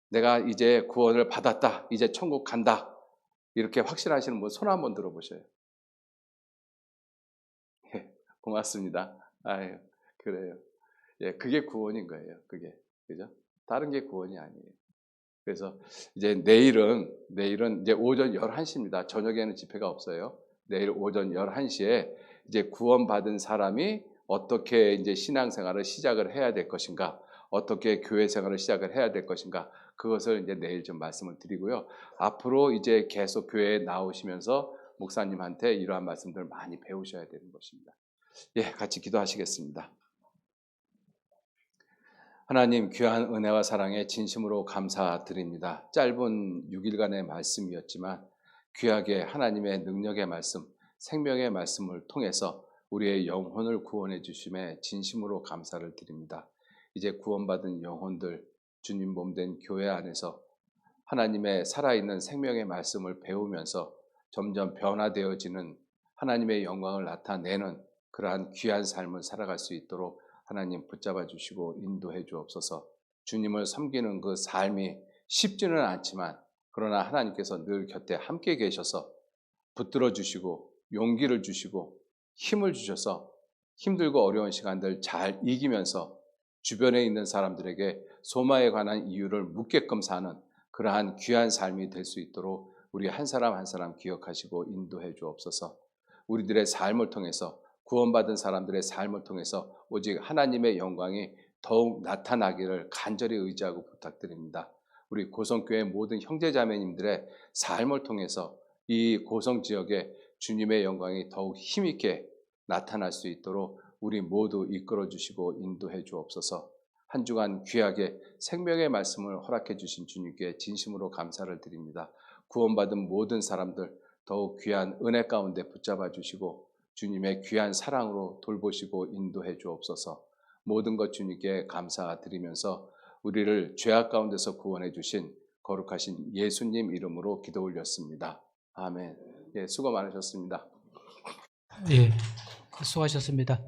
내가 이제 구원을 받았다. 이제 천국 간다. 이렇게 확신하시는 분 손 한번 들어보셔요. 예, 고맙습니다. 아유, 그래요. 예, 그게 구원인 거예요. 그게. 그죠? 다른 게 구원이 아니에요. 그래서 이제 내일은 이제 오전 11시입니다. 저녁에는 집회가 없어요. 내일 오전 11시에 이제 구원받은 사람이 어떻게 이제 신앙생활을 시작을 해야 될 것인가, 어떻게 교회 생활을 시작을 해야 될 것인가, 그것을 이제 내일 좀 말씀을 드리고요. 앞으로 이제 계속 교회에 나오시면서 목사님한테 이러한 말씀들을 많이 배우셔야 되는 것입니다. 예, 같이 기도하시겠습니다. 하나님 귀한 은혜와 사랑에 진심으로 감사드립니다. 짧은 6일간의 말씀이었지만 귀하게 하나님의 능력의 말씀, 생명의 말씀을 통해서 우리의 영혼을 구원해 주심에 진심으로 감사를 드립니다. 이제 구원받은 영혼들, 주님 몸된 교회 안에서 하나님의 살아있는 생명의 말씀을 배우면서 점점 변화되어지는 하나님의 영광을 나타내는 그러한 귀한 삶을 살아갈 수 있도록 하나님 붙잡아 주시고 인도해 주옵소서. 주님을 섬기는 그 삶이 쉽지는 않지만 그러나 하나님께서 늘 곁에 함께 계셔서 붙들어 주시고 용기를 주시고 힘을 주셔서 힘들고 어려운 시간들 잘 이기면서 주변에 있는 사람들에게 소망에 관한 이유를 묻게끔 사는 그러한 귀한 삶이 될 수 있도록 우리 한 사람 한 사람 기억하시고 인도해 주옵소서. 우리들의 삶을 통해서 구원받은 사람들의 삶을 통해서 오직 하나님의 영광이 더욱 나타나기를 간절히 의지하고 부탁드립니다. 우리 고성교회 모든 형제자매님들의 삶을 통해서 이 고성 지역에 주님의 영광이 더욱 힘있게 나타날 수 있도록 우리 모두 이끌어 주시고 인도해 주옵소서. 한 주간 귀하게 생명의 말씀을 허락해 주신 주님께 진심으로 감사를 드립니다. 구원받은 모든 사람들 더욱 귀한 은혜 가운데 붙잡아 주시고 주님의 귀한 사랑으로 돌보시고 인도해 주옵소서. 모든 것 주님께 감사드리면서 우리를 죄악 가운데서 구원해 주신 거룩하신 예수님 이름으로 기도 올렸습니다. 아멘. 예, 수고 많으셨습니다. 예, 수고하셨습니다.